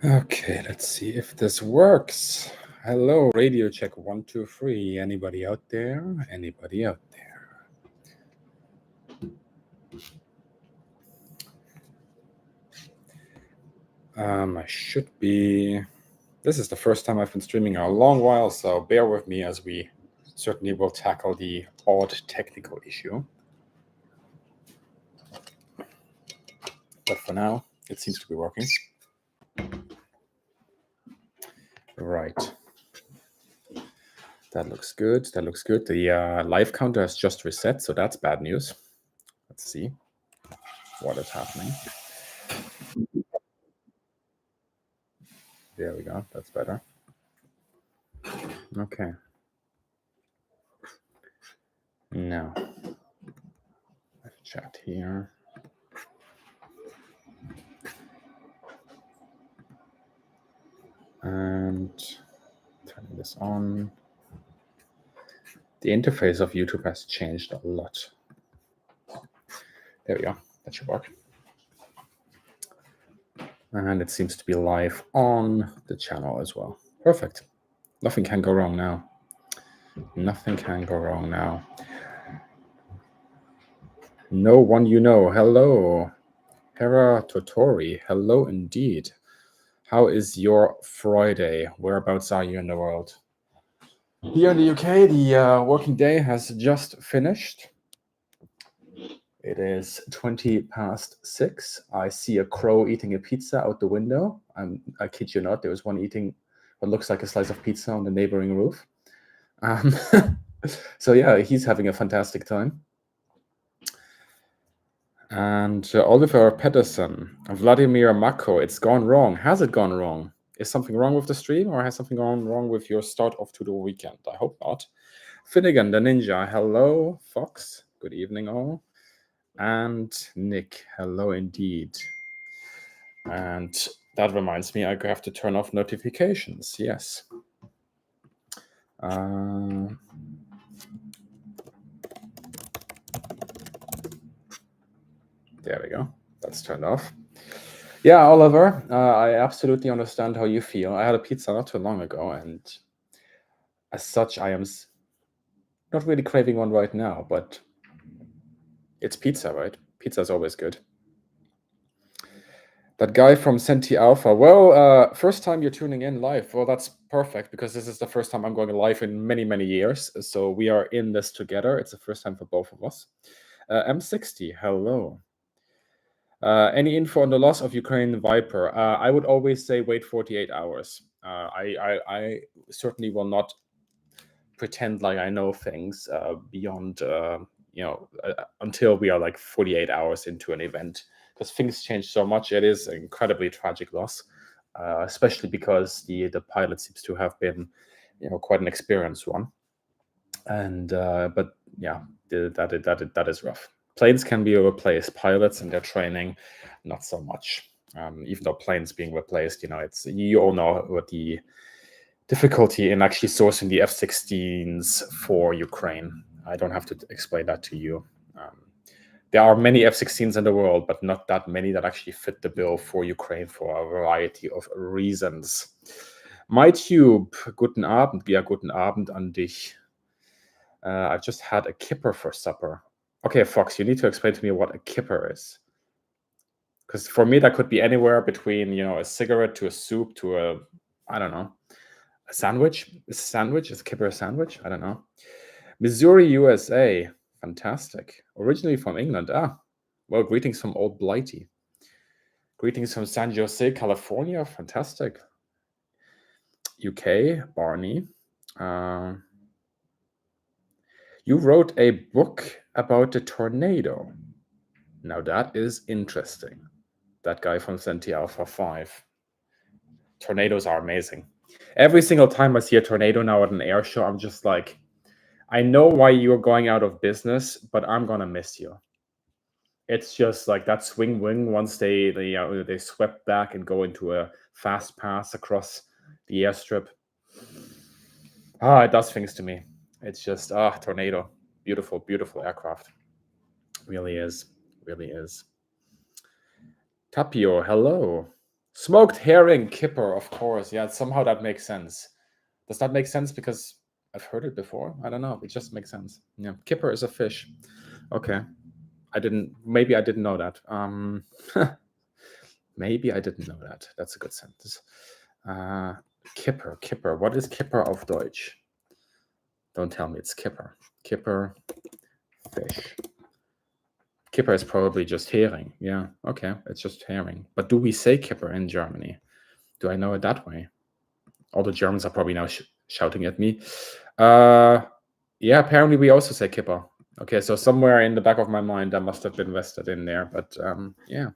Okay, let's see if this works. Hello, radio check 1 2 3. Anybody out there? Anybody out there? I should be. This is the first time I've been streaming in a long while, so bear with me as we certainly will tackle the odd technical issue. But for now, it seems to be working. Right. That looks good. That looks good. The live counter has just reset, so that's bad news. Let's see what is happening. There we go. That's better. Okay. Now, let's chat here. And turn this on. The interface of YouTube has changed a lot. There we go. That should work. And it seems to be live on the channel as well. Perfect. Nothing can go wrong now. Nothing can go wrong now. No one you know. Hello. Hera Totori. Hello indeed. How is your Friday? Whereabouts are you in the world? Here in the UK, the working day has just finished. It is 6:20. I see a crow eating a pizza out the window. I kid you not, there was one eating what looks like a slice of pizza on the neighboring roof. So yeah, he's having a fantastic time. And Oliver Pedersen, Vladimir Mako, it's gone wrong. Has it gone wrong? Is something wrong with the stream, or has something gone wrong with your start off to the weekend? I hope not. Finnegan, the ninja, hello. Fox, good evening all. And Nick, hello indeed. And that reminds me, I have to turn off notifications. Yes. There we go. That's turned off. Yeah, Oliver, I absolutely understand how you feel. I had a pizza not too long ago, and as such, I am not really craving one right now, but it's pizza, right? Pizza is always good. That guy from Senti Alpha. Well, first time you're tuning in live. Well, that's perfect because this is the first time I'm going live in many, many years. So we are in this together. It's the first time for both of us. M60, hello. Any info on the loss of Ukraine Viper? I would always say wait 48 hours. I certainly will not pretend like I know things beyond, until we are like 48 hours into an event, because things change so much. It is an incredibly tragic loss, especially because the pilot seems to have been, quite an experienced one. And but yeah, that is rough. Planes can be replaced. Pilots and their training, not so much. Even though planes being replaced, it's, you all know what the difficulty in actually sourcing the F-16s for Ukraine. I don't have to explain that to you. There are many F-16s in the world, but not that many that actually fit the bill for Ukraine for a variety of reasons. MyTube, guten Abend. Ja, guten Abend an dich. I've just had a kipper for supper. Okay, Fox, you need to explain to me what a kipper is. Because for me, that could be anywhere between, a cigarette to a soup to a, I don't know, a sandwich. Is a kipper a sandwich? I don't know. Missouri, USA. Fantastic. Originally from England. Well, greetings from Old Blighty. Greetings from San Jose, California. Fantastic. UK, Barney. You wrote a book about a tornado. Now that is interesting. That guy from Senti Alpha 5. Tornadoes are amazing. Every single time I see a tornado now at an air show, I'm just like, I know why you're going out of business, but I'm gonna miss you. It's just like that swing wing once they swept back and go into a fast pass across the airstrip. It does things to me. It's just tornado. Beautiful, beautiful aircraft. Really is. Really is. Tapio, hello. Smoked herring kipper, of course. Yeah, somehow that makes sense. Does that make sense? Because I've heard it before. I don't know. It just makes sense. Yeah, kipper is a fish. Okay, Maybe I didn't know that. Maybe I didn't know that. That's a good sentence. Kipper, kipper. What is kipper auf Deutsch? Don't tell me it's kipper. Kipper, fish. Kipper is probably just herring. Yeah, okay, it's just herring. But do we say kipper in Germany? Do I know it that way? All the Germans are probably now shouting at me. Yeah, apparently we also say kipper. Okay, so somewhere in the back of my mind, that must have been vested in there. But yeah,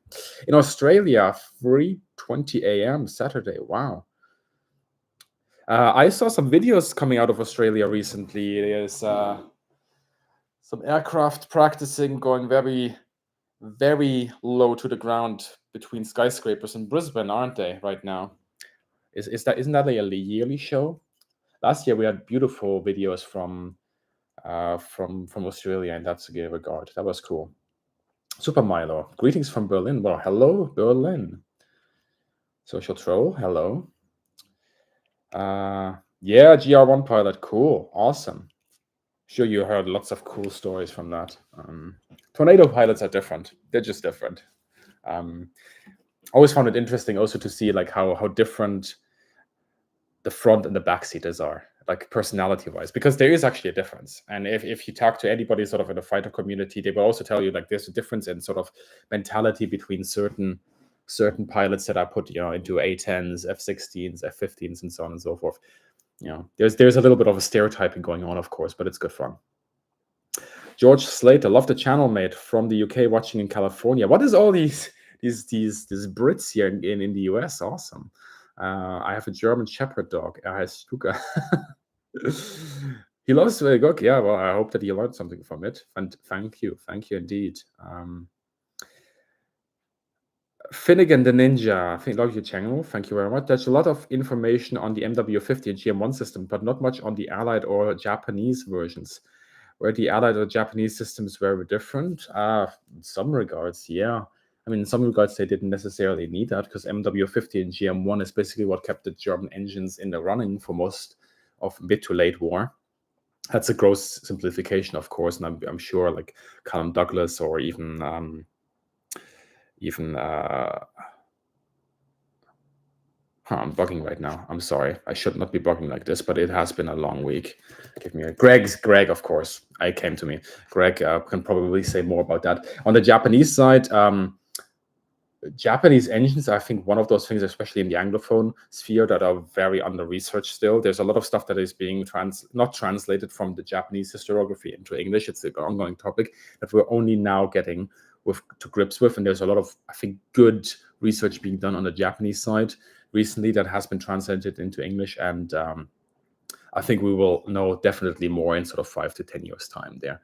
in Australia, 3:20 a.m. Saturday. Wow. I saw some videos coming out of Australia recently. There's some aircraft practicing going very, very low to the ground between skyscrapers in Brisbane, aren't they, right now? Isn't that a yearly show? Last year we had beautiful videos from Australia in that regard. That was cool. Super Milo, greetings from Berlin. Well, hello, Berlin. Social Troll, hello. Yeah, GR1 pilot, cool, awesome. Sure, you heard lots of cool stories from that. Tornado pilots are different. They're just different. Always found it interesting also to see like how different the front and the back seaters are, like personality wise, because there is actually a difference. And if you talk to anybody sort of in the fighter community, they will also tell you like there's a difference in sort of mentality between certain pilots that are put into A10s, F16s, F15s, and so on and so forth. There's a little bit of a stereotyping going on, of course, but it's good fun. George Slater, love the channel, mate, from the UK, watching in California. What is all these Brits here in the US? Awesome. I have a German Shepherd dog. Er heißt Stuka. He loves Van Gogh. Yeah, well, I hope that you learned something from it. And thank you indeed. Finnegan the Ninja, I love your channel. Thank you very much. There's a lot of information on the MW50 and GM1 system, but not much on the Allied or Japanese versions. Where the Allied or Japanese systems were different? In some regards, yeah. I mean, in some regards, they didn't necessarily need that because MW50 and GM1 is basically what kept the German engines in the running for most of mid to late war. That's a gross simplification, of course, and I'm sure like Callum Douglas or even I'm bugging right now. I'm sorry. I should not be bugging like this, but it has been a long week. Give me Greg, of course. I came to me. Greg can probably say more about that. On the Japanese side, Japanese engines, I think one of those things, especially in the Anglophone sphere, that are very under-researched still. There's a lot of stuff that is being not translated from the Japanese historiography into English. It's an ongoing topic that we're only now getting to grips with. And there's a lot of, I think, good research being done on the Japanese side recently that has been translated into English. And I think we will know definitely more in sort of 5 to 10 years' time there.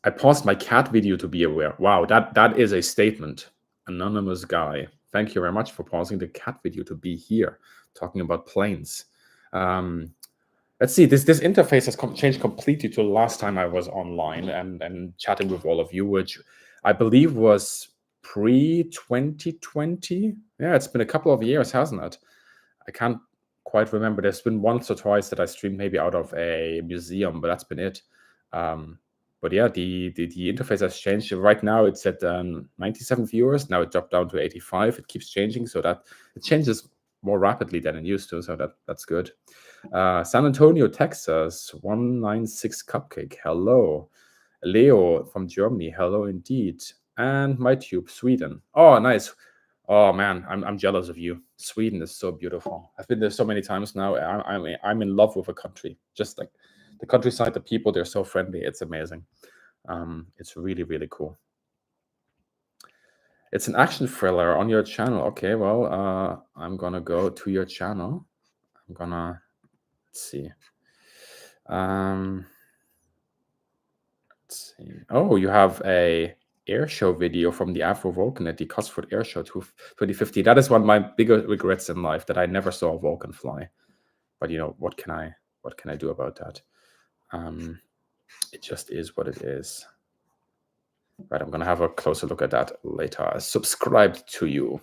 I paused my cat video to be aware. Wow, that is a statement. Anonymous guy. Thank you very much for pausing the cat video to be here, talking about planes. Let's see, this interface has changed completely to the last time I was online and chatting with all of you, which I believe was pre-2020. Yeah, it's been a couple of years, hasn't it? I can't quite remember. There's been once or twice that I streamed maybe out of a museum, but that's been it. But yeah, the interface has changed. Right now it's at 97 viewers. Now it dropped down to 85. It keeps changing, so that it changes more rapidly than it used to. So that's good. San Antonio, Texas, 196 Cupcake. Hello. Leo from Germany. Hello indeed. And MyTube, Sweden. Oh, nice. Oh man, I'm jealous of you. Sweden is so beautiful. I've been there so many times now. I'm in love with a country. Just like the countryside, the people, they're so friendly. It's amazing. It's really, really cool. It's an action thriller on your channel. Okay, well, I'm gonna go to your channel. I'm gonna let's see. Let's see. Oh, you have a air show video from the Avro Vulcan at the Cosford Air Show 2050. That is one of my bigger regrets in life, that I never saw a Vulcan fly. But what can I do about that? It just is what it is. Right, I'm gonna have a closer look at that later. Subscribed to you.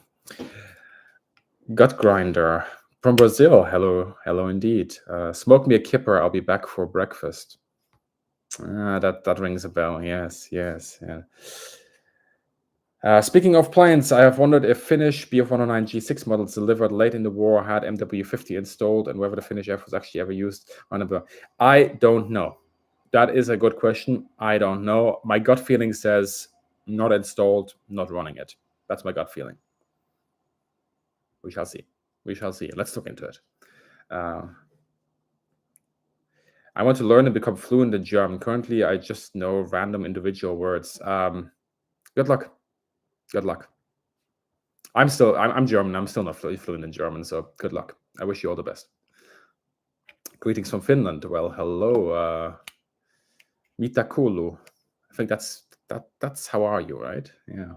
Gut Grinder from Brazil. Hello indeed. Smoke me a kipper. I'll be back for breakfast. That rings a bell. Yes. Yeah. Speaking of planes, I have wondered if Finnish Bf-109 G6 models delivered late in the war had MW50 installed, and whether the Finnish Air Force actually ever used one of them. I don't know. That is a good question. I don't know. My gut feeling says not installed, not running it. That's my gut feeling. We shall see. Let's look into it. I want to learn and become fluent in German. Currently, I just know random individual words. Good luck. I'm German. I'm still not fluent in German, so good luck. I wish you all the best. Greetings from Finland. Well, hello, Mitakulu. I think that's how are you, right? Yeah.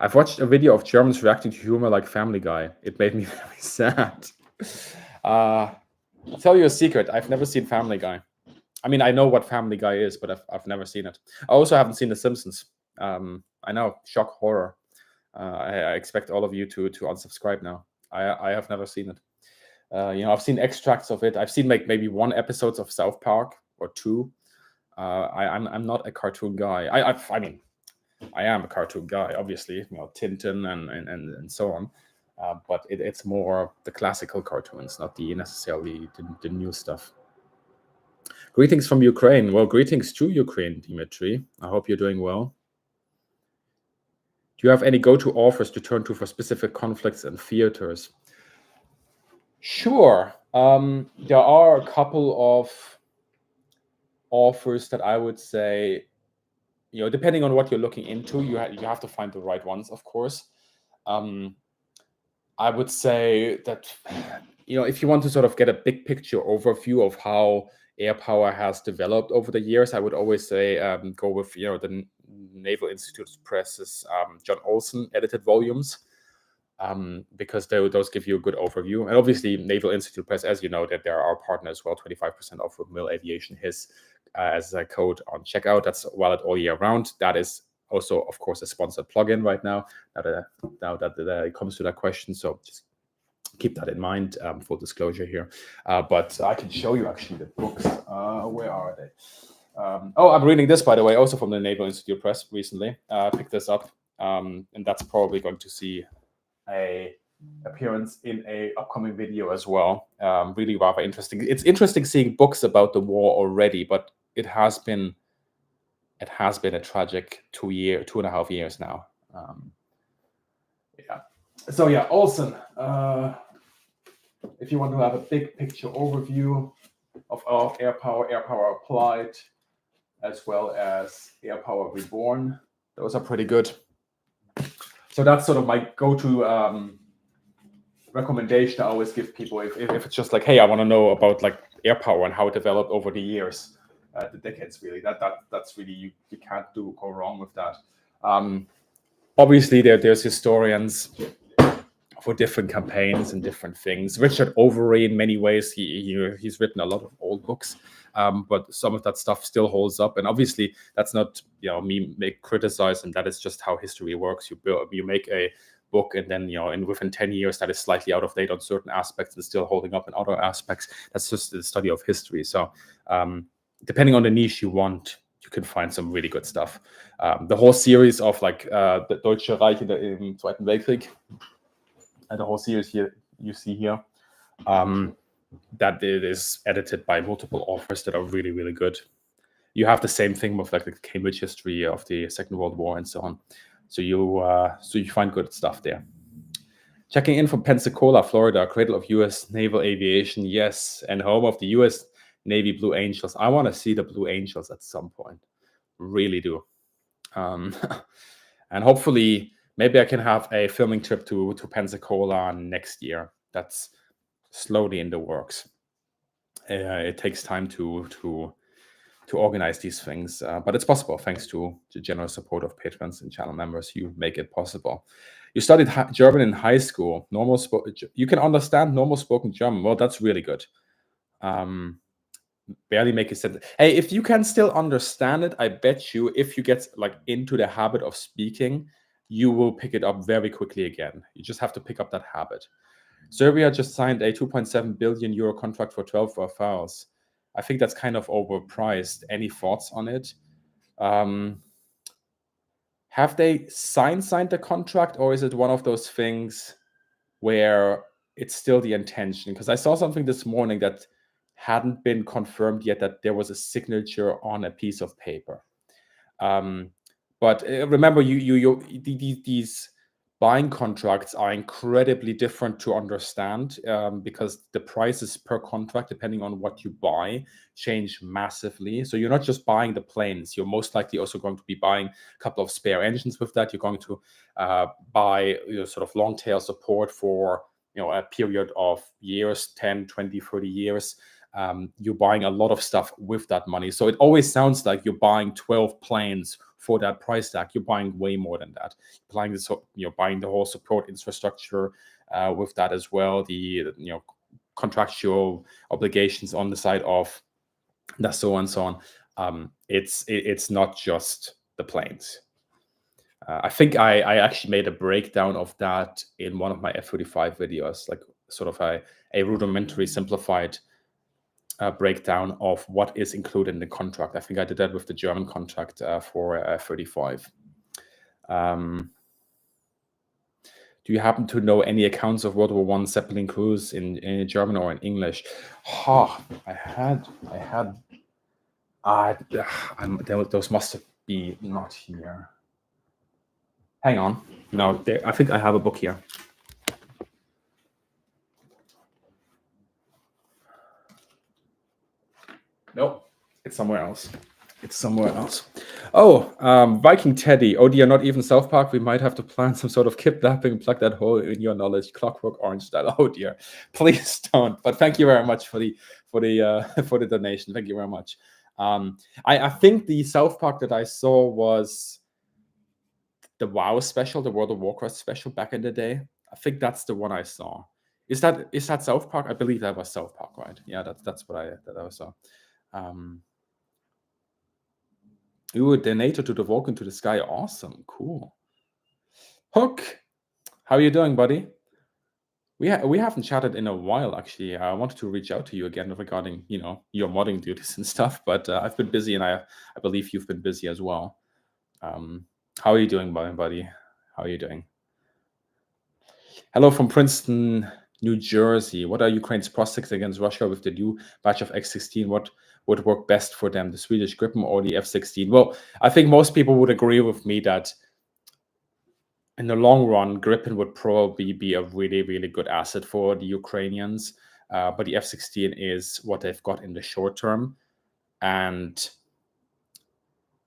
I've watched a video of Germans reacting to humor like Family Guy. It made me very sad. I'll tell you a secret. I've never seen Family Guy. I mean, I know what Family Guy is, but I've never seen it. I also haven't seen The Simpsons. I know, shock, horror. I expect all of you to unsubscribe now. I have never seen it. I've seen extracts of it. I've seen like maybe one episode of South Park or two. I'm not a cartoon guy. I mean, I am a cartoon guy, obviously. Tintin and so on. But it's more the classical cartoons, not necessarily the new stuff. Greetings from Ukraine. Well, greetings to Ukraine, Dimitri. I hope you're doing well. Do you have any go-to authors to turn to for specific conflicts and theaters? Sure. There are a couple of authors that I would say, depending on what you're looking into, you have to find the right ones, of course. I would say that, if you want to sort of get a big picture overview of how air power has developed over the years, I would always say go with, the Naval Institute Press's John Olson edited volumes, because those give you a good overview. And obviously, Naval Institute Press, as you know, that they're our partner as well, 25% off with Mill Aviation His as a code on checkout. That's valid all year round. That is also, of course, a sponsored plugin right now. Now that it comes to that question, so just keep that in mind. Full disclosure here, but I can show you actually the books. Where are they? I'm reading this, by the way, also from the Naval Institute Press recently. I picked this up, and that's probably going to see a appearance in a upcoming video as well. Really rather interesting. It's interesting seeing books about the war already, but it has been a tragic 2.5 years now. So yeah, Olson. If you want to have a big picture overview of air power applied, as well as air power reborn, those are pretty good. So that's sort of my go-to recommendation I always give people if it's just like, hey, I want to know about like air power and how it developed over the years, the decades. Really, that's really you can't go wrong with that. Obviously, there's historians for different campaigns and different things. Richard Overy, in many ways, he's written a lot of old books, but some of that stuff still holds up. And obviously, that's not me criticize, and that is just how history works. You make a book, and then within 10 years, that is slightly out of date on certain aspects and still holding up in other aspects. That's just the study of history. So depending on the niche you want, you can find some really good stuff. The whole series of like the Deutsche Reich im Zweiten Weltkrieg, and the whole series here you see here, that it is edited by multiple authors that are really, really good. You have the same thing with like the Cambridge history of the Second World War and so on. So you find good stuff there. Checking in from Pensacola, Florida, cradle of U.S. naval aviation, yes, and home of the U.S. Navy Blue Angels. I want to see the Blue Angels at some point, really do. And hopefully, maybe I can have a filming trip to Pensacola next year. That's slowly in the works. It takes time to organize these things, but it's possible thanks to the generous support of patrons and channel members. You make it possible. You studied German in high school. You can understand normal spoken German. Well, that's really good. barely making sense. Hey, if you can still understand it, I bet you if you get like into the habit of speaking, you will pick it up very quickly again. You just have to pick up that habit. Serbia just signed a 2.7 billion euro contract for 12 Rafales. I think that's kind of overpriced. Any thoughts on it? Have they signed the contract, or is it one of those things where it's still the intention? Because I saw something this morning that hadn't been confirmed yet, that there was a signature on a piece of paper. But remember, these buying contracts are incredibly different to understand, because the prices per contract, depending on what you buy, change massively. So you're not just buying the planes, you're most likely also going to be buying a couple of spare engines with that. You're going to buy sort of long tail support for a period of years, 10, 20, 30 years. You're buying a lot of stuff with that money. So it always sounds like you're buying 12 planes for that price tag. You're buying way more than that. You're buying the whole support infrastructure with that as well. The contractual obligations on the side of that, so on and so on. It's not just the planes. I think I actually made a breakdown of that in one of my F-35 videos, like sort of a rudimentary simplified breakdown of what is included in the contract. I think I did that with the German contract for F-35. Do you happen to know any accounts of World War I Zeppelin crews in German or in English? Those must be not here. Hang on. No, I think I have a book here. Nope, it's somewhere else. Oh, Viking Teddy. Oh dear, not even South Park. We might have to plan some sort of kidnapping, plug that hole in your knowledge, Clockwork Orange style. Oh dear, please don't. But thank you very much for the for the donation. Thank you very much. I think the South Park that I saw was the WoW special, the World of Warcraft special back in the day. I think that's the one I saw. Is that South Park? I believe that was South Park, right? Yeah, that's what I saw. Ooh, the NATO to the Vulcan to the sky. Awesome, cool. Hook, how are you doing, buddy? We haven't chatted in a while, actually. I wanted to reach out to you again regarding your modding duties and stuff, but I've been busy, and I believe you've been busy as well. How are you doing, buddy? How are you doing? Hello from Princeton, New Jersey. What are Ukraine's prospects against Russia with the new batch of X-16? What would work best for them, the Swedish Gripen or the F-16? Well, I think most people would agree with me that in the long run, Gripen would probably be a really, really good asset for the Ukrainians. But the F-16 is what they've got in the short term. And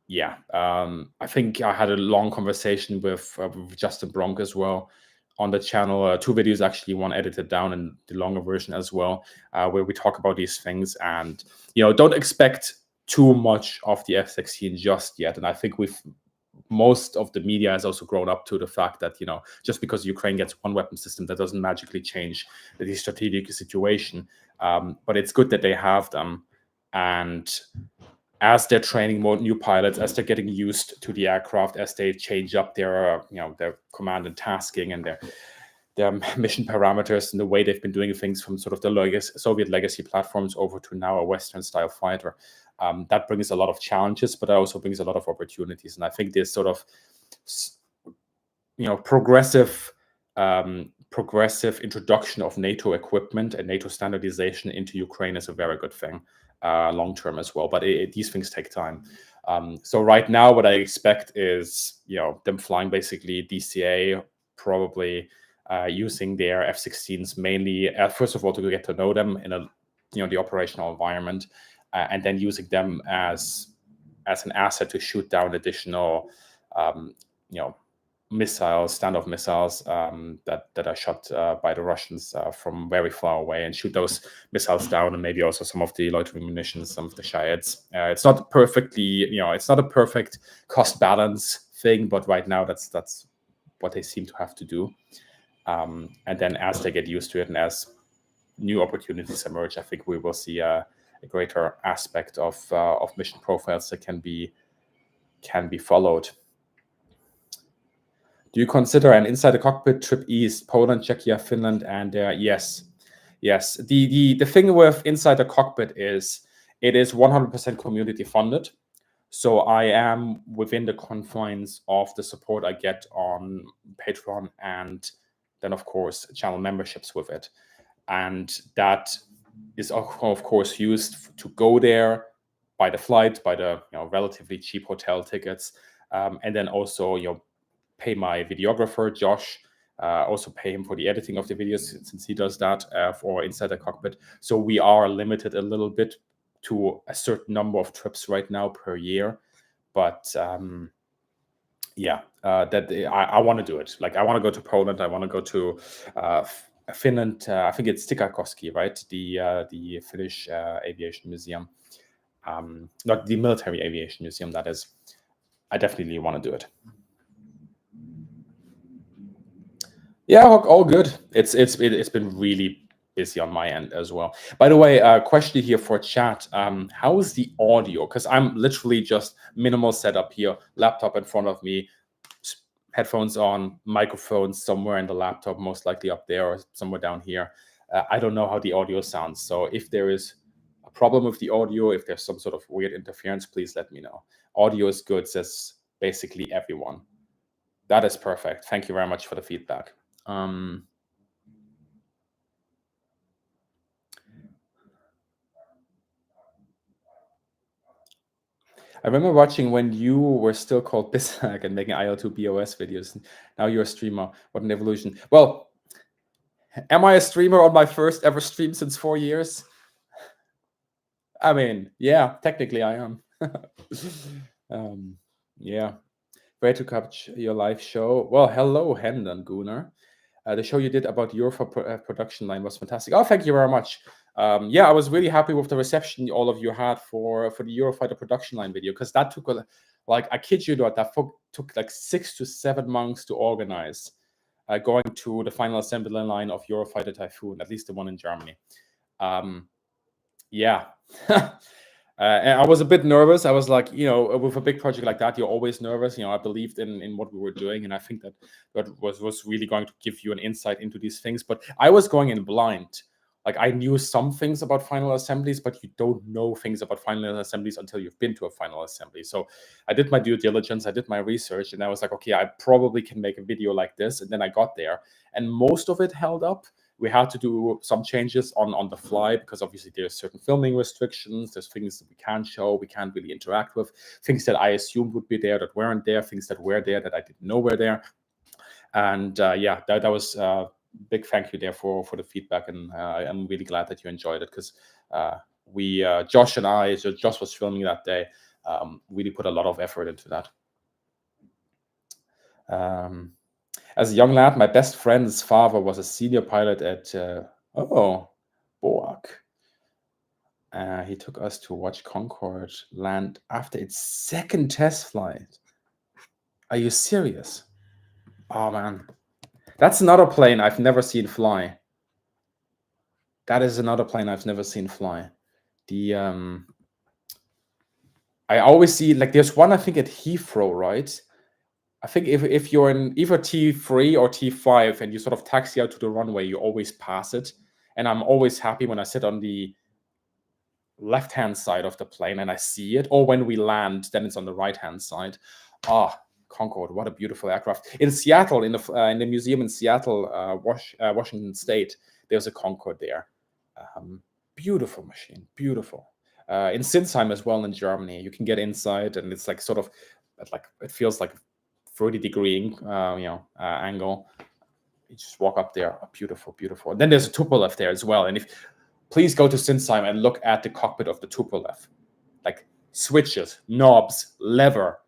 yeah, I think I had a long conversation with Justin Bronk as well on the channel. 2 videos, actually, one edited down and the longer version as well, where we talk about these things. And, don't expect too much of the F-16 just yet. And I think most of the media has also grown up to the fact that, just because Ukraine gets one weapon system, that doesn't magically change the strategic situation. But it's good that they have them. And as they're training more new pilots, as they're getting used to the aircraft, as they change up their command and tasking and their mission parameters and the way they've been doing things from sort of the Soviet legacy platforms over to now a Western style fighter, that brings a lot of challenges, but that also brings a lot of opportunities. And I think this sort of progressive introduction of NATO equipment and NATO standardization into Ukraine is a very good thing long term as well. But these things take time. So right now, what I expect is them flying basically DCA, probably using their F-16s mainly first of all to get to know them in the operational environment, and then using them as an asset to shoot down additional missiles, standoff missiles that are shot by the Russians from very far away, and shoot those missiles down, and maybe also some of the loitering munitions, some of the Shaheds. It's not it's not a perfect cost balance thing, but right now that's what they seem to have to do. And then as they get used to it and as new opportunities emerge, I think we will see aspect of mission profiles that can be followed. Do you consider an inside the cockpit trip east, Poland, Czechia, Finland, and yes. The thing with inside the cockpit is it is 100% community funded. So I am within the confines of the support I get on Patreon, and then of course channel memberships with it. And that is of course used to go there, buy the flight, buy the relatively cheap hotel tickets, and then also pay my videographer Josh, also pay him for the editing of the videos since he does that for Inside the Cockpit. So we are limited a little bit to a certain number of trips right now per year, but I want to do it. Like I want to go to Poland. I want to go to Finland. I think it's Tikkakoski, right? The Finnish aviation museum, not the military aviation museum. That is. I definitely want to do it. Yeah, all good. It's been really busy on my end as well. By the way, question here for chat. How is the audio? Because I'm literally just minimal setup here, laptop in front of me, headphones on, microphones somewhere in the laptop, most likely up there or somewhere down here. I don't know how the audio sounds. So if there is a problem with the audio, if there's some sort of weird interference, please let me know. Audio is good, says basically everyone. That is perfect. Thank you very much for the feedback. I remember watching when you were still called Bisak and making IL2 BOS videos. Now you're a streamer. What an evolution. Well, am I a streamer on my first ever stream since 4 years? I mean, yeah, technically I am. Yeah. Great to catch your live show. Well, hello, Hendon Gunnar. The show you did about Eurofa production line was fantastic. Oh, thank you very much. Yeah, I was really happy with the reception all of you had for the Eurofighter production line video, because that took I kid you not, that took like 6 to 7 months to organize, going to the final assembly line of Eurofighter Typhoon, at least the one in Germany. Yeah. And I was a bit nervous. I was like, with a big project like that, you're always nervous. I believed in what we were doing, and I think that was really going to give you an insight into these things. But I was going in blind. Like I knew some things about final assemblies, but you don't know things about final assemblies until you've been to a final assembly. So I did my due diligence, I did my research, and I was like, okay, I probably can make a video like this. And then I got there, and most of it held up. We had to do some changes on the fly, because obviously there's certain filming restrictions. There's things that we can't show, we can't really interact with, things that I assumed would be there that weren't there, things that were there that I didn't know were there. And yeah, that was big thank you there for the feedback, and I'm really glad that you enjoyed it, because we Josh and I, so Josh was filming that day, really put a lot of effort into that. As a young lad, my best friend's father was a senior pilot at BOAC. He took us to watch Concorde land after its second test flight. Are you serious? Oh man, that's another plane I've never seen fly. That is another plane I've never seen fly. I always see, like, there's one I think at Heathrow, right? I think if you're in either T3 or T5 and you sort of taxi out to the runway, you always pass it. And I'm always happy when I sit on the left-hand side of the plane and I see it, or when we land, then it's on the right-hand side. Concorde, what a beautiful aircraft. In Seattle, in the museum in Seattle, Washington State, there's a Concorde there. Beautiful machine, beautiful. In Sinsheim as well in Germany, you can get inside, and it's like sort of like, it feels like 30-degree angle. You just walk up there. Beautiful, beautiful. And then there's a Tupolev there as well. And please go to Sinsheim and look at the cockpit of the Tupolev. Like switches, knobs, lever,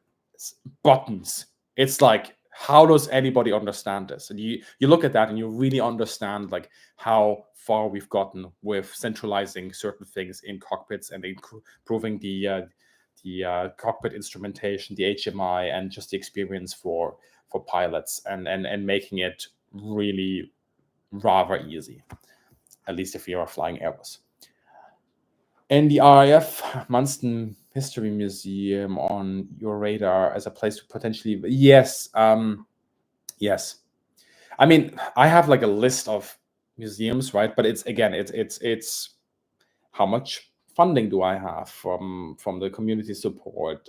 buttons. It's like, how does anybody understand this? And you look at that and you really understand like how far we've gotten with centralizing certain things in cockpits and improving the cockpit instrumentation, the HMI, and just the experience for pilots, and making it really rather easy, at least if you are flying Airbus. And the RAF Munson History Museum on your radar as a place to potentially? Yes, yes. I mean, I have like a list of museums, right? But it's again, it's how much funding do I have from the community support?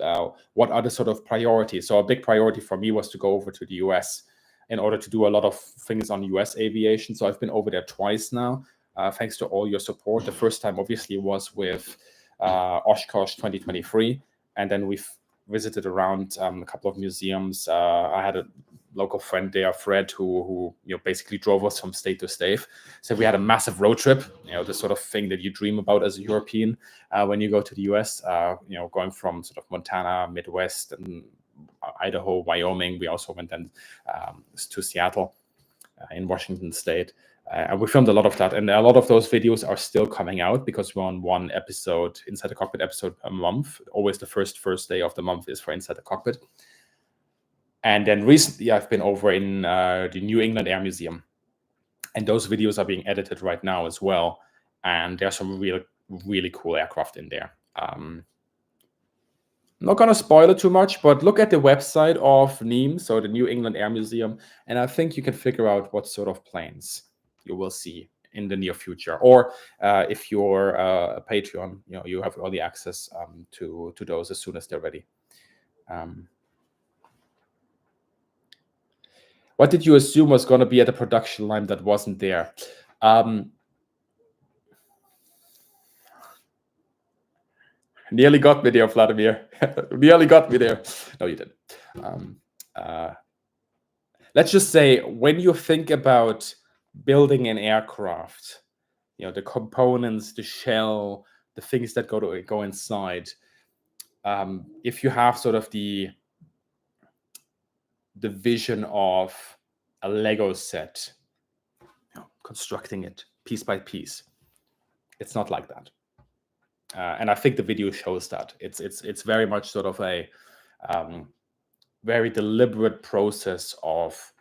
What are the sort of priorities? So a big priority for me was to go over to the US in order to do a lot of things on US aviation. So I've been over there twice now, thanks to all your support. The first time obviously was with Oshkosh 2023, and then we've visited around a couple of museums. I had a local friend there, Fred, who basically drove us from state to state. So we had a massive road trip, the sort of thing that you dream about as a European when you go to the US. Going from sort of Montana, Midwest, and Idaho, Wyoming. We also went then to Seattle in Washington State. And we filmed a lot of that, and a lot of those videos are still coming out because we're on one episode, Inside the Cockpit episode a month. Always the first day of the month is for Inside the Cockpit. And then recently I've been over in the New England Air Museum, and those videos are being edited right now as well. And there's some really cool aircraft in there. I'm not going to spoil it too much, but look at the website of NEAM, so the New England Air Museum, and I think you can figure out what sort of planes you will see in the near future. Or if you're a Patreon, you have all the access to those as soon as they're ready. What did you assume was going to be at the production line that wasn't there? Nearly got me there, Vladimir. Nearly got me there. No, you didn't. Let's just say when you think about building an aircraft, the components, the shell, the things that go inside. If you have sort of the vision of a Lego set, constructing it piece by piece, it's not like that. And I think the video shows that it's very much sort of a very deliberate process of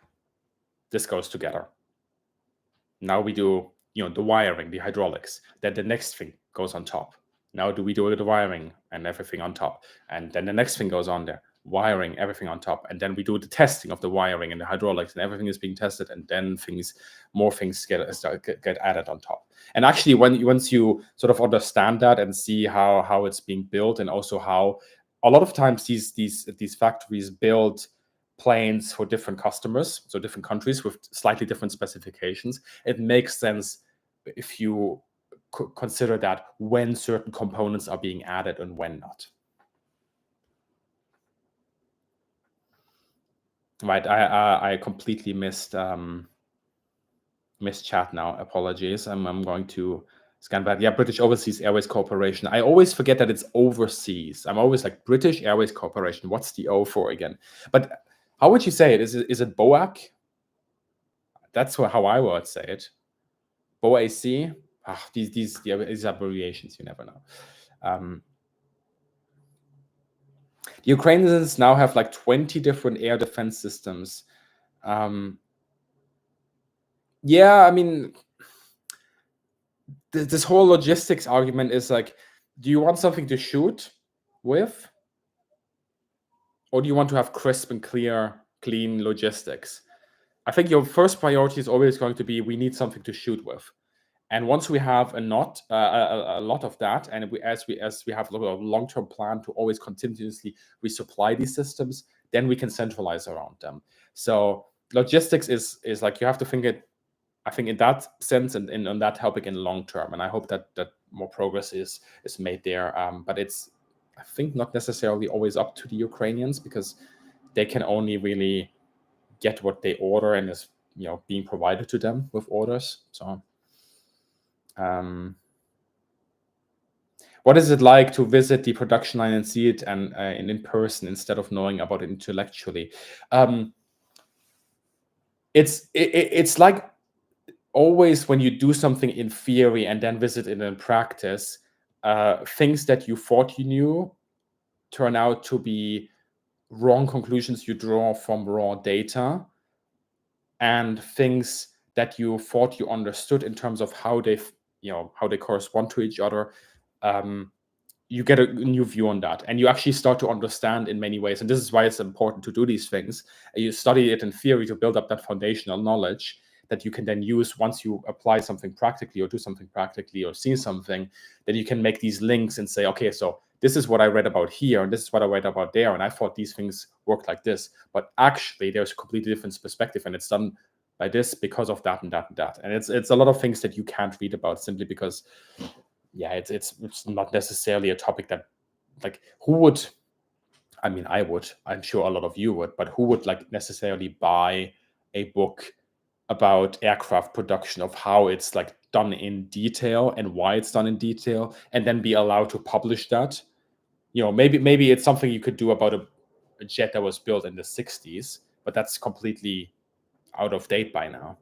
this goes together. Now we do the wiring, the hydraulics. Then the next thing goes on top. Now we do the wiring and everything on top, and then the next thing goes on there, wiring, everything on top, and then we do the testing of the wiring and the hydraulics, and everything is being tested, and then more things get added on top. And actually, once you sort of understand that and see how it's being built, and also how a lot of times these factories build planes for different customers, so different countries with slightly different specifications, it makes sense if you consider that when certain components are being added and when not. Right, I completely missed chat now. Apologies. I'm going to scan back. Yeah, British Overseas Airways Corporation. I always forget that it's overseas. I'm always like British Airways Corporation. What's the O for again? But how would you say it? Is it BOAC? That's how I would say it. BOAC. These abbreviations, you never know. The Ukrainians now have like 20 different air defense systems. Yeah, I mean, this whole logistics argument is like, do you want something to shoot with? Or do you want to have crisp and clean logistics? I think your first priority is always going to be, we need something to shoot with. And once we have a lot of that, and as we have a long-term plan to always continuously resupply these systems, then we can centralize around them. So logistics is like, you have to think it, I think, in that sense, and on that topic in long term. And I hope that more progress is made there. But it's, I think, not necessarily always up to the Ukrainians, because they can only really get what they order and is being provided to them with orders. So. What is it like to visit the production line and see it and in person instead of knowing about it intellectually? It's like always when you do something in theory and then visit it in practice, things that you thought you knew turn out to be wrong conclusions you draw from raw data, and things that you thought you understood in terms of how they correspond to each other you get a new view on that, and you actually start to understand in many ways. And this is why it's important to do these things. You study it in theory to build up that foundational knowledge that you can then use once you apply something practically or do something practically or see something. Then you can make these links and say, okay, so this is what I read about here, and this is what I read about there, and I thought these things work like this, but actually there's a completely different perspective, and it's done by this because of that and that and that. And it's a lot of things that you can't read about simply because, yeah, it's not necessarily a topic that, like, who would, I mean, I would, I'm sure a lot of you would, but who would like necessarily buy a book about aircraft production, of how it's like done in detail and why it's done in detail, and then be allowed to publish that? Maybe it's something you could do about a jet that was built in the 60s, but that's completely out of date by now.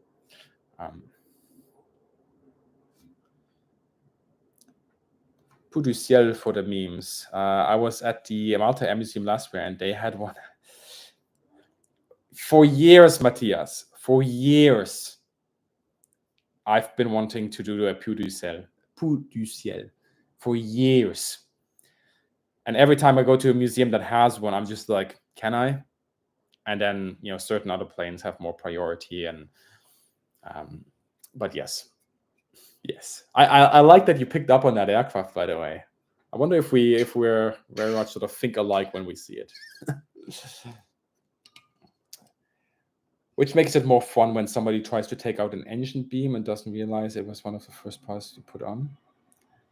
Pou du ciel for the memes. I was at the Malta Air Museum last year, and they had one. For years, Matthias, for years, I've been wanting to do a Pou du ciel for years. And every time I go to a museum that has one, I'm just like, can I? And then, certain other planes have more priority. And but yes. I like that you picked up on that aircraft, by the way. I wonder if we're very much sort of think alike when we see it. Which makes it more fun when somebody tries to take out an engine beam and doesn't realize it was one of the first parts to put on.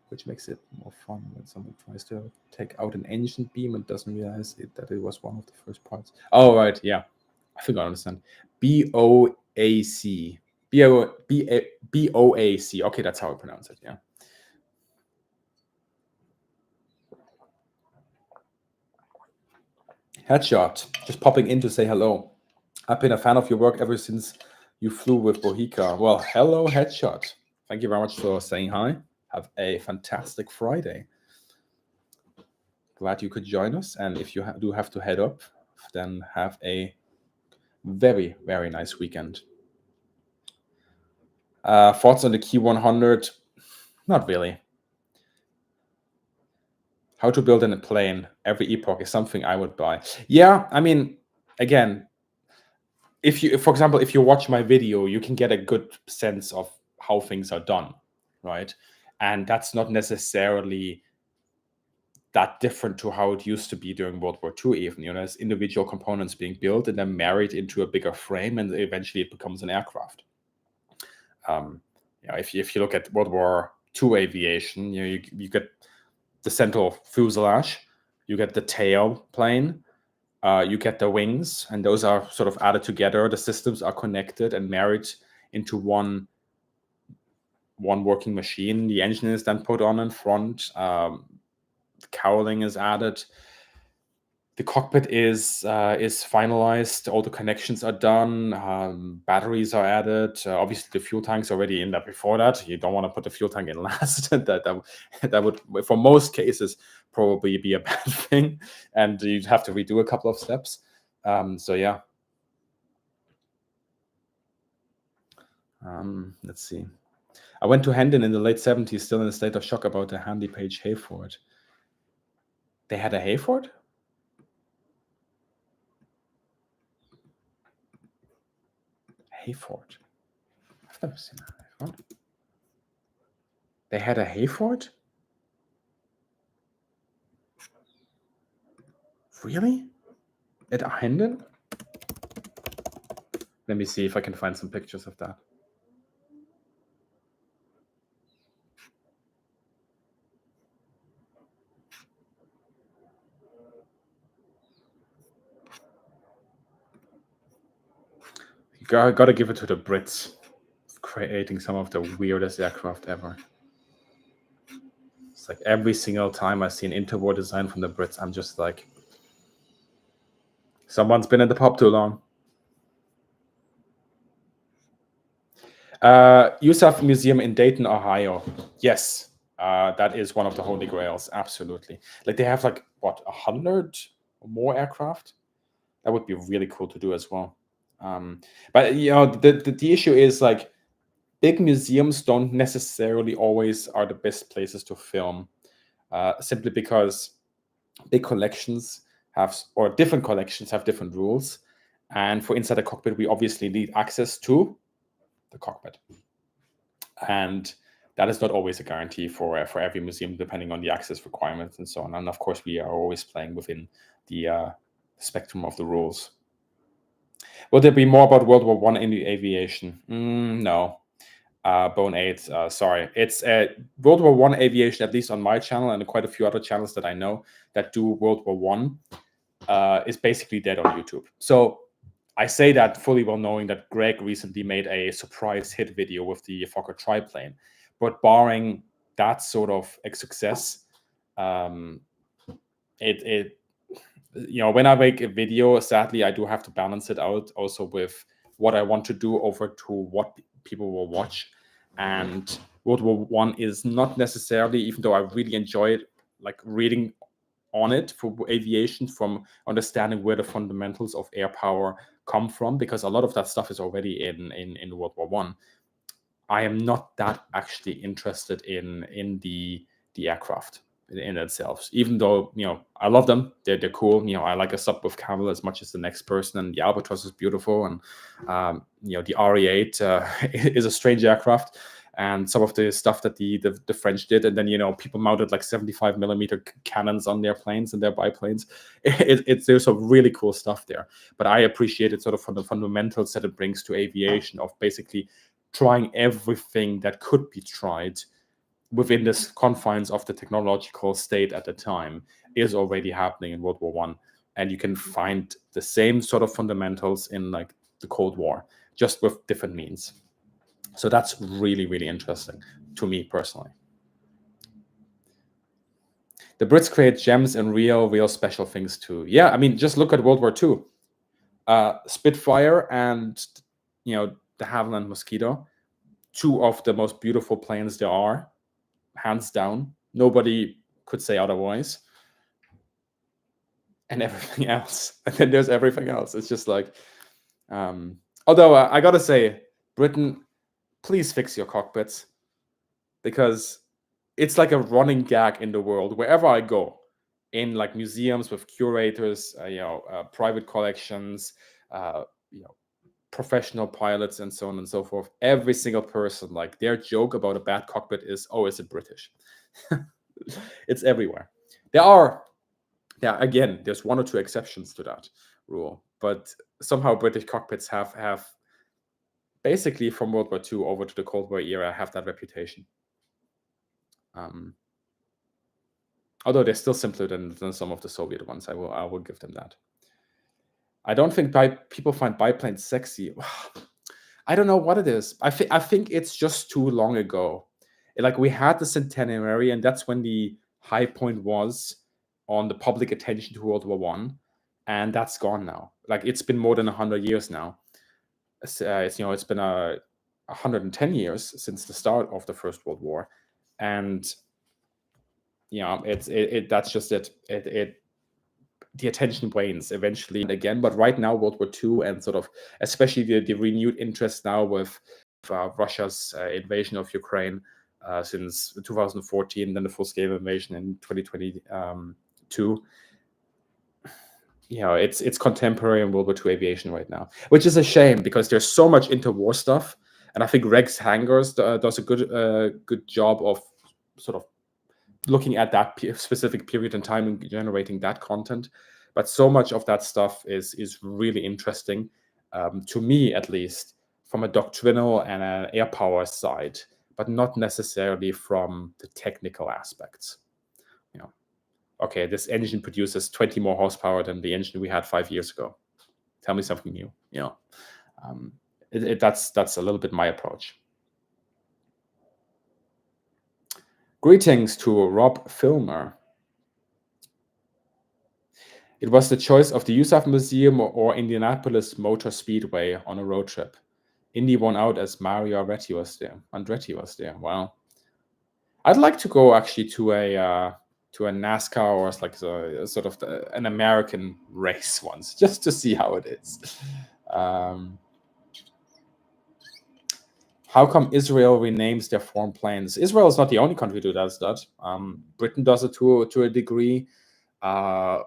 Which makes it more fun when someone tries to take out an engine beam and doesn't realize that it was one of the first parts. Oh, right, yeah. I think I understand. BOAC. BOAC. Okay, that's how I pronounce it, yeah. Headshot, just popping in to say hello. I've been a fan of your work ever since you flew with Bohica. Well, hello, Headshot. Thank you very much for saying hi. Have a fantastic Friday. Glad you could join us. And if you do have to head up, then have a very, very nice weekend. Thoughts on the Key 100? Not really. How to build in a plane every epoch is something I would buy. Yeah, I mean, again, for example, if you watch my video, you can get a good sense of how things are done, right? And that's not necessarily that different to how it used to be during World War II, even. There's individual components being built and then married into a bigger frame, and eventually it becomes an aircraft. If you look at World War II aviation, you get the central fuselage, you get the tail plane, you get the wings, and those are sort of added together. The systems are connected and married into one working machine. The engine is then put on in front. The cowling is added. The cockpit is finalized. All the connections are done. Batteries are added. Obviously, the fuel tank's already in there before that. You don't want to put the fuel tank in last. that would, for most cases, probably be a bad thing, and you'd have to redo a couple of steps. So yeah. Let's see. I went to Hendon in the late 70s, still in a state of shock about the Handy Page Hayford. They had a Hayford? Hayford. I've never seen a Hayford. They had a Hayford? Really? At Hendon? Let me see if I can find some pictures of that. You gotta give it to the Brits, creating some of the weirdest aircraft ever. It's like every single time I see an interwar design from the Brits, I'm just like, someone's been in the pub too long. USAF Museum in Dayton, Ohio. Yes, that is one of the holy grails. Absolutely. Like, they have like, what, 100 or more aircraft? That would be really cool to do as well. But the issue is, like, big museums don't necessarily always are the best places to film. simply because big collections or different collections have different rules. And for Inside the Cockpit, we obviously need access to the cockpit. And that is not always a guarantee for every museum, depending on the access requirements and so on. And of course, we are always playing within the spectrum of the rules. Will there be more about World War I in the aviation? No. Bone 8, sorry. It's World War I aviation, at least on my channel and quite a few other channels that I know that do World War I, is basically dead on YouTube. So I say that fully well knowing that Greg recently made a surprise hit video with the Fokker triplane. But barring that sort of a success, when I make a video, sadly, I do have to balance it out also with what I want to do over to what people will watch. And World War I is not necessarily, even though I really enjoy it, like reading on it for aviation, from understanding where the fundamentals of air power come from, because a lot of that stuff is already in World War I am not that actually interested in the aircraft in itself, even though I love them. They're cool. I like a Sopwith Camel as much as the next person, and the Albatros is beautiful, and the RE8 is a strange aircraft. And some of the stuff that the French did, and then people mounted like 75mm cannons on their planes and their biplanes. There's some really cool stuff there. But I appreciate it sort of from the fundamentals that it brings to aviation, of basically trying everything that could be tried within the confines of the technological state at the time is already happening in World War I. And you can find the same sort of fundamentals in like the Cold War, just with different means. So that's really, really interesting to me personally. The Brits create gems and real special things too. Yeah, I mean, just look at World War II. Spitfire and the Havilland Mosquito, two of the most beautiful planes there are, hands down. Nobody could say otherwise. And everything else. And then there's everything else. It's just like, although I gotta say, Britain, please fix your cockpits, because it's like a running gag in the world wherever I go, in like museums with curators, private collections, professional pilots, and so on and so forth. Every single person, like, their joke about a bad cockpit is, oh, is it British? It's everywhere. Again, there's one or two exceptions to that rule, but somehow British cockpits have basically from World War II over to the Cold War era have that reputation. Although they're still simpler than some of the Soviet ones, I will give them that. I don't think people find biplanes sexy. I don't know what it is. I think it's just too long ago. Like, we had the centenary, and that's when the high point was on the public attention to World War I, and that's gone now. Like, it's been more than 100 years now. It's been 110 years since the start of the First World War, and that's just it. The attention wanes eventually and again, but right now World War II, and sort of especially the renewed interest now with Russia's invasion of Ukraine since 2014, then the full-scale invasion in 2022. It's contemporary in World War II aviation right now, which is a shame, because there's so much interwar stuff, and I think Rex Hangers does a good job of sort of looking at that specific period in time and generating that content. But so much of that stuff is really interesting, to me at least, from a doctrinal and an air power side, but not necessarily from the technical aspects. Okay, this engine produces 20 more horsepower than the engine we had 5 years ago. Tell me something new. That's a little bit my approach. Greetings to Rob Filmer. It was the choice of the USAF Museum or Indianapolis Motor Speedway on a road trip. Indy won out as Mario Andretti was there. Wow. I'd like to go actually to a NASCAR, or like a sort of an American race once, just to see how it is. How come Israel renames their foreign planes? Israel is not the only country that does that. Britain does it to a degree. Actually,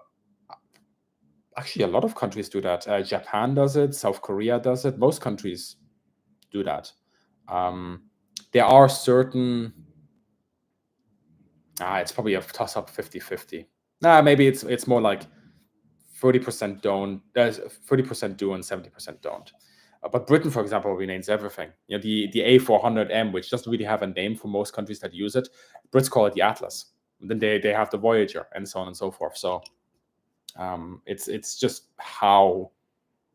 a lot of countries do that. Japan does it. South Korea does it. Most countries do that. There are certain... it's probably a toss-up 50-50. Maybe it's more like 30% don't, 30% do and 70% don't. But Britain, for example, renames everything. You know, the A400M, which doesn't really have a name for most countries that use it, Brits call it the Atlas. And then they have the Voyager and so on and so forth. So it's just how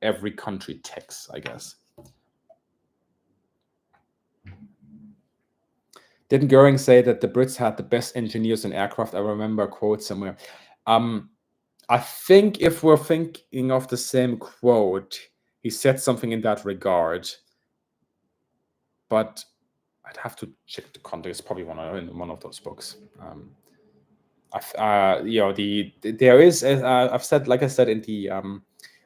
every country ticks, I guess. Didn't Goering say that the Brits had the best engineers in aircraft? I remember a quote somewhere. I think if we're thinking of the same quote, he said something in that regard, but I'd have to check the context. It's probably in one of those books. There is, I've said, like I said in the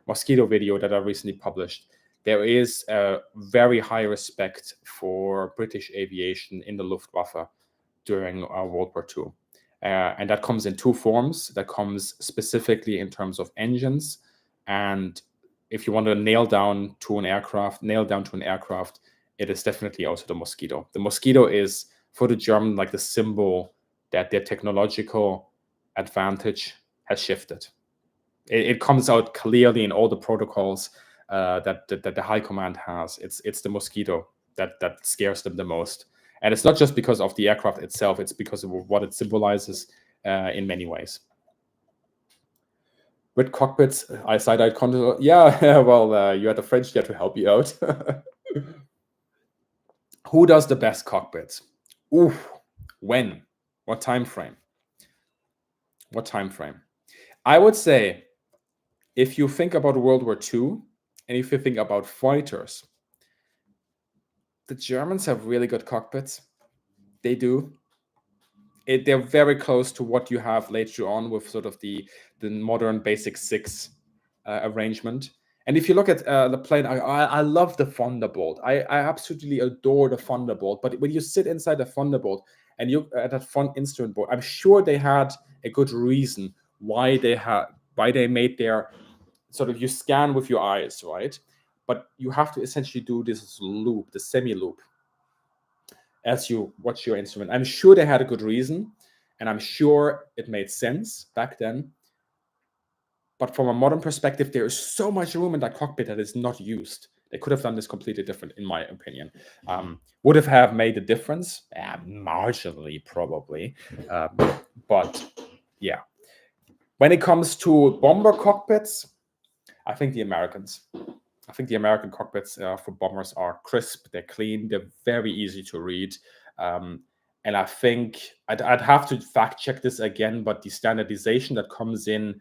Mosquito video that I recently published, there is a very high respect for British aviation in the Luftwaffe during World War II. And that comes in two forms. That comes specifically in terms of engines. And if you want to nail down to an aircraft, it is definitely also the Mosquito. The Mosquito is, for the German, like the symbol that their technological advantage has shifted. It comes out clearly in all the protocols that the high command has. It's the Mosquito that scares them the most. And it's not just because of the aircraft itself, it's because of what it symbolizes in many ways. With cockpits, side-eye control. Yeah, well, you had a French there to help you out. Who does the best cockpits? Ooh, when? What time frame? I would say, if you think about World War II, and if you think about fighters, the Germans have really good cockpits. They do. They're very close to what you have later on with sort of the modern basic 6 arrangement. And if you look at the plane, I love the Thunderbolt. I absolutely adore the Thunderbolt. But when you sit inside the Thunderbolt and you at that front instrument board, I'm sure they had a good reason why they made their sort of, you scan with your eyes, right? But you have to essentially do this loop, the semi-loop, as you watch your instrument. I'm sure they had a good reason, and I'm sure it made sense back then. But from a modern perspective, there is so much room in that cockpit that is not used. They could have done this completely different, in my opinion. Would have made a difference? Marginally, probably. But yeah. When it comes to bomber cockpits, I think the Americans. I think the American cockpits for bombers are crisp, they're clean, they're very easy to read. And I think I'd have to fact check this again, but the standardization that comes in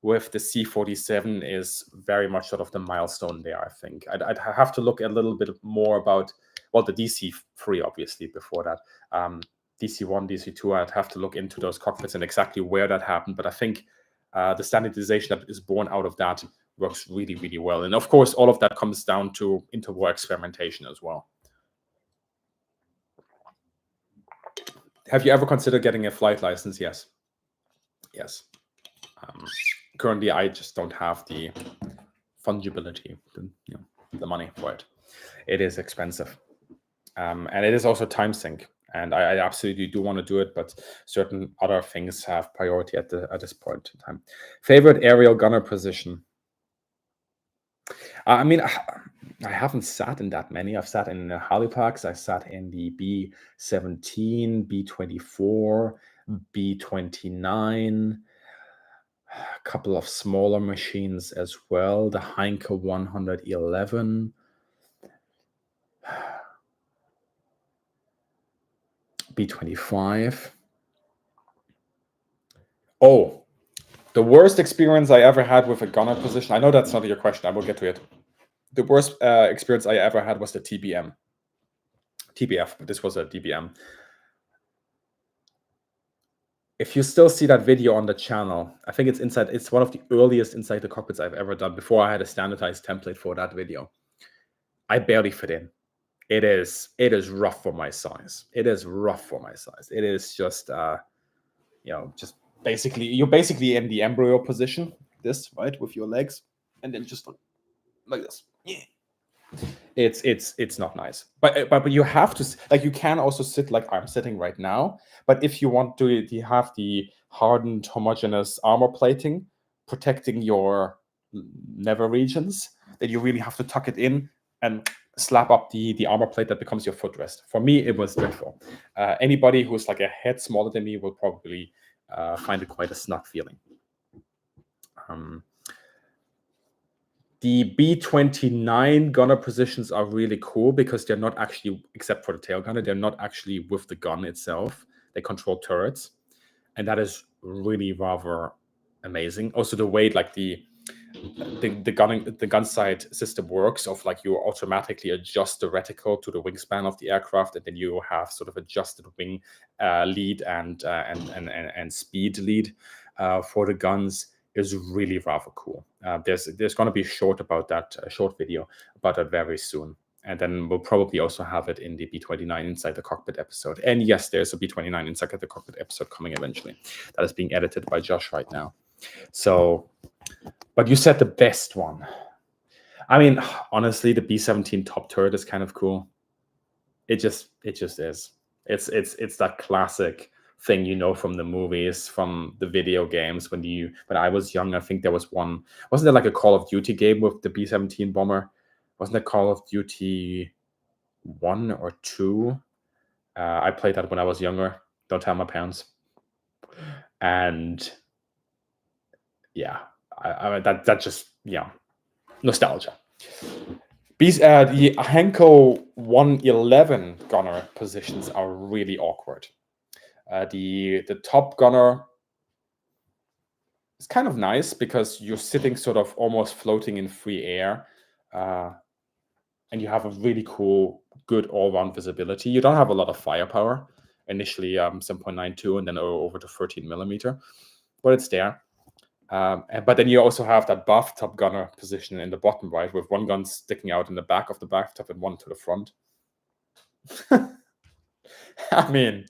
with the C-47 is very much sort of the milestone there, I think. I'd have to look a little bit more about, well, the DC-3, obviously, before that. DC-1, DC-2, I'd have to look into those cockpits and exactly where that happened. But I think the standardization that is born out of that works really, really well. And of course, all of that comes down to interwar experimentation as well. Have you ever considered getting a flight license? Yes. Currently, I just don't have the fungibility, the money for it. It is expensive. And it is also time sink. And I absolutely do want to do it, but certain other things have priority at this point in time. Favorite aerial gunner position? I mean, I haven't sat in that many. I've sat in Halifax. I sat in the B-17, B-24, B-29, a couple of smaller machines as well. The Heinke 111. B-25. Oh, the worst experience I ever had with a gunner position. I know that's not your question. I will get to it. The worst experience I ever had was the TBF, but this was a DBM. If you still see that video on the channel, I think it's one of the earliest inside the cockpits I've ever done, before I had a standardized template for that video. I barely fit in. It is rough for my size. It is rough for my size. It is just just you're basically in the embryo position, this right with your legs, and then just like this. Yeah. It's not nice, but you have to, like, you can also sit like I'm sitting right now, but if you want to you have the hardened homogeneous armor plating protecting your nether regions, then you really have to tuck it in and slap up the armor plate that becomes your footrest. For me, it was dreadful. Anybody who's like a head smaller than me will probably find it quite a snug feeling. The B29 gunner positions are really cool because they're not actually, except for the tail gunner, they're not actually with the gun itself. They control turrets, and that is really rather amazing. Also, the way like the gun sight system works, of like you automatically adjust the reticle to the wingspan of the aircraft, and then you have sort of adjusted wing lead and speed lead for the guns, is really rather cool. There's going to be a short video about that very soon. And then we'll probably also have it in the B29 Inside the Cockpit episode. And yes, there's a B29 Inside the Cockpit episode coming eventually. That is being edited by Josh right now. So, but you said the best one. I mean, honestly, the B-17 top turret is kind of cool. It just is. It's that classic thing, from the movies, from the video games. When I was young, I think there was one. Wasn't there like a Call of Duty game with the B-17 bomber? Wasn't there Call of Duty 1 or 2? I played that when I was younger. Don't tell my parents. And yeah, that just nostalgia. The Henko 111 gunner positions are really awkward. The top gunner is kind of nice because you're sitting sort of almost floating in free air, and you have a really cool, good all-round visibility. You don't have a lot of firepower. Initially, 7.92 and then over to 13 millimeter, but it's there. But then you also have that bathtub gunner position in the bottom right, with one gun sticking out in the back of the bathtub and one to the front. I mean,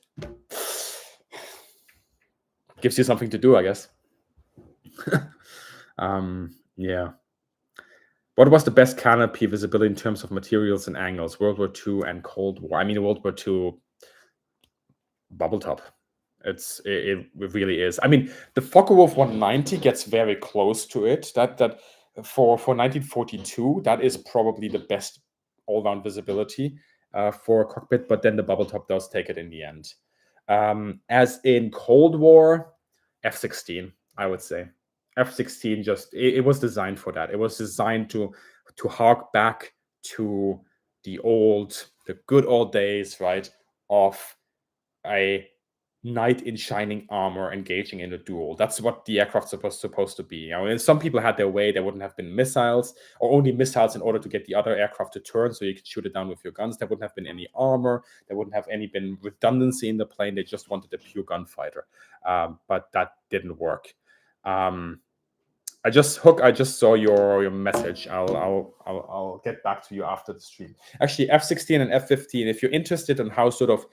gives you something to do, I guess. Yeah. What was the best canopy visibility in terms of materials and angles? World War II and Cold War. I mean, World War II bubble top. It really is. I mean, the Focke-Wulf 190 gets very close to it. That for 1942, that is probably the best all-round visibility for a cockpit. But then the bubble top does take it in the end. As in Cold War, F-16, I would say. F-16 just it was designed for that. It was designed to hark back to the good old days, right, of a knight in shining armor engaging in a duel. That's what the aircraft's supposed to be. And some people had their way. There wouldn't have been missiles, or only missiles in order to get the other aircraft to turn so you could shoot it down with your guns. There wouldn't have been any armor. There wouldn't have been redundancy in the plane. They just wanted a pure gunfighter. But that didn't work. I just saw your message. I'll get back to you after the stream. Actually, F-16 and F-15, if you're interested in how sort of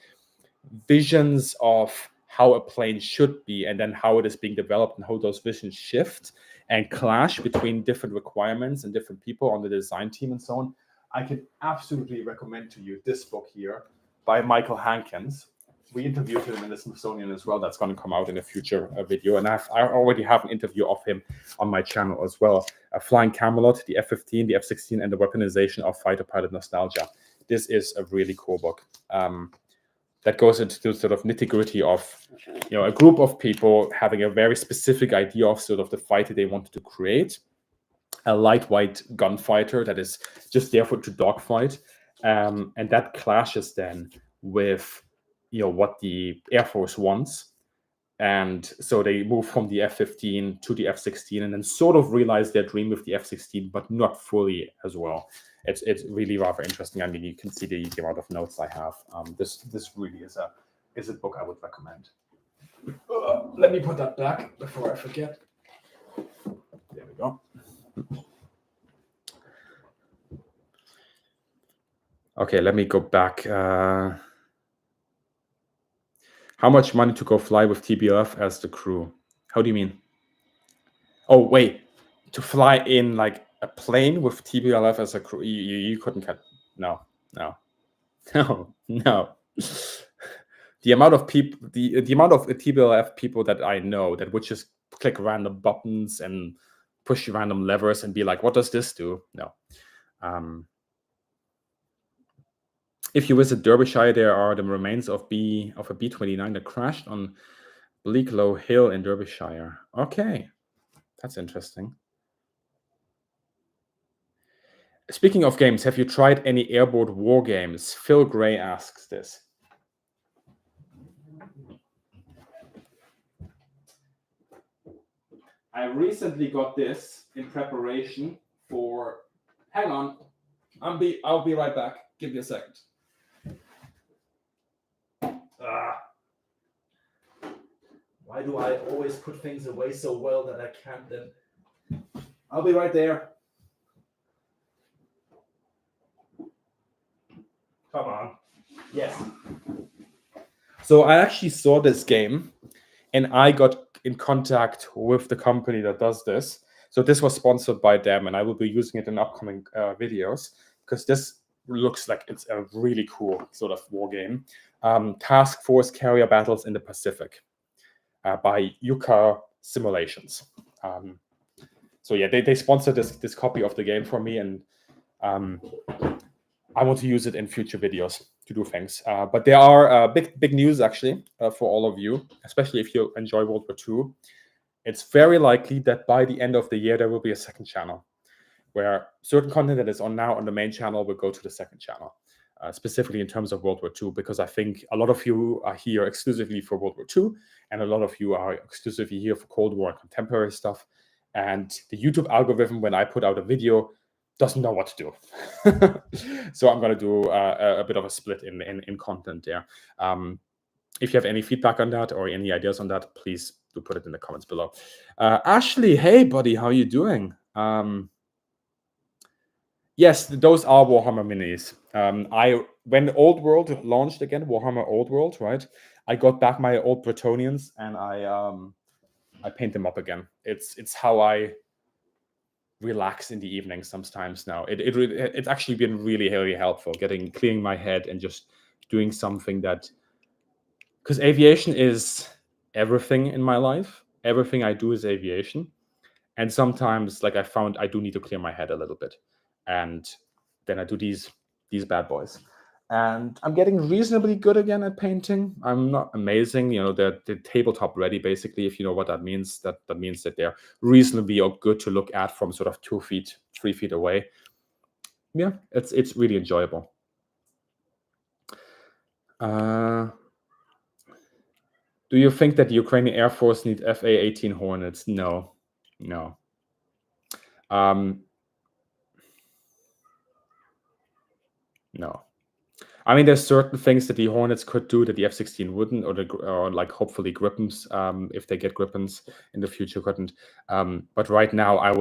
visions of how a plane should be and then how it is being developed and how those visions shift and clash between different requirements and different people on the design team and so on, I can absolutely recommend to you this book here by Michael Hankins. We interviewed him in the Smithsonian as well. That's going to come out in a future video. And I already have an interview of him on my channel as well. Flying Camelot, the F-15, the F-16, and the Weaponization of Fighter Pilot Nostalgia. This is a really cool book. That goes into the sort of nitty-gritty of, a group of people having a very specific idea of sort of the fighter they wanted to create. A lightweight gunfighter that is just there to dogfight. And that clashes then with what the Air Force wants. And so they move from the F-15 to the F-16 and then sort of realize their dream with the F-16, but not fully as well. It's really rather interesting. I mean, you can see the amount of notes I have. This really is a book I would recommend. Let me put that back before I forget. There we go. Okay, let me go back. How much money to go fly with TBLF as the crew? How do you mean? Oh, wait. To fly in like a plane with TBLF as a crew? You couldn't cut. No. The amount of people, the amount of TBLF people that I know that would just click random buttons and push random levers and be like, "What does this do?" No. If you visit Derbyshire, there are the remains of a B-29 that crashed on Bleaklow Hill in Derbyshire. Okay, that's interesting. Speaking of games, have you tried any airborne war games? Phil Gray asks this. I recently got this in preparation for. Hang on, I'll be right back. Give me a second. Why do I always put things away so well that I can't then? I'll be right there. Come on. Yes. So I actually saw this game and I got in contact with the company that does this. So this was sponsored by them and I will be using it in upcoming videos because this looks like it's a really cool sort of war game. Task Force Carrier Battles in the Pacific by Yuka Simulations. So yeah, they sponsored this copy of the game for me, and I want to use it in future videos to do things. But there are big news actually for all of you, especially if you enjoy World War II. It's very likely that by the end of the year there will be a second channel where certain content that is on now on the main channel will go to the second channel, specifically in terms of World War II, because I think a lot of you are here exclusively for World War II, and a lot of you are exclusively here for Cold War and contemporary stuff. And the YouTube algorithm, when I put out a video, doesn't know what to do. So I'm going to do a bit of a split in content there. If you have any feedback on that or any ideas on that, please do put it in the comments below. Ashley, hey buddy, how are you doing? Yes, those are Warhammer minis. When Old World launched again, Warhammer Old World, right? I got back my old Bretonnians and I paint them up again. It's how I relax in the evening sometimes now. It's actually been really, really helpful clearing my head and just doing something that, because aviation is everything in my life. Everything I do is aviation. And sometimes, like I found, I do need to clear my head a little bit. And then I do these bad boys. And I'm getting reasonably good again at painting. I'm not amazing, they're tabletop ready, basically, if you know what that means. That means that they're reasonably good to look at from sort of 2 feet, 3 feet away. Yeah, it's really enjoyable. Do you think that the Ukrainian Air Force needs FA-18 Hornets? No. No. I mean, there's certain things that the Hornets could do that the F-16 wouldn't, or like hopefully Gripens, if they get Gripens in the future, couldn't. But right now, I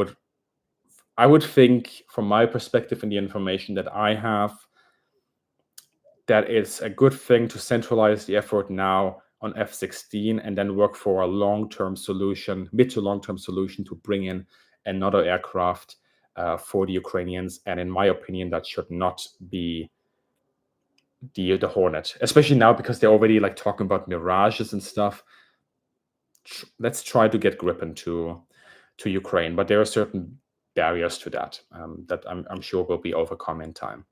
would think, from my perspective and the information that I have, that it's a good thing to centralize the effort now on F-16 and then work for a long-term solution, mid to long-term solution, to bring in another aircraft for the Ukrainians. And in my opinion, that should not be the Hornet, especially now because they're already like talking about Mirages and stuff. Let's try to get Gripen to Ukraine, but there are certain barriers to that that I'm sure will be overcome in time.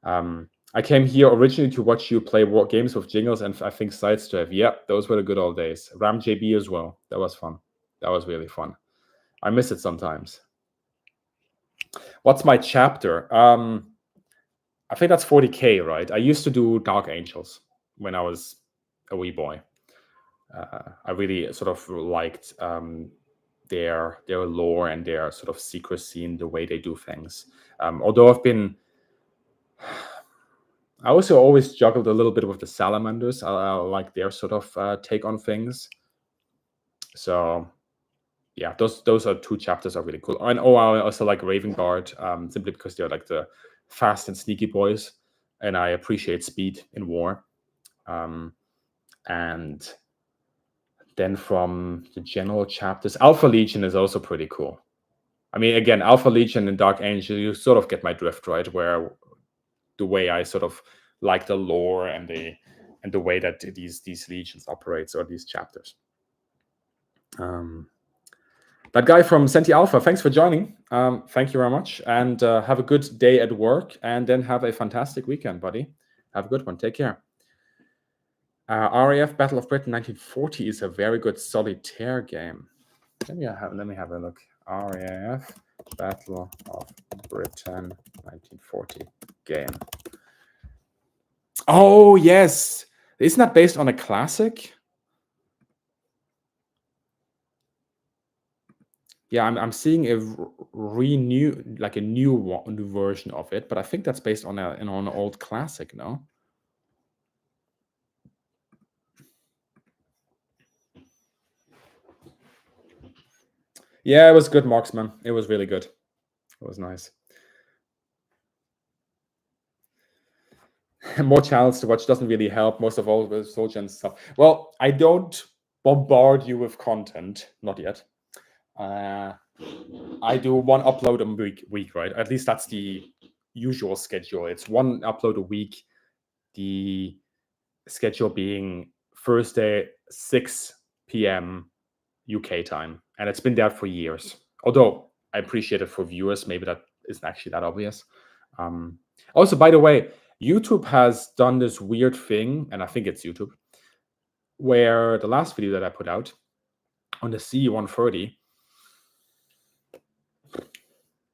I came here originally to watch you play war games with Jingles and I think Sidestep. Yeah, those were the good old days. Ram JB as well. That was fun. That was really fun. I miss it sometimes. What's my chapter? I think that's 40K, right? I used to do Dark Angels when I was a wee boy. I really sort of liked their lore and their sort of secrecy in the way they do things. Although I also always juggled a little bit with the Salamanders. I like their sort of take on things. So yeah, those are 2 chapters are really cool. And I also like Raven Guard, simply because they're like the fast and sneaky boys. and I appreciate speed in war. And then from the general chapters, Alpha Legion is also pretty cool. I mean, again, Alpha Legion and Dark Angel, you sort of get my drift, right? Where the way I sort of like the lore and the way that these legions operates, or these chapters. That guy from Senti Alpha, thanks for joining. Thank you very much, and have a good day at work, and then have a fantastic weekend, buddy. Have a good one. Take care. RAF Battle of Britain 1940 is a very good solitaire game. Let me have a look. RAF Battle of Britain 1940 game. Oh yes, isn't that based on a classic? Yeah, I'm seeing a new version of it, but I think that's based on an old classic, no? Yeah, it was good, Marksman. It was really good. It was nice. More channels to watch doesn't really help. Most of all with Soldier and stuff. Well, I don't bombard you with content, not yet. I do one upload a week, right? At least that's the usual schedule. It's one upload a week. The schedule being Thursday, 6 p.m. UK time, and it's been there for years. Although I appreciate it for viewers, maybe that isn't actually that obvious. Also, by the way, YouTube has done this weird thing, and I think it's YouTube, where the last video that I put out on the C-130,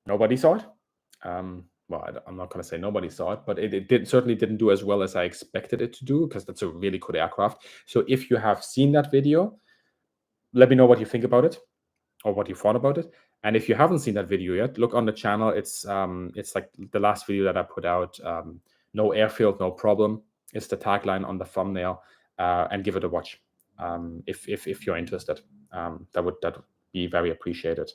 nobody saw it. Well, I'm not going to say nobody saw it, but it certainly didn't do as well as I expected it to do, because that's a really good aircraft. So if you have seen that video, let me know what you think about it, or what you thought about it. And if you haven't seen that video yet, look on the channel. It's like the last video that I put out. No airfield, no problem. It's the tagline on the thumbnail, and give it a watch if you're interested. That would be very appreciated.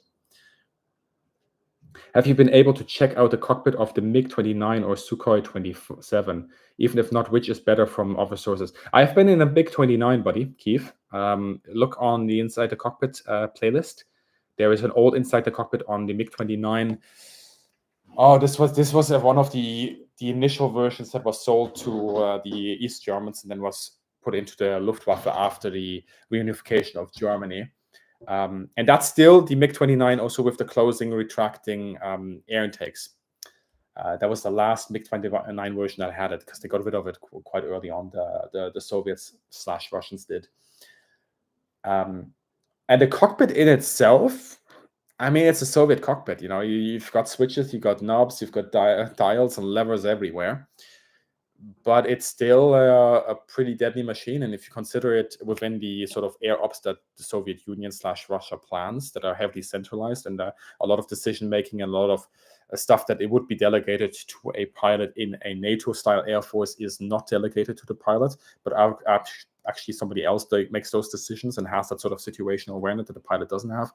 Have you been able to check out the cockpit of the MiG-29 or Sukhoi 27? Even if not, which is better from other sources? I've been in a MiG-29, buddy, Keith. Look on the Inside the Cockpit playlist. There is an old Inside the Cockpit on the MiG-29. Oh, this was one of the initial versions that was sold to the East Germans and then was put into the Luftwaffe after the reunification of Germany. And that's still the MiG-29, also with the closing, retracting air intakes. That was the last MiG-29 version that had it, because they got rid of it quite early on. The Soviets/Russians did. And the cockpit in itself, I mean, it's a Soviet cockpit. You know, you've got switches, you've got knobs, you've got dials and levers everywhere. But it's still a pretty deadly machine. And if you consider it within the sort of air ops that the Soviet Union/Russia plans, that are heavily centralized, and a lot of decision making and a lot of stuff that it would be delegated to a pilot in a NATO-style air force is not delegated to the pilot, but actually somebody else makes those decisions and has that sort of situational awareness that the pilot doesn't have.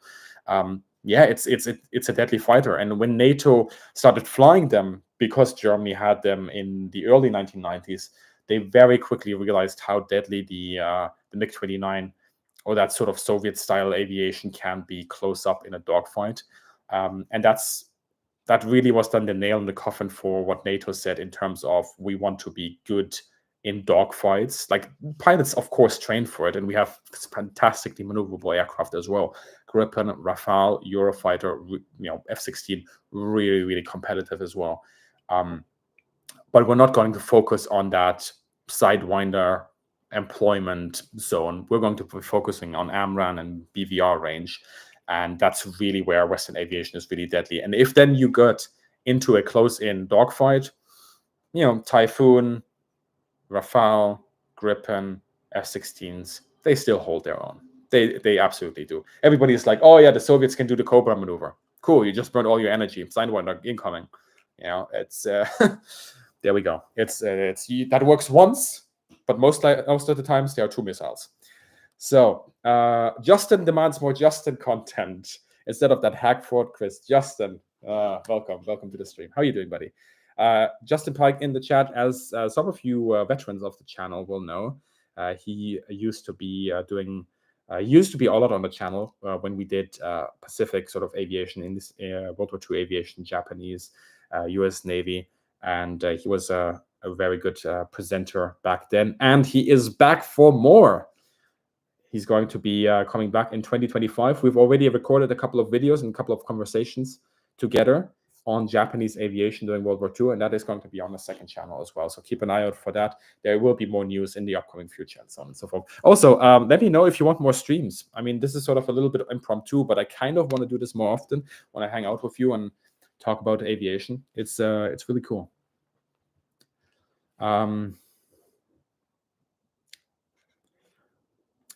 Yeah, it's a deadly fighter. And when NATO started flying them, because Germany had them in the early 1990s, they very quickly realized how deadly the MiG-29 or that sort of Soviet-style aviation can be close up in a dogfight. And that really was then the nail in the coffin for what NATO said in terms of, we want to be good in dogfights. Like, pilots, of course, train for it, and we have fantastically maneuverable aircraft as well. Gripen, Rafale, Eurofighter, F-16, really, really competitive as well. But we're not going to focus on that Sidewinder employment zone. We're going to be focusing on AMRAAM and BVR range. And that's really where Western aviation is really deadly. And if then you get into a close-in dogfight, Typhoon, Rafale, Gripen, F-16s, they still hold their own. They absolutely do. Everybody's like, oh yeah, the Soviets can do the Cobra maneuver. Cool, you just burned all your energy. Sidewinder incoming. It's there we go. It's that works once, but most of the times there are two missiles. So Justin demands more Justin content instead of that Hackford Chris. Justin, welcome to the stream. How are you doing, buddy? Justin Pike in the chat, as some of you veterans of the channel will know, he used to be doing used to be a lot on the channel when we did Pacific sort of aviation in this World War II aviation, Japanese, U.S. Navy, and he was a very good presenter back then, and he is back for more. He's going to be coming back in 2025. We've already recorded a couple of videos and a couple of conversations together on Japanese aviation during World War II, and that is going to be on the second channel as well. So keep an eye out for that. There will be more news in the upcoming future and so on and so forth. Also, let me know if you want more streams. I mean, this is sort of a little bit impromptu, but I kind of want to do this more often when I hang out with you and talk about aviation. It's really cool.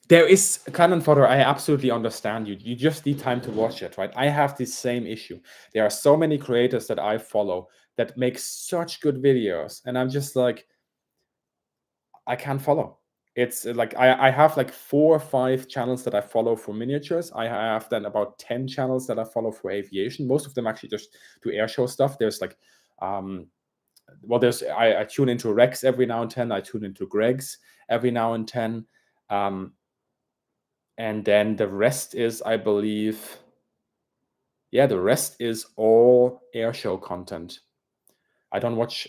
There is Cannon Fodder. I absolutely understand you. You just need time to watch it, right? I have this same issue. There are so many creators that I follow that make such good videos, and I'm just like, I can't follow. It's like I have like 4 or 5 channels that I follow for miniatures. I have then about 10 channels that I follow for aviation. Most of them actually just do air show stuff. There's like, well, there's I tune into Rex every now and then. I tune into Greg's every now and then. And then the rest is, I believe, yeah, the rest is all air show content. I don't watch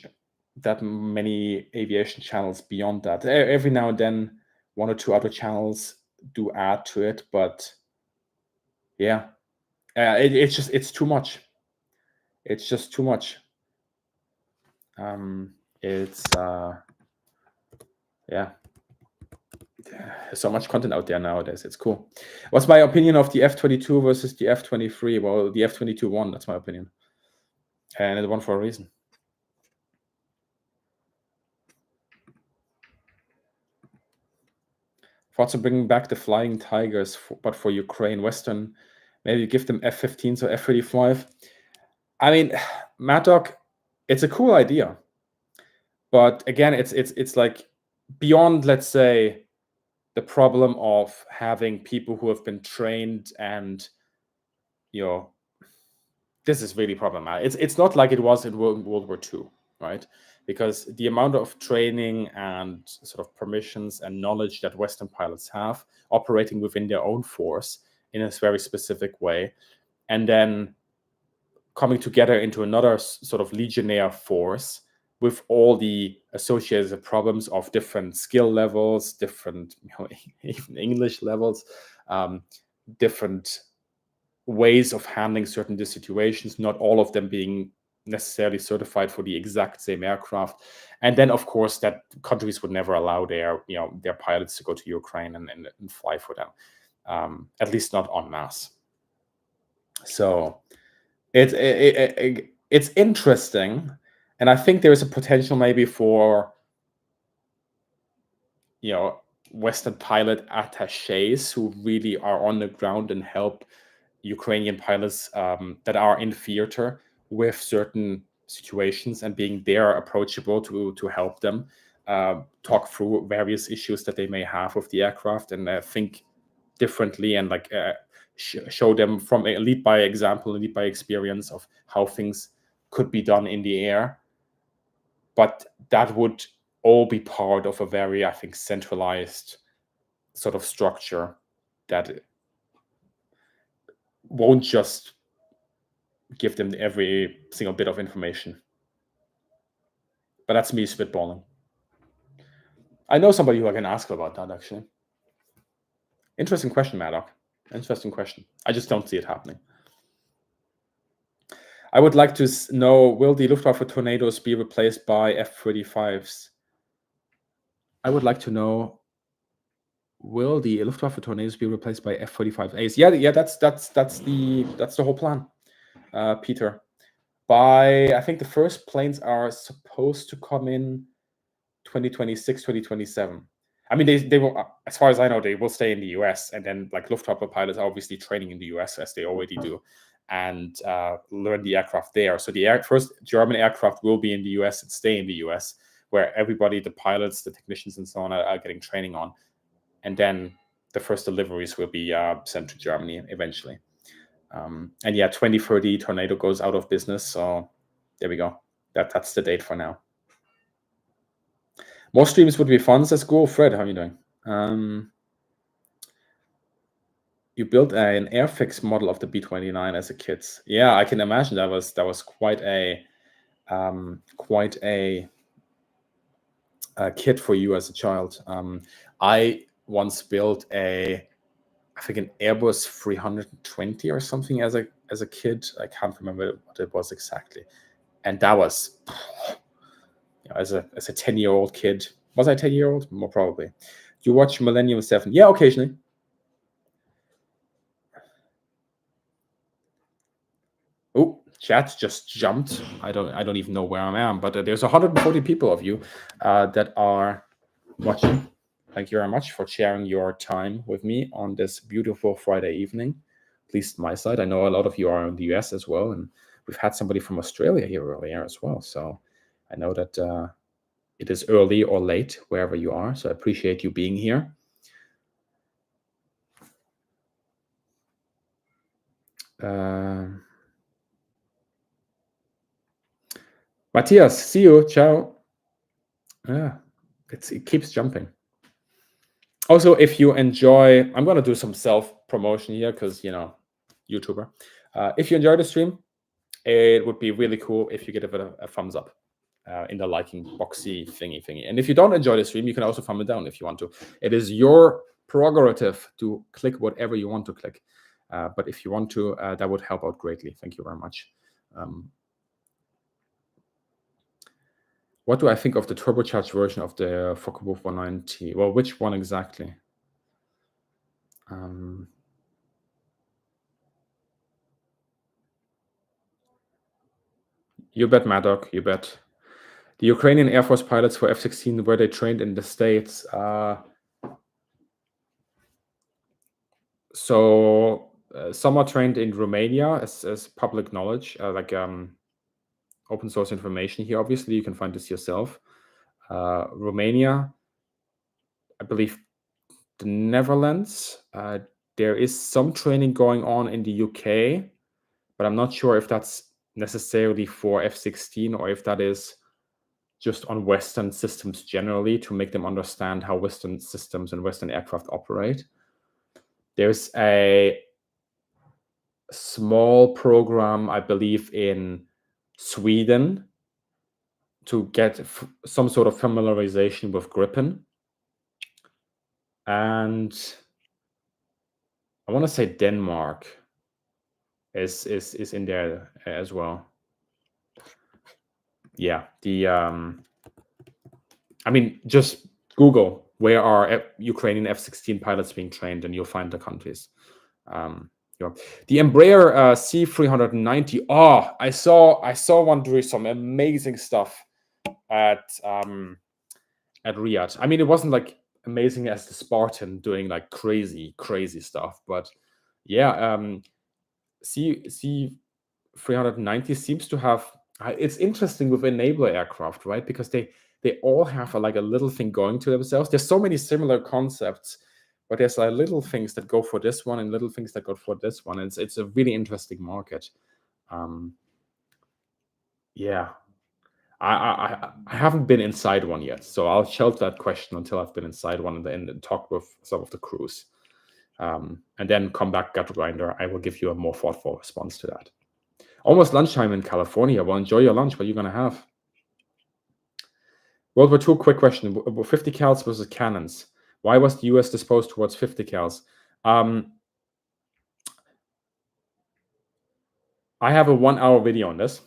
that many aviation channels beyond that. Every now and then, 1 or 2 other channels do add to it, but yeah, it's too much. It's just too much. It's yeah. There's so much content out there nowadays. It's cool. What's my opinion of the F-22 versus the F-23? Well, the F-22 won. That's my opinion. And it won for a reason. Thoughts on bringing back the Flying Tigers, but for Ukraine, Western, maybe give them F-15s or F-35. I mean, Maddock, it's a cool idea. But again, it's like beyond, let's say, the problem of having people who have been trained and, you know, this is really problematic. It's not like it was in World War II, right? Because the amount of training and sort of permissions and knowledge that Western pilots have operating within their own force in a very specific way, and then coming together into another sort of legionnaire force with all the associated problems of different skill levels, different, even English levels, different ways of handling certain situations, not all of them being necessarily certified for the exact same aircraft. And then, of course, that countries would never allow their pilots to go to Ukraine and fly for them, at least not en masse. So it's interesting. And I think there is a potential maybe for, Western pilot attaches who really are on the ground and help Ukrainian pilots that are in theater with certain situations and being there approachable to help them talk through various issues that they may have with the aircraft and think differently and like show them from a lead by example, lead by experience of how things could be done in the air. But that would all be part of a very, I think, centralized sort of structure that won't just give them every single bit of information. But that's me spitballing. I know somebody who I can ask about that, actually. Interesting question, Maddock. Interesting question. I just don't see it happening. I would like to know, will the Luftwaffe Tornadoes be replaced by F-35s? I would like to know, will the Luftwaffe Tornadoes be replaced by F-35As? Yeah, that's the whole plan, Peter. I think the first planes are supposed to come in 2026, 2027. I mean, they will, as far as I know, they will stay in the US, and then like Luftwaffe pilots are obviously training in the US as they already do, and learn the aircraft there. So the first German aircraft will be in the US and stay in the US, where everybody, the pilots, the technicians, and so on, are getting training on, and then the first deliveries will be sent to Germany eventually. And yeah, 2030 Tornado goes out of business, so there we go. That's the date for now. More streams would be fun, says Go. Fred, how are you doing? You built an Airfix model of the B29 as a kid. Yeah, I can imagine that was quite a kit for you as a child. I once built I think an Airbus 320 or something as a kid. I can't remember what it was exactly, and that was as a 10-year-old kid. Was I 10-year-old? More probably. You watch Millennium 7? Yeah, occasionally. Oh, chat just jumped. I don't even know where I am, but there's 140 people of you that are watching. Thank you very much for sharing your time with me on this beautiful Friday evening. At least my side. I know a lot of you are in the US as well, and we've had somebody from Australia here earlier as well. So I know that it is early or late wherever you are. So I appreciate you being here. Matthias, see you. Ciao. Yeah, it keeps jumping. Also, if you enjoy, I'm going to do some self-promotion here because, YouTuber. If you enjoy the stream, it would be really cool if you give it a thumbs up in the liking boxy thingy. And if you don't enjoy the stream, you can also thumb it down if you want to. It is your prerogative to click whatever you want to click. But if you want to, that would help out greatly. Thank you very much. What do I think of the turbocharged version of the Focke-Wulf 190? Well, which one exactly? You bet, Maddock, you bet. The Ukrainian Air Force pilots for F-16, were they trained in the States? So some are trained in Romania as public knowledge, open source information here. Obviously, you can find this yourself. Romania, I believe the Netherlands. There is some training going on in the UK, but I'm not sure if that's necessarily for F-16 or if that is just on Western systems generally to make them understand how Western systems and Western aircraft operate. There's a small program, I believe, in Sweden to get some sort of familiarization with Gripen. And I want to say Denmark is in there as well. Yeah, just Google where are Ukrainian F-16 pilots being trained, and you'll find the countries. The Embraer C390. Oh, I saw one doing some amazing stuff at Riyadh. I mean, it wasn't like amazing as the Spartan doing like crazy stuff, but yeah, C390 seems to have. It's interesting with enabler aircraft, right? Because they all have a little thing going to themselves. There's so many similar concepts, but there's little things that go for this one and little things that go for this one. It's a really interesting market. Yeah, I haven't been inside one yet, so I'll shelve that question until I've been inside one and talk with some of the crews, and then come back, Gut Grinder. I will give you a more thoughtful response to that. Almost lunchtime in California. Well, enjoy your lunch. What are you going to have? World War II, quick question. 50 cals versus cannons. Why was the US disposed towards 50 cals? I have a 1-hour video on this.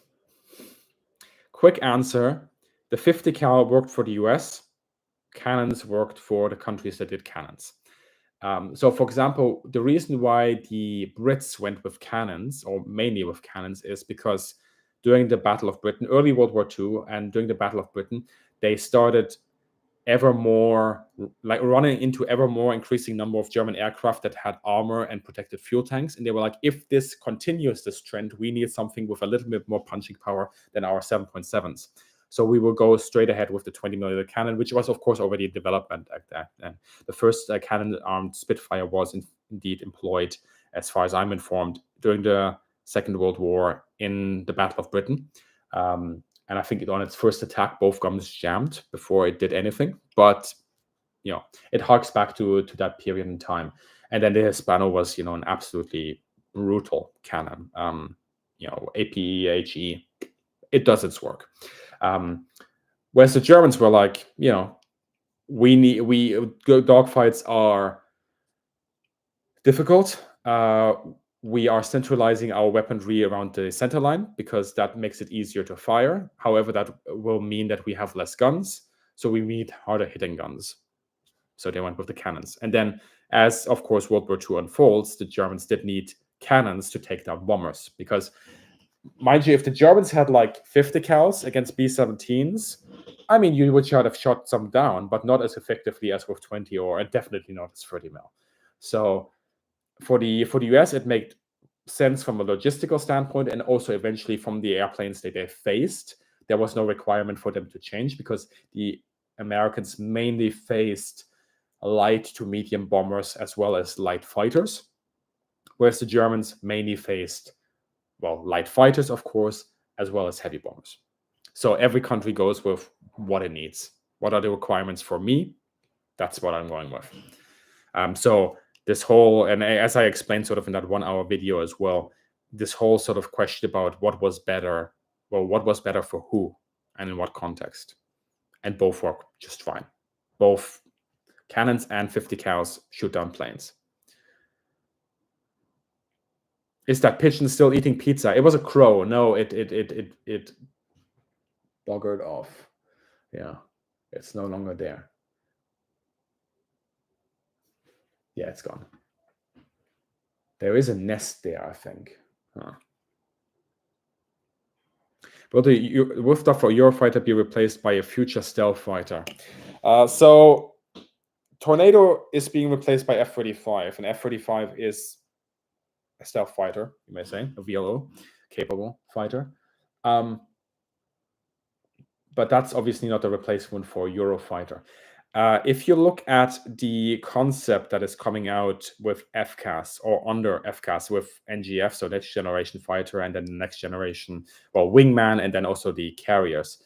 Quick answer. The 50 cal worked for the US. Cannons worked for the countries that did cannons. So, for example, the reason why the Brits went with cannons, or mainly with cannons, is because during the Battle of Britain, early World War II, and during the Battle of Britain, they started running into ever more increasing number of German aircraft that had armor and protected fuel tanks. And they were like, if this continues, this trend, we need something with a little bit more punching power than our 7.7s. So we will go straight ahead with the 20mm cannon, which was, of course, already in development at that. And the first cannon-armed Spitfire was indeed employed, as far as I'm informed, during the Second World War in the Battle of Britain. And I think on its first attack, both guns jammed before it did anything. But it harks back to that period in time. And then the Hispano was, an absolutely brutal cannon. APE, HE, it does its work. Whereas the Germans were like, dogfights are difficult. We are centralizing our weaponry around the center line because that makes it easier to fire. However, that will mean that we have less guns, so we need harder hitting guns. So they went with the cannons. And then, as of course World War II unfolds, the Germans did need cannons to take down bombers. Because, mind you, if the Germans had like 50 cals against B-17s, I mean, you would have shot some down, but not as effectively as with 20 and definitely not as 30 mil. So for the US, it made sense from a logistical standpoint, and also eventually from the airplanes that they faced. There was no requirement for them to change because the Americans mainly faced light to medium bombers as well as light fighters, whereas the Germans mainly faced, light fighters, of course, as well as heavy bombers. So every country goes with what it needs. What are the requirements for me? That's what I'm going with. So this whole, and as I explained sort of in that 1 hour video as well, this whole sort of question about what was better for who and in what context. And both work just fine. Both cannons and 50 cals shoot down planes. Is that pigeon still eating pizza? It was a crow. No, it buggered off. Yeah, it's no longer there. Yeah, it's gone. There is a nest there, I think. Will the Luftwaffe Eurofighter be replaced by a future stealth fighter? So Tornado is being replaced by F-35, and F-35 is a stealth fighter, you may say, a VLO capable fighter. But that's obviously not a replacement for Eurofighter. If you look at the concept that is coming out with FCAS or under FCAS with NGF, so next generation fighter, and then the next generation, wingman, and then also the carriers,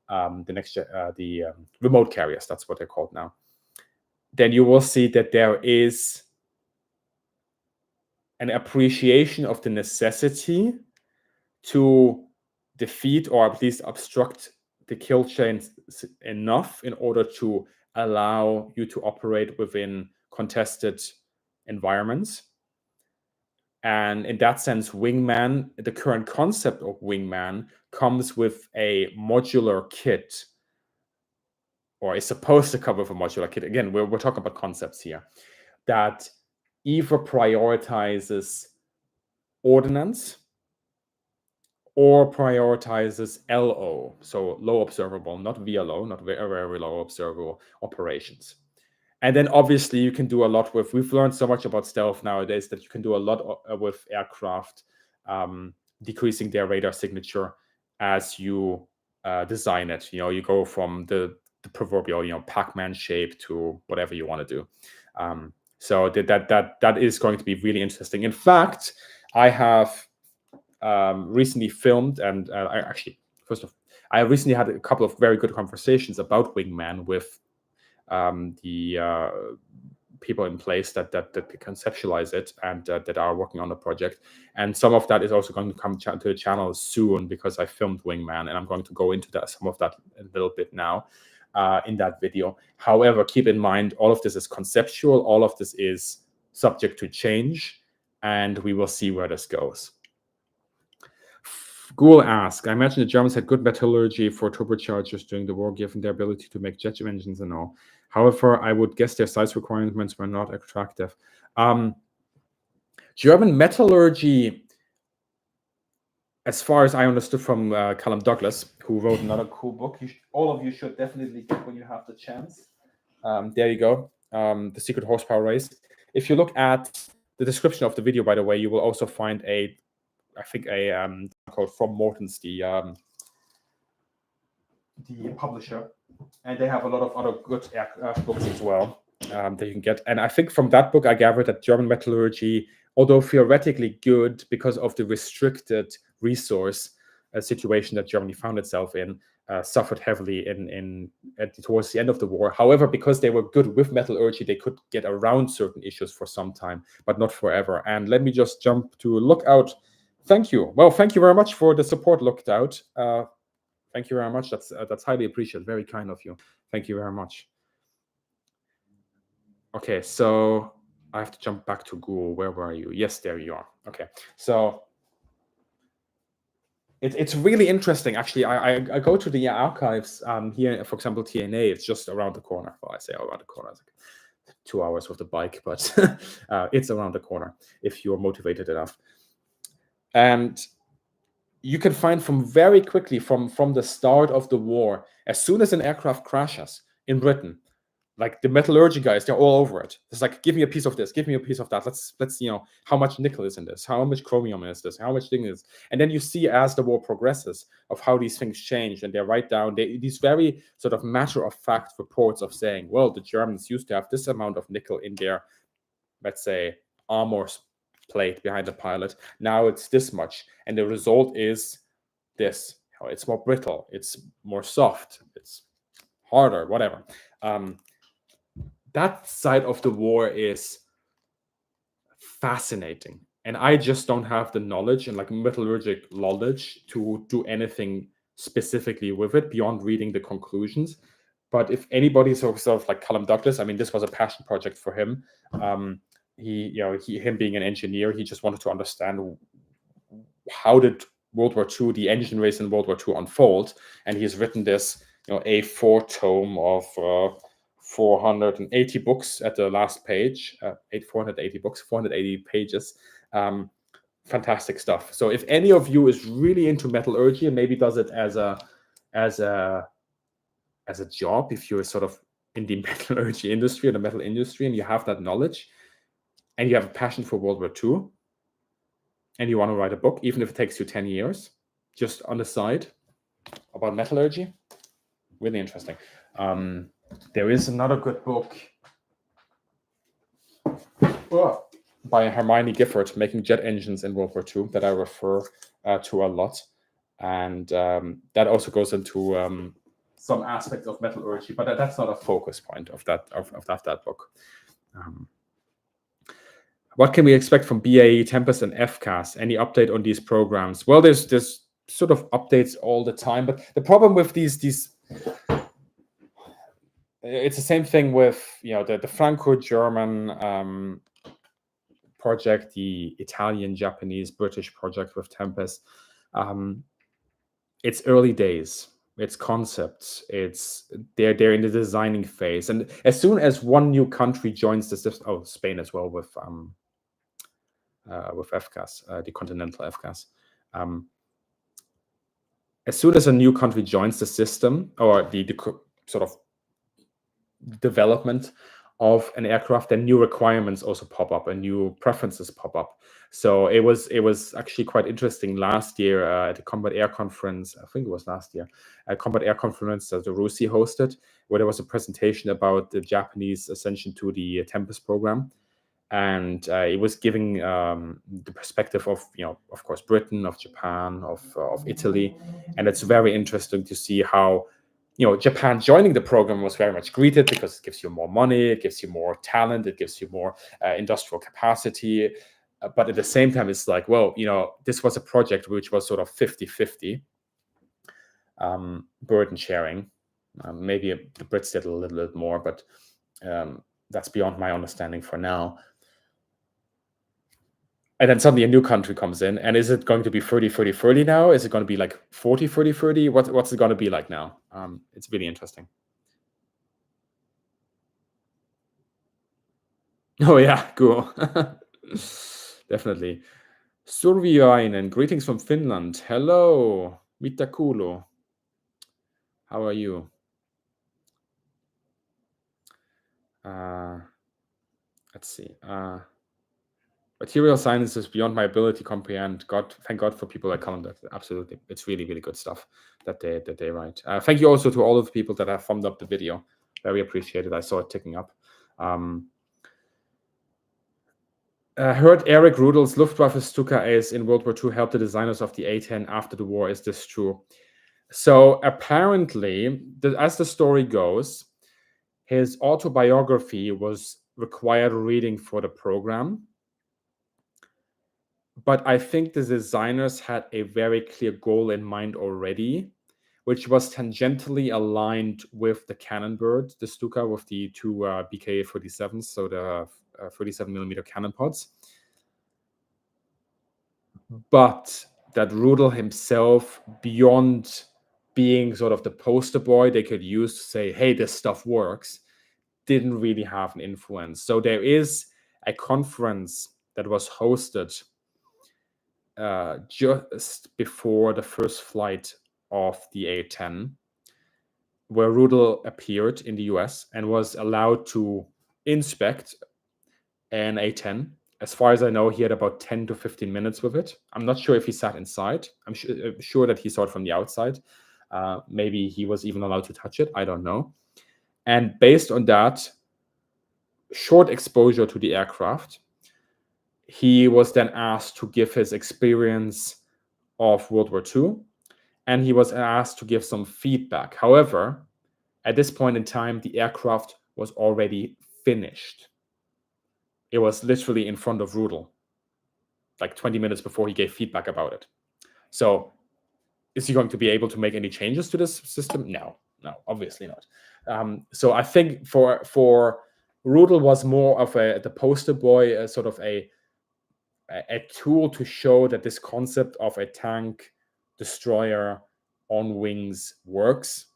the remote carriers, that's what they're called now. Then you will see that there is an appreciation of the necessity to defeat or at least obstruct the kill chains enough in order to allow you to operate within contested environments. And in that sense, Wingman, the current concept of Wingman, comes with a modular kit, or is supposed to come with a modular kit. Again, we're talking about concepts here, that either prioritizes ordnance or prioritizes LO, so low observable, not VLO, not very, very low observable operations. And then obviously you can do a lot with, we've learned so much about stealth nowadays that you can do a lot with aircraft, decreasing their radar signature as you design it. You go from the proverbial, Pac-Man shape to whatever you want to do. So that is going to be really interesting. In fact, I have recently filmed, and I recently had a couple of very good conversations about Wingman with the people in place that conceptualize it and that are working on the project. And some of that is also going to come to the channel soon because I filmed Wingman, and I'm going to go into some of that a little bit now in that video. However, keep in mind, all of this is conceptual. All of this is subject to change, and we will see where this goes. Ghoul asks, I imagine the Germans had good metallurgy for turbochargers during the war, given their ability to make jet engines and all. However, I would guess their size requirements were not attractive. German metallurgy, as far as I understood from Callum Douglas, who wrote another cool book, all of you should definitely get when you have the chance. There you go, The Secret Horsepower Race. If you look at the description of the video, by the way, you will also find I think called From Mortons, the publisher, and they have a lot of other good books as well that you can get. And I think from that book, I gathered that German metallurgy, although theoretically good because of the restricted resource, situation that Germany found itself in, suffered heavily towards the end of the war. However, because they were good with metallurgy, they could get around certain issues for some time, but not forever. And let me just jump to Lookout. Thank you. Well, thank you very much for the support, Lookout. Thank you very much. That's highly appreciated. Very kind of you. Thank you very much. Okay, so I have to jump back to Google. Where were you? Yes, there you are. Okay, so it's really interesting. Actually, I go to the archives here, for example, TNA. It's just around the corner. Well, I say around the corner. It's like 2 hours with the bike, but it's around the corner if you're motivated enough. And you can find from very quickly from the start of the war, as soon as an aircraft crashes in Britain, like the metallurgy guys, they're all over it. It's like, give me a piece of this, give me a piece of that. Let's how much nickel is in this, how much chromium is this, how much thing is. And then you see as the war progresses of how these things change, and they write down these very sort of matter of fact reports of saying, well, the Germans used to have this amount of nickel in their, let's say, armor plate behind the pilot. Now it's this much, and the result is this. It's more brittle, it's more soft, it's harder, whatever. That side of the war is fascinating, and I just don't have the knowledge and like metallurgic knowledge to do anything specifically with it beyond reading the conclusions. But if anybody's sort of like Callum Douglas, I mean, this was a passion project for him. Him being an engineer, he just wanted to understand how did World War II, the engine race in World War II, unfold, and he's written this, A4 tome of 480 books at the last page, 480 books, 480 pages. Fantastic stuff. So if any of you is really into metallurgy and maybe does it as a job, if you're sort of in the metallurgy industry or the metal industry and you have that knowledge and you have a passion for World War II and you want to write a book, even if it takes you 10 years, just on the side about metallurgy, really interesting. There is another good book by Hermione Gifford, Making Jet Engines in World War II, that I refer to a lot. And that also goes into some aspects of metallurgy, but that's not a focus point of that book. What can we expect from BAE, Tempest, and FCAS? Any update on these programs? Well, there's sort of updates all the time, but the problem with these it's the same thing with the Franco-German project, the Italian, Japanese, British project with Tempest. It's early days. It's concepts. They're in the designing phase, and as soon as one new country joins the system, Spain as well with FCAS, the Continental FCAS. As soon as a new country joins the system or the sort of development of an aircraft, then new requirements also pop up and new preferences pop up. So it was actually quite interesting last year at the Combat Air Conference. I think it was last year, a Combat Air Conference that the RUSI hosted, where there was a presentation about the Japanese ascension to the Tempest program. And it was giving the perspective of, of course, Britain, of Japan, of Italy. And it's very interesting to see how, Japan joining the program was very much greeted because it gives you more money, it gives you more talent, it gives you more industrial capacity. But at the same time, it's like, well, this was a project which was sort of 50-50 burden sharing. Maybe the Brits did a little bit more, but that's beyond my understanding for now. And then suddenly a new country comes in, and is it going to be 30-30-30 now? Is it going to be like 40-30-30? What's it going to be like now? It's really interesting. Oh yeah, cool. Definitely. Surviainen, greetings from Finland. Hello, mitä kuuluu? How are you? Let's see. Material science is beyond my ability to comprehend. Thank God for people like Colin. Absolutely, it's really, really good stuff that they write. Thank you also to all of the people that have thumbed up the video. Very appreciated. I saw it ticking up. Heard Eric Rudel's Luftwaffe Stuka Ace in World War II helped the designers of the A-10 after the war. Is this true? So apparently, as the story goes, his autobiography was required reading for the program. But I think the designers had a very clear goal in mind already, which was tangentially aligned with the Cannon Bird, the Stuka with the two BK-47s, so the 37mm cannon pods. But that Rudel himself, beyond being sort of the poster boy they could use to say, hey, this stuff works, didn't really have an influence. So there is a conference that was hosted just before the first flight of the A-10, where Rudel appeared in the US and was allowed to inspect an A-10. As far as I know, he had about 10 to 15 minutes with it. I'm not sure if he sat inside. I'm sure that he saw it from the outside. Maybe he was even allowed to touch it. I don't know. And based on that short exposure to the aircraft, he was then asked to give his experience of World War II, and he was asked to give some feedback. However, at this point in time, the aircraft was already finished. It was literally in front of Rudel, like 20 minutes before he gave feedback about it. So is he going to be able to make any changes to this system? No, obviously not. So I think for Rudel was more of the poster boy, sort of a tool to show that this concept of a tank destroyer on wings works,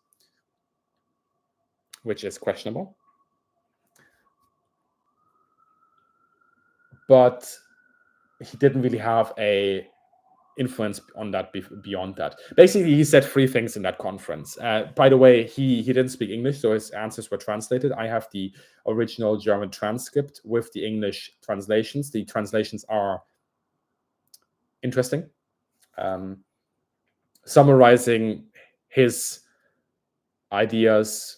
which is questionable. But he didn't really have a influence on that beyond that. Basically, he said 3 things in that conference. By the way, he didn't speak English, so his answers were translated. I have the original German transcript with the English translations. The translations are interesting, summarizing his ideas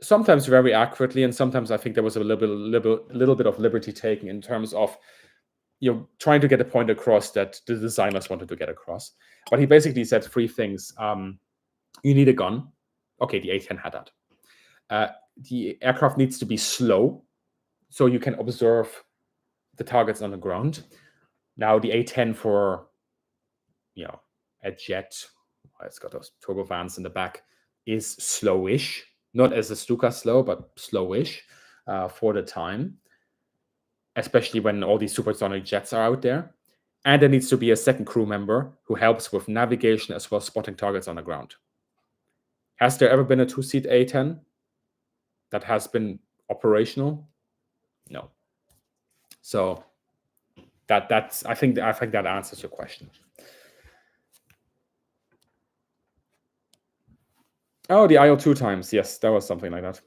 sometimes very accurately, and sometimes I think there was a little bit of liberty taken in terms of trying to get a point across that the designers wanted to get across. But he basically said 3 things. You need a gun. Okay, the A-10 had that. The aircraft needs to be slow, so you can observe the targets on the ground. Now, the A-10 for, a jet, it's got those turbofans in the back, is slowish. Not as a Stuka slow, but slowish for the time, especially when all these supersonic jets are out there. And there needs to be a second crew member who helps with navigation as well as spotting targets on the ground. Has there ever been a 2-seat A-10 that has been operational? No. So that's I think that answers your question. Oh, the IL-2 times. Yes, that was something like that.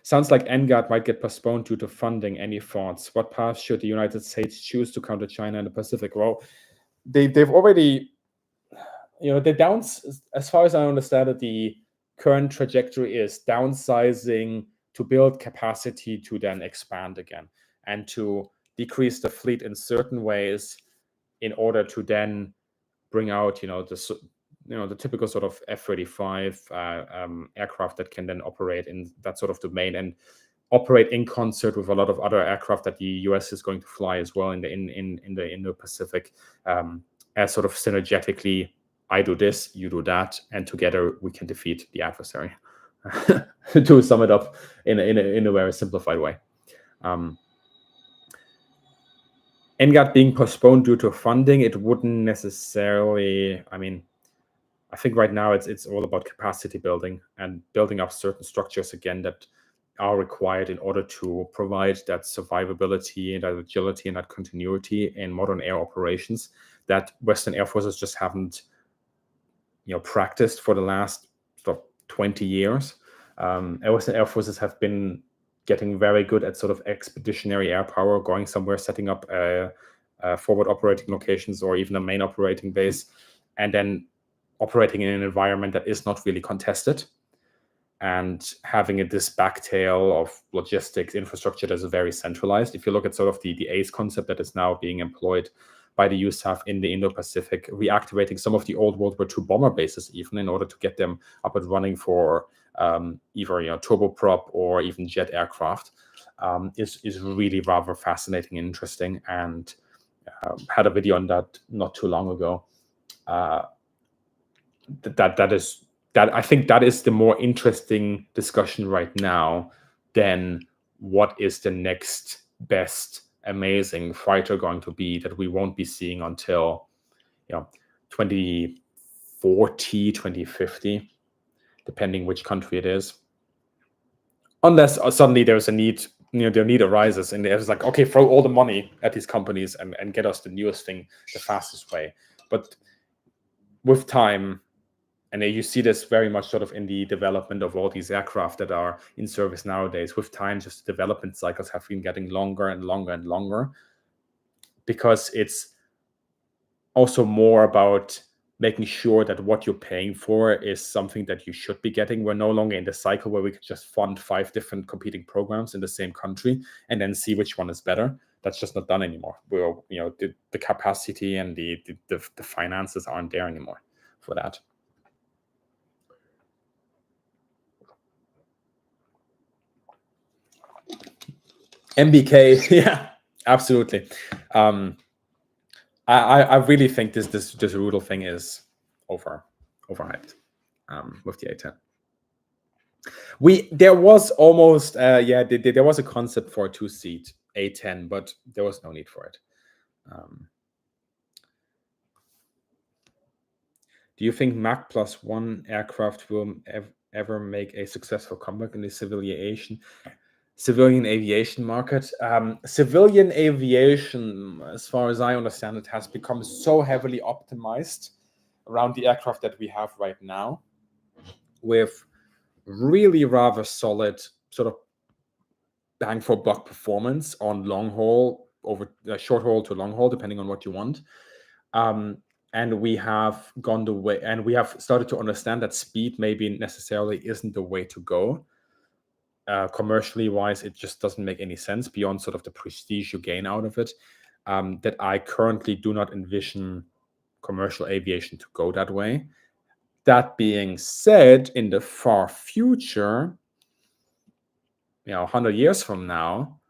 Sounds like NGAD might get postponed due to funding. Any thoughts? What path should the United States choose to counter China in the Pacific? Well, they've already, as far as I understand it, the current trajectory is downsizing to build capacity to then expand again and to decrease the fleet in certain ways in order to then bring out, the typical sort of F-35 aircraft that can then operate in that sort of domain and operate in concert with a lot of other aircraft that the US is going to fly as well in the Indo-Pacific, as sort of synergetically, I do this, you do that, and together we can defeat the adversary. To sum it up in a very simplified way. NGAD being postponed due to funding, it wouldn't necessarily, I think right now it's all about capacity building and building up certain structures again that are required in order to provide that survivability and that agility and that continuity in modern air operations that Western Air Forces just haven't, practiced for the last 20 years. Western Air Forces have been getting very good at sort of expeditionary air power, going somewhere, setting up forward operating locations or even a main operating base, and then operating in an environment that is not really contested. and having this backtail of logistics infrastructure that is very centralized. If you look at sort of the ACE concept that is now being employed by the USAF in the Indo-Pacific, reactivating some of the old World War II bomber bases even in order to get them up and running for either turboprop or even jet aircraft, is really rather fascinating and interesting. And had a video on that not too long ago. That I think that is the more interesting discussion right now than what is the next best amazing fighter going to be that we won't be seeing until 2040, 2050, depending which country it is. Unless suddenly there's a need, their need arises and it's like, okay, throw all the money at these companies and get us the newest thing the fastest way. But with time, and you see this very much sort of in the development of all these aircraft that are in service nowadays. With time, just the development cycles have been getting longer and longer and longer, because it's also more about making sure that what you're paying for is something that you should be getting. We're no longer in the cycle where we could just fund 5 different competing programs in the same country and then see which one is better. That's just not done anymore. We're, the capacity and the finances aren't there anymore for that. MBK, yeah, absolutely. I really think this Rudel thing is overhyped with the A10. There was almost there was a concept for a 2-seat A10, but there was no need for it. Do you think Mach Plus 1 aircraft will ever make a successful comeback in the civilian aviation market? Civilian aviation, as far as I understand it, has become so heavily optimized around the aircraft that we have right now, with really rather solid sort of bang for buck performance on long haul, over short haul to long haul, depending on what you want. And we have gone the way, and we have started to understand that speed maybe necessarily isn't the way to go. Commercially wise, it just doesn't make any sense beyond sort of the prestige you gain out of it. That I currently do not envision commercial aviation to go that way. That being said, in the far future, 100 years from now,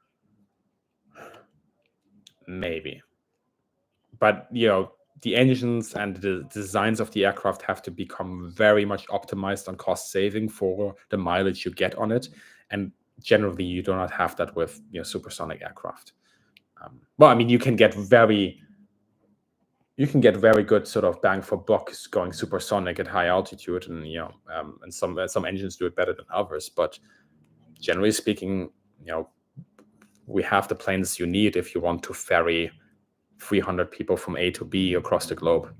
maybe. But the engines and the designs of the aircraft have to become very much optimized on cost saving for the mileage you get on it, and generally you do not have that with supersonic aircraft. Well, I mean, you can get very good sort of bang for buck going supersonic at high altitude, and and some engines do it better than others. But generally speaking, we have the planes you need if you want to ferry 300 people from A to B across the globe.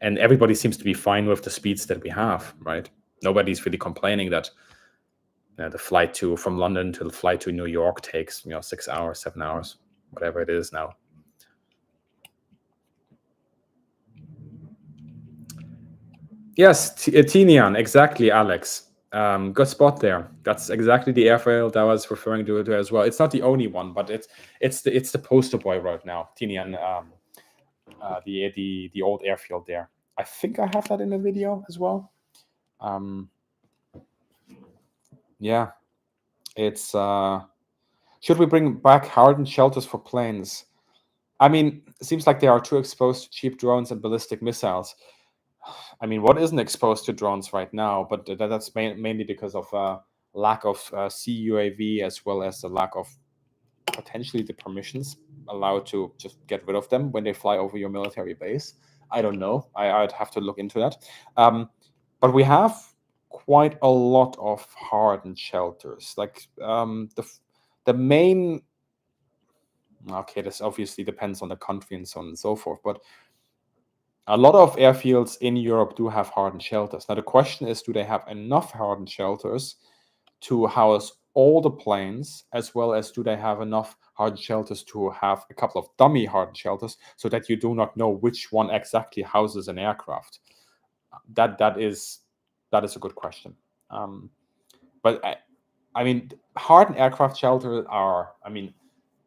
And everybody seems to be fine with the speeds that we have, right? Nobody's really complaining that the flight from London to the flight to New York takes 6 hours, 7 hours, whatever it is now. Yes, Tinian, exactly, Alex. Good spot there. That's exactly the airfield that I was referring to as well. It's not the only one, but it's the poster boy right now, Tinian, the old airfield there. I think I have that in the video as well. Yeah, it's should we bring back hardened shelters for planes? I mean, it seems like they are too exposed to cheap drones and ballistic missiles. I mean, what isn't exposed to drones right now? But that's mainly because of lack of CUAV, as well as the lack of potentially the permissions allowed to just get rid of them when they fly over your military base. I don't know. I'd have to look into that. But we have quite a lot of hardened shelters. Like the main. Okay, this obviously depends on the country and so on and so forth, but a lot of airfields in Europe do have hardened shelters. Now, the question is, do they have enough hardened shelters to house all the planes, as well as do they have enough hardened shelters to have a couple of dummy hardened shelters so that you do not know which one exactly houses an aircraft? That is a good question. But I mean, hardened aircraft shelters are, I mean,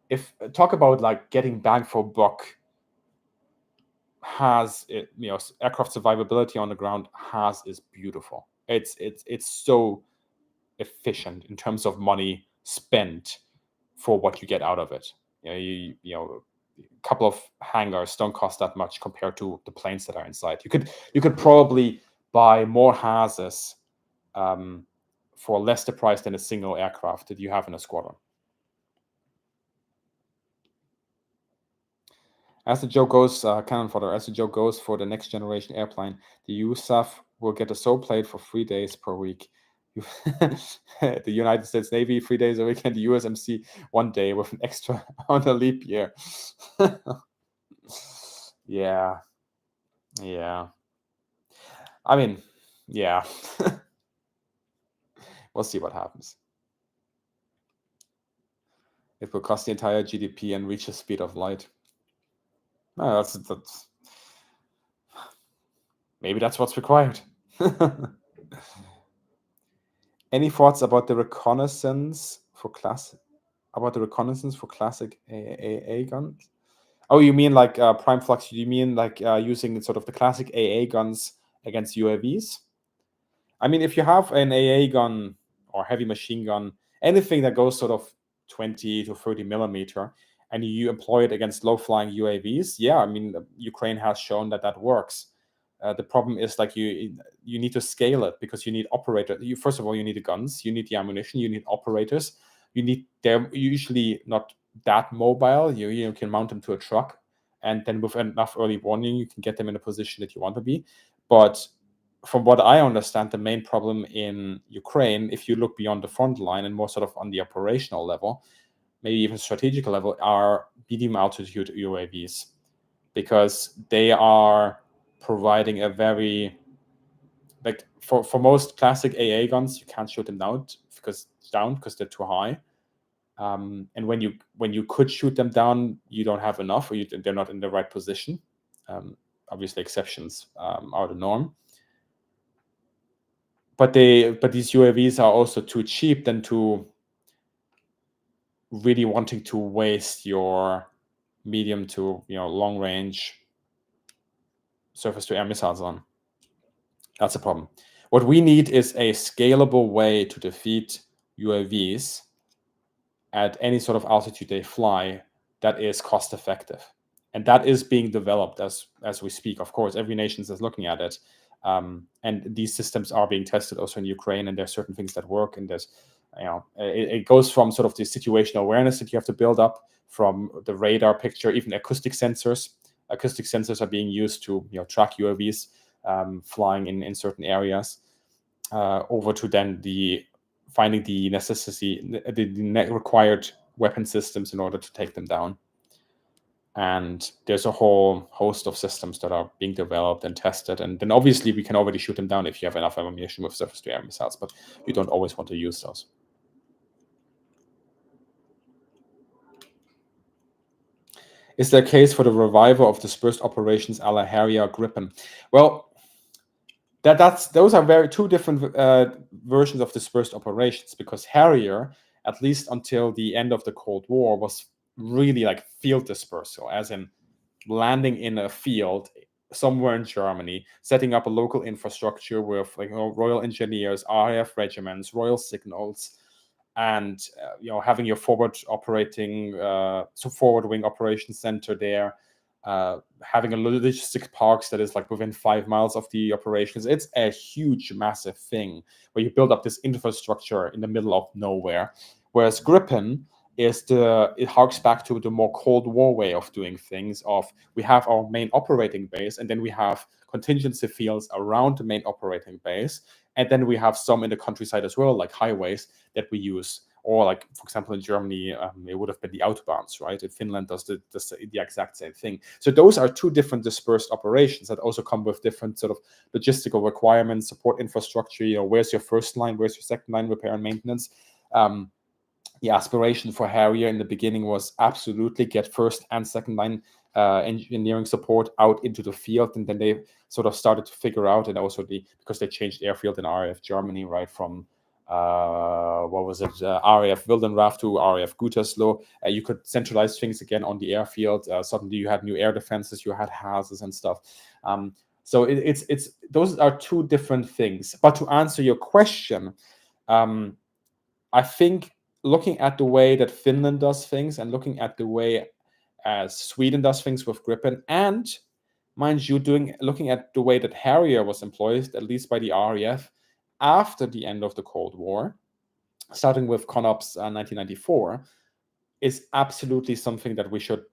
if talk about like getting bang for buck, has it, aircraft survivability on the ground is beautiful. It's so efficient in terms of money spent for what you get out of it. A couple of hangars don't cost that much compared to the planes that are inside. You could probably buy more houses for less the price than a single aircraft that you have in a squadron. As the joke goes, cannon fodder, as the joke goes for the next generation airplane, the USAF will get a sole plate for 3 days per week. The United States Navy 3 days a week, and the USMC 1 day with an extra on a leap year. Yeah. I mean, yeah. We'll see what happens. It will cost the entire GDP and reach the speed of light. No, that's maybe that's what's required. Any thoughts about the reconnaissance for classic AA guns? Oh, you mean like prime flux? You mean like using sort of the classic AA guns against UAVs? I mean, if you have an AA gun or heavy machine gun, anything that goes sort of 20 to 30 millimeter, and you employ it against low-flying UAVs, yeah, I mean, Ukraine has shown that works. The problem is like you need to scale it because you need operators. First of all, you need the guns, you need the ammunition, you need operators. They're usually not that mobile. You can mount them to a truck, and then with enough early warning, you can get them in a position that you want to be. But from what I understand, the main problem in Ukraine, if you look beyond the front line and more sort of on the operational level, maybe even strategic level, are medium altitude UAVs, because they are providing a very, like for most classic AA guns, you can't shoot them down because they're too high. And when you could shoot them down, you don't have enough, or they're not in the right position. Obviously, exceptions are the norm. But these UAVs are also too cheap than to really wanting to waste your medium to long range surface to air missiles on. That's a problem. What we need is a scalable way to defeat UAVs at any sort of altitude they fly that is cost effective, and that is being developed as we speak. Of course, every nation is looking at it, and these systems are being tested also in Ukraine, and there's certain things that work, and there's it goes from sort of the situational awareness that you have to build up from the radar picture, even acoustic sensors. Acoustic sensors are being used to track UAVs flying in certain areas, over to then finding the required weapon systems in order to take them down. And there's a whole host of systems that are being developed and tested. And then obviously we can already shoot them down if you have enough ammunition with surface-to-air missiles, but you don't always want to use those. Is there a case for the revival of dispersed operations a la Harrier Gripen? Well, those are two different versions of dispersed operations, because Harrier, at least until the end of the Cold War, was really like field dispersal, as in landing in a field somewhere in Germany, setting up a local infrastructure with Royal Engineers, RAF regiments, Royal Signals, and having your forward wing operations center there, having a logistics parks that is like within 5 miles of the operations. It's a huge, massive thing where you build up this infrastructure in the middle of nowhere. Whereas Gripen it harks back to the more Cold War way of doing things. We have our main operating base, and then we have contingency fields around the main operating base, and then we have some in the countryside as well, like highways that we use. Or like, for example, in Germany, it would have been the Autobahns, right? In Finland does the exact same thing. So those are two different dispersed operations that also come with different sort of logistical requirements, support infrastructure. Where's your first line? Where's your second line? Repair and maintenance. The aspiration for Harrier in the beginning was absolutely get first and second line engineering support out into the field, and then they sort of started to figure out, and also because they changed airfield in RAF Germany, right, from what was it, RAF Wildenrath to RAF Gütersloh. You could centralize things again on the airfield. Suddenly you had new air defenses, you had houses and stuff. So it's those are two different things. But to answer your question, I think looking at the way that Finland does things and looking at the way Sweden does things with Gripen, and mind you, looking at the way that Harrier was employed, at least by the RAF, after the end of the Cold War, starting with CONOPS 1994, is absolutely something that we should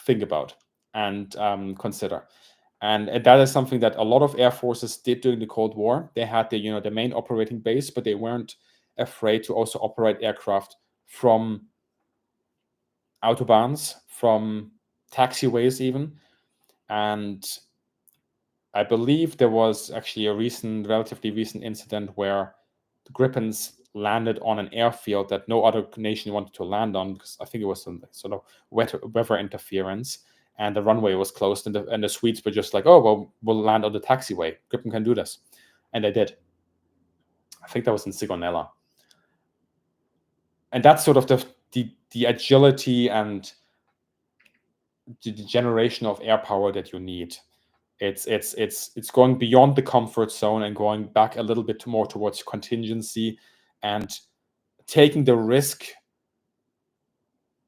think about and consider. And that is something that a lot of air forces did during the Cold War. They had the main operating base, but they weren't afraid to also operate aircraft from autobahns, from taxiways even. And I believe there was actually a relatively recent incident where the Gripens landed on an airfield that no other nation wanted to land on, because I think it was some sort of weather interference, and the runway was closed, and the Swedes were just like, oh, well, we'll land on the taxiway. Gripen can do this. And they did. I think that was in Sigonella. And that's sort of the agility and the generation of air power that you need. It's going beyond the comfort zone and going back a little bit more towards contingency and taking the risk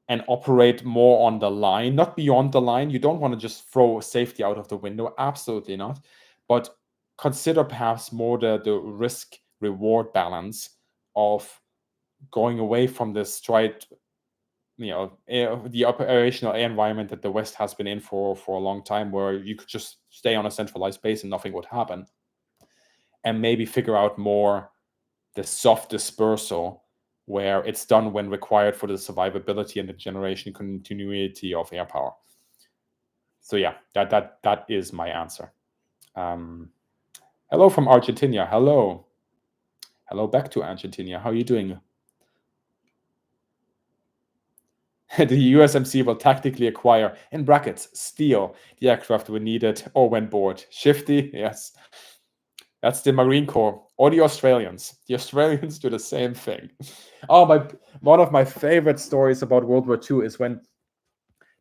and operate more on the line, not beyond the line. You don't want to just throw safety out of the window, absolutely not. But consider perhaps more the risk reward balance of going away from this the operational environment that the West has been in for a long time, where you could just stay on a centralized base and nothing would happen, and maybe figure out more the soft dispersal, where it's done when required for the survivability and the generation continuity of air power. So yeah, that is my answer. Hello from Argentina. Hello back to Argentina. How are you doing? The USMC will tactically acquire, in brackets, steal the aircraft when needed or when bored. Shifty, yes. That's the Marine Corps or the Australians. The Australians do the same thing. One of my favorite stories about World War II is when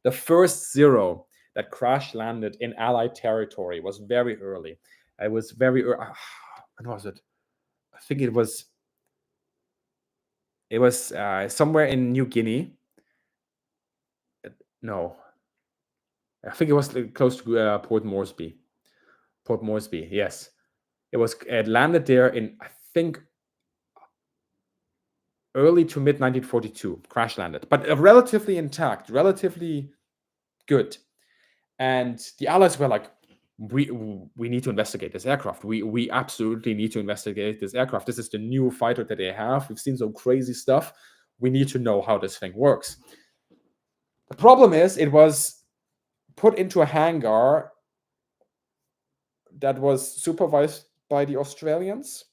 the first Zero that crash landed in Allied territory was very early. It was very early. When was it? I think it was somewhere in New Guinea. No, I think it was close to Port Moresby. Port Moresby, yes. It landed there in, I think, early to mid 1942. Crash landed, but relatively intact, relatively good. And the Allies were like, we need to investigate this aircraft. We absolutely need to investigate this aircraft. This is the new fighter that they have. We've seen some crazy stuff. We need to know how this thing works. The problem is, it was put into a hangar that was supervised by the Australians,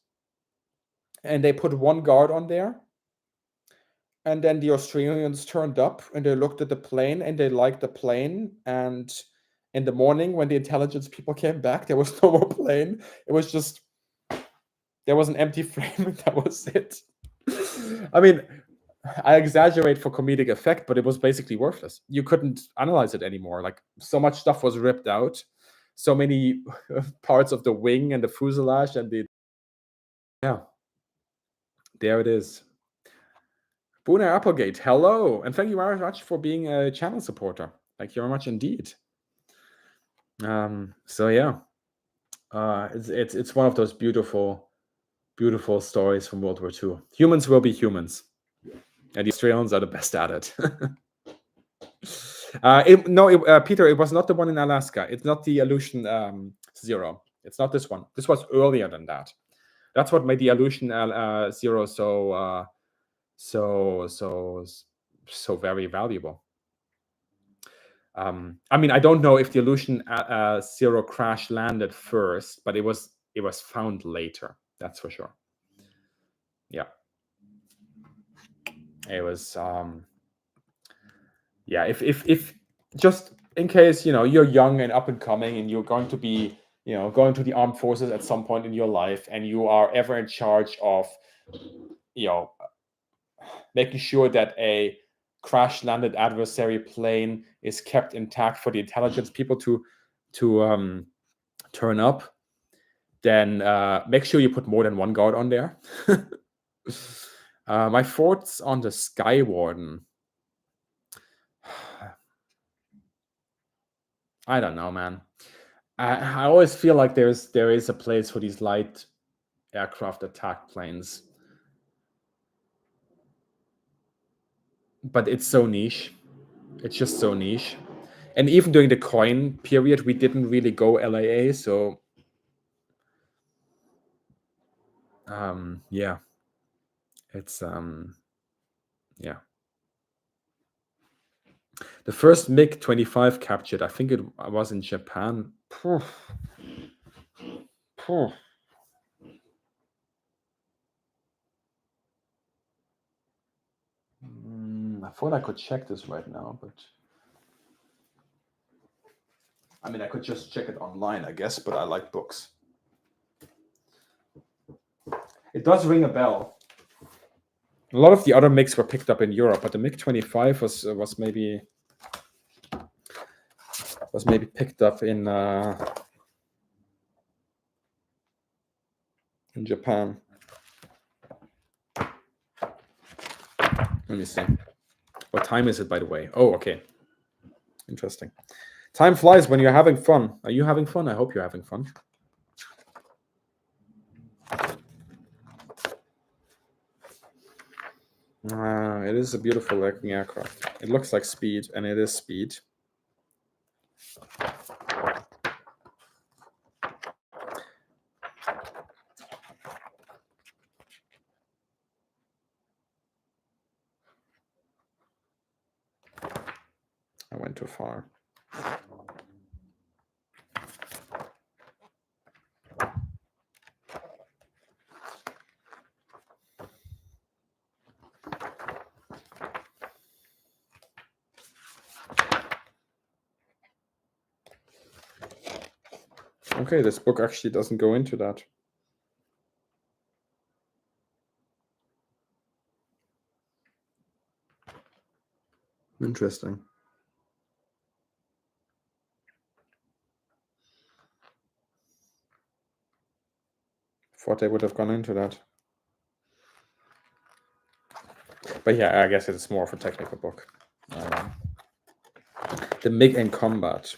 and they put one guard on there. And then the Australians turned up and they looked at the plane and they liked the plane. And in the morning, when the intelligence people came back, there was no more plane. It was just, there was an empty frame and that was it. I mean, I exaggerate for comedic effect, but it was basically worthless. You couldn't analyze it anymore. Like, so much stuff was ripped out. So many parts of the wing and the fuselage and yeah, there it is. Buna Applegate, hello, and thank you very much for being a channel supporter. Thank you very much indeed. So yeah, it's one of those beautiful stories from World War II. Humans will be humans, and the Australians are the best at it. Peter, it was not the one in Alaska. It's not the Aleutian Zero. It's not this one. This was earlier than that. That's what made the Aleutian Zero so very valuable. I mean, I don't know if the Aleutian Zero crash landed first, but it was found later. That's for sure. Yeah, it was. Yeah, if just in case you're young and up and coming, and you're going to be going to the armed forces at some point in your life, and you are ever in charge of you know making sure that a crash landed adversary plane is kept intact for the intelligence people to turn up, then make sure you put more than one guard on there. My thoughts on the Sky Warden. I don't know, man. I always feel like there is a place for these light aircraft attack planes, but it's so niche. It's just so niche. And even during the coin period, we didn't really go LAA, so yeah, it's yeah. The first MiG-25 captured, I think it was in Japan. Phew. Phew. I thought I could check this right now, but I mean, I could just check it online, I guess, but I like books. It does ring a bell. A lot of the other MiGs were picked up in Europe, but the MiG-25 was maybe picked up in Japan. Let me see. What time is it, by the way? Oh, okay. Interesting. Time flies when you're having fun. Are you having fun? I hope you're having fun. It is a beautiful looking aircraft. It looks like speed, and it is speed. I went too far. Okay, this book actually doesn't go into that. Interesting. Thought they would have gone into that. But yeah, I guess it's more of a technical book. The MiG in combat.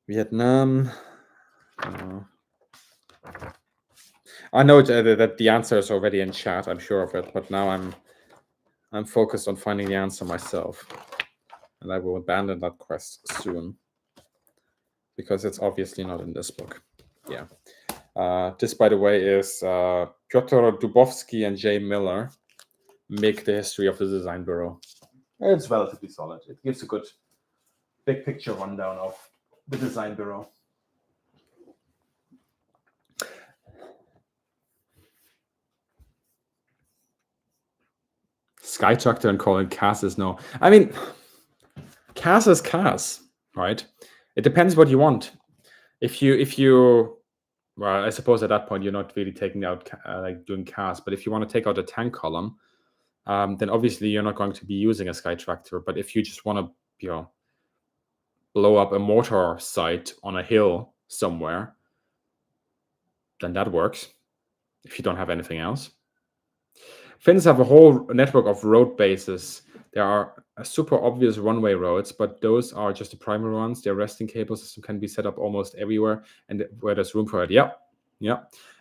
Vietnam. I know that the answer is already in chat. I'm sure of it, but now I'm focused on finding the answer myself, and I will abandon that quest soon because it's obviously not in this book. Yeah. This, by the way, is Piotr Dubowski and Jay Miller make the history of the design bureau. It's relatively solid. It gives a good big picture rundown of the design bureau. Sky Tractor and calling CAS is no. I mean, CAS is CAS, right? It depends what you want. If you well, I suppose at that point you're not really taking out like doing CAS, but if you want to take out a tank column, then obviously you're not going to be using a Sky Tractor. But if you just want to, blow up a mortar site on a hill somewhere, then that works. If you don't have anything else. Finns have a whole network of road bases. There are super obvious runway roads, but those are just the primary ones. Their resting cable system can be set up almost everywhere, and where there's room for it. Yeah.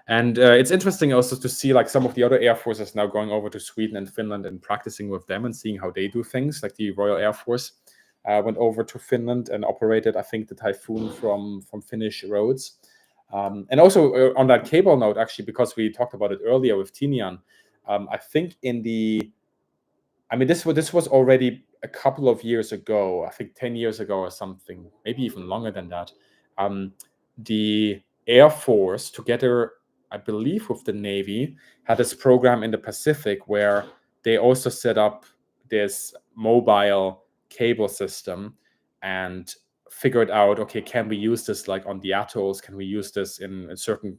And it's interesting also to see like some of the other air forces now going over to Sweden and Finland and practicing with them and seeing how they do things. Like the Royal Air Force went over to Finland and operated, I think, the Typhoon from Finnish roads. And also on that cable note, actually, because we talked about it earlier with Tinian, I think this was already a couple of years ago, I think 10 years ago or something, maybe even longer than that. The Air Force, together, I believe, with the Navy, had this program in the Pacific where they also set up this mobile cable system and figured out, okay, can we use this like on the atolls? Can we use this in a certain,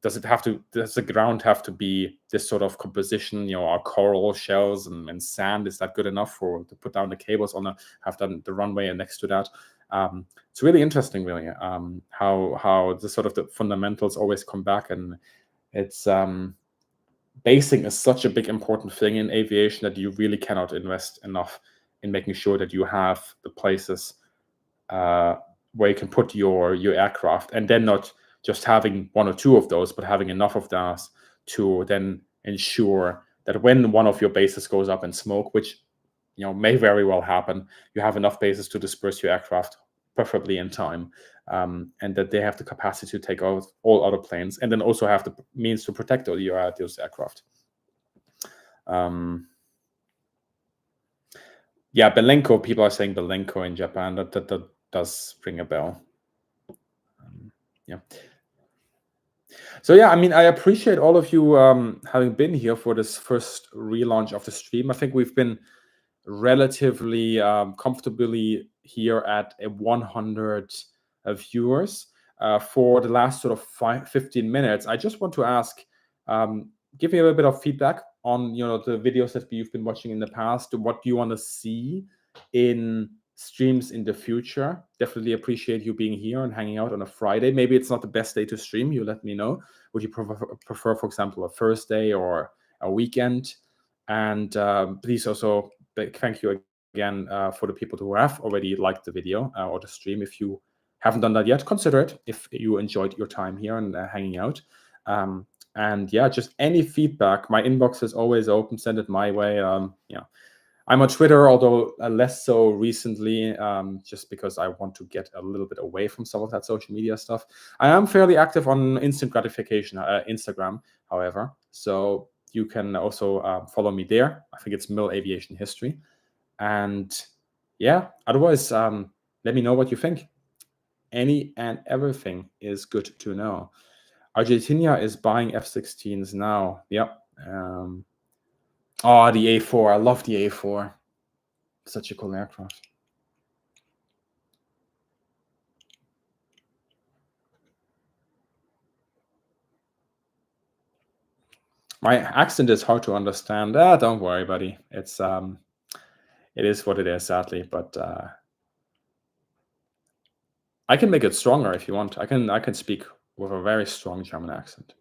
does the ground have to be this sort of composition, our coral shells and sand? Is that good enough to put down the cables have done the runway and next to that? It's really interesting, really, how the sort of the fundamentals always come back, and it's basing is such a big important thing in aviation that you really cannot invest enough in making sure that you have the places where you can put your aircraft, and then not just having one or two of those, but having enough of those to then ensure that when one of your bases goes up in smoke, which may very well happen, you have enough bases to disperse your aircraft, preferably in time, and that they have the capacity to take out all other planes, and then also have the means to protect those aircraft. Yeah, Belenko. People are saying Belenko in Japan. That does ring a bell. Yeah. So yeah, I mean, I appreciate all of you having been here for this first relaunch of the stream. I think we've been relatively comfortably here at 100 viewers for the last sort of 15 minutes. I just want to ask, give me a little bit of feedback on the videos that you've been watching in the past. What do you want to see in streams in the future? Definitely appreciate you being here and hanging out on a Friday. Maybe it's not the best day to stream. You let me know. Would you prefer, for example, a Thursday or a weekend? And please also thank you again for the people who have already liked the video or the stream. If you haven't done that yet, consider it if you enjoyed your time here and hanging out. And yeah, just any feedback. My inbox is always open. Send it my way. I'm on Twitter, although less so recently, just because I want to get a little bit away from some of that social media stuff. I am fairly active on instant gratification, Instagram, however. So you can also follow me there. I think it's Mill Aviation History. And yeah, otherwise, let me know what you think. Any and everything is good to know. Argentina is buying F-16s now. Yep. Oh, the A4. I love the A4. Such a cool aircraft. My accent is hard to understand. Don't worry, buddy. It is what it is, sadly. But I can make it stronger if you want. I can speak with a very strong German accent.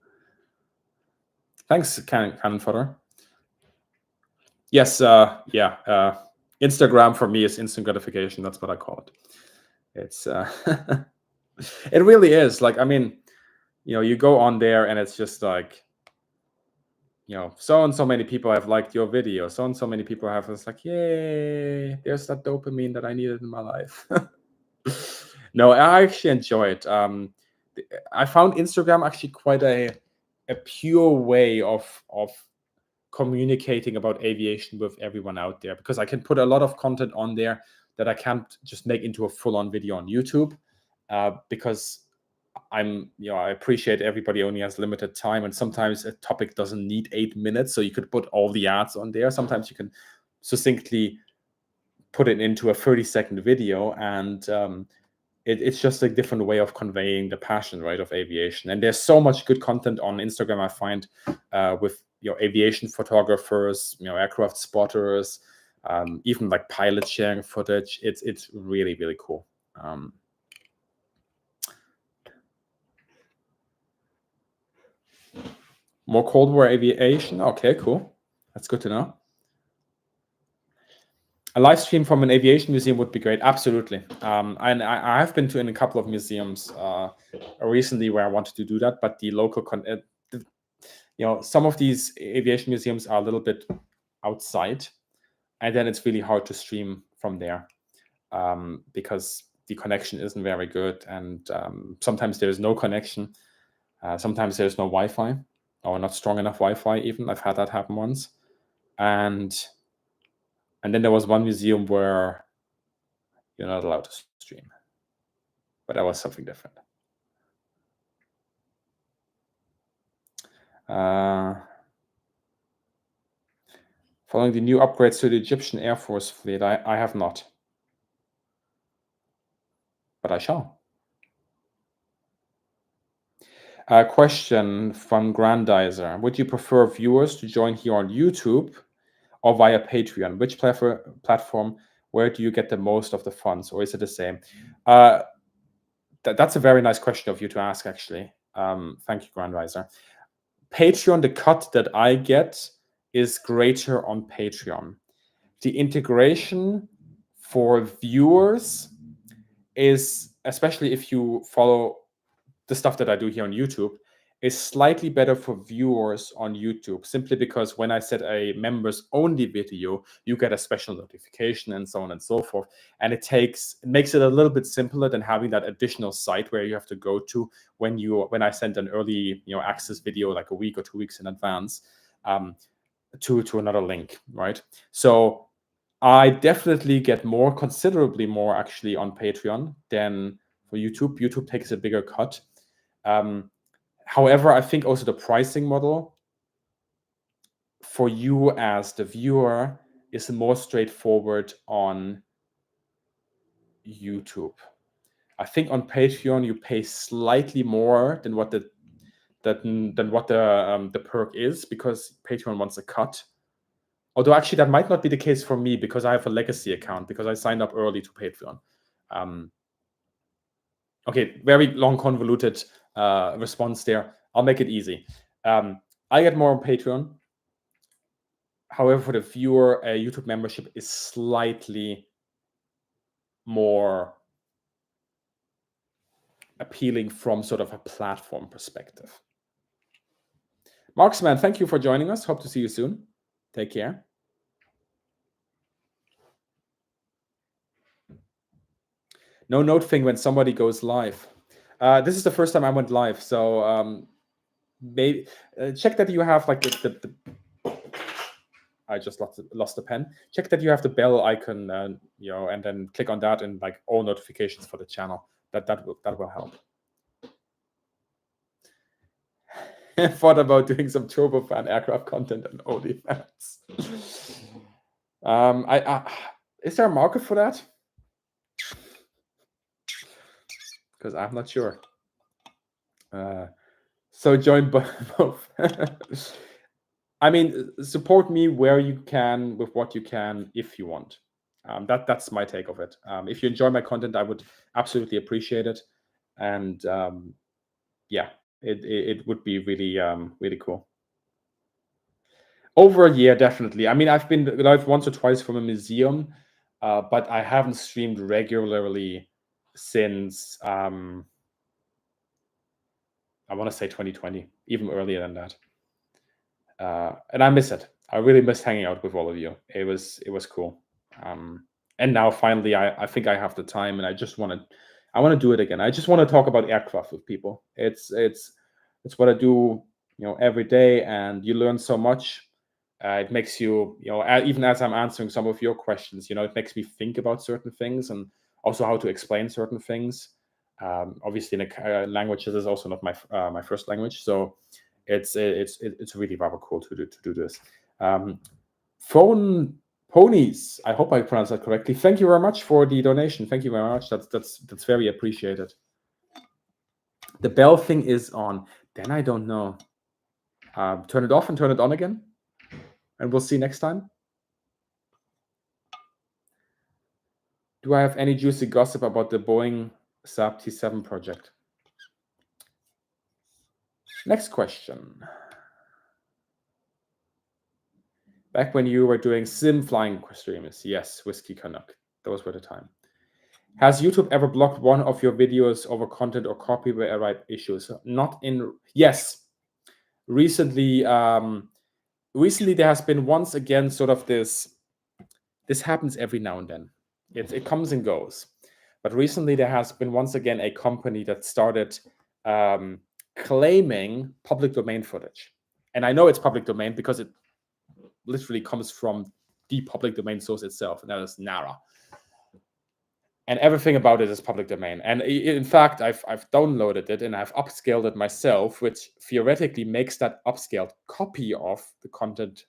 Thanks, Cannon Fodder. Yes, yeah. Instagram for me is instant gratification. That's what I call it. It's it really is. Like, I mean, you go on there and it's just like, so and so many people have liked your video. So and so many people have. It's like, yay! There's that dopamine that I needed in my life. No, I actually enjoy it. I found Instagram actually quite a pure way of communicating about aviation with everyone out there, because I can put a lot of content on there that I can't just make into a full-on video on YouTube, because I appreciate everybody only has limited time, and sometimes a topic doesn't need 8 minutes, so you could put all the ads on there. Sometimes you can succinctly put it into a 30-second video, and it's just a different way of conveying the passion, right, of aviation. And there's so much good content on Instagram, I find, with aviation photographers, aircraft spotters, even like pilots sharing footage. It's really, really cool. More Cold War aviation. Okay, cool. That's good to know. A live stream from an aviation museum would be great. Absolutely. And I have been to in a couple of museums recently where I wanted to do that, but the local, some of these aviation museums are a little bit outside, and then it's really hard to stream from there because the connection isn't very good, and sometimes there's no connection. Sometimes there's no Wi-Fi, or not strong enough Wi-Fi even. I've had that happen once. And then there was one museum where you're not allowed to stream, but that was something different. Following the new upgrades to the Egyptian Air Force fleet, I have not. but I shall. Question from Grandizer. Would you prefer viewers to join here on YouTube or via Patreon? Which platform, where do you get the most of the funds, or is it the same? That's a very nice question of you to ask, actually. Thank you, Grandizer. Patreon, the cut that I get is greater on Patreon. The integration for viewers is, especially if you follow the stuff that I do here on YouTube, is slightly better for viewers on YouTube, simply because when I set a members only video, you get a special notification and so on and so forth. And it makes it a little bit simpler than having that additional site where you have to go to when I send an early access video like a week or 2 weeks in advance to another link, right? So I definitely get considerably more actually on Patreon than for YouTube. YouTube takes a bigger cut. However, I think also the pricing model for you as the viewer is more straightforward on YouTube. I think on Patreon you pay slightly more than what the perk is, because Patreon wants a cut. Although actually that might not be the case for me, because I have a legacy account, because I signed up early to Patreon. Okay, very long convoluted response there. I'll make it easy. I get more on Patreon. However, for the viewer, a YouTube membership is slightly more appealing from sort of a platform perspective. Marksman, thank you for joining us. Hope to see you soon. Take care. No note thing when somebody goes live. This is the first time I went live, so maybe check that you have like the I just lost the pen. Check that you have the bell icon, and then click on that and like all notifications for the channel. That will help. Thought about doing some turbofan aircraft content and OnlyFans. Is there a market for that? Because I'm not sure. So join both. I mean, support me where you can with what you can if you want. That's my take of it. If you enjoy my content, I would absolutely appreciate it, and yeah, it would be really really cool. Over a year, definitely. I mean, I've been live once or twice from a museum, but I haven't streamed regularly since I want to say 2020, even earlier than that. And I miss it. I really miss hanging out with all of you. It was cool. And now finally, I think I have the time, and I want to do it again. I just want to talk about aircraft with people. It's what I do, every day, and you learn so much. It makes you, even as I'm answering some of your questions, it makes me think about certain things and also how to explain certain things. Obviously, in a language that is also not my first language, so it's really rather cool to do this. Phone Ponies, I hope I pronounced that correctly. Thank you very much for the donation. Thank you very much. That's very appreciated. The bell thing is on. Then I don't know. Turn it off and turn it on again, and we'll see next time. Do I have any juicy gossip about the Boeing Saab T7 project? Next question. Back when you were doing sim flying streams, yes, Whiskey Canuck. Those were the time. Has YouTube ever blocked one of your videos over content or copyright issues? Not in. Yes. Recently, there has been once again sort of this. This happens every now and then. It comes and goes. But recently, there has been once again a company that started claiming public domain footage. And I know it's public domain because it literally comes from the public domain source itself, and that is NARA. And everything about it is public domain. And in fact, I've downloaded it and I've upscaled it myself, which theoretically makes that upscaled copy of the content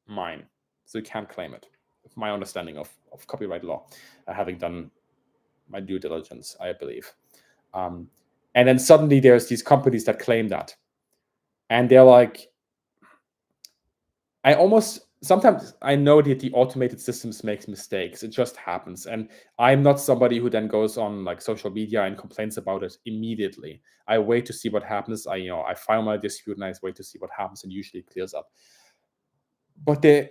mine. So you can't claim it. My understanding of copyright law, having done due diligence, I believe. And then suddenly there's these companies that claim that, and they're like, sometimes I know that the automated systems makes mistakes. It just happens. And I'm not somebody who then goes on like social media and complains about it immediately. I wait to see what happens. I file my dispute and I wait to see what happens, and usually it clears up. But there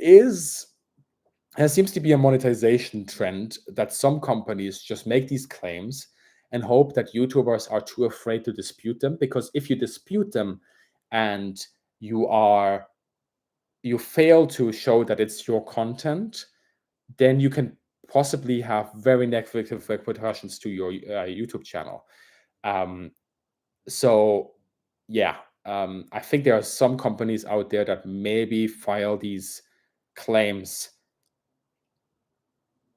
seems to be a monetization trend that some companies just make these claims and hope that YouTubers are too afraid to dispute them, because if you dispute them and you fail to show that it's your content, then you can possibly have very negative repercussions to your YouTube channel. So yeah, I think there are some companies out there that maybe file these claims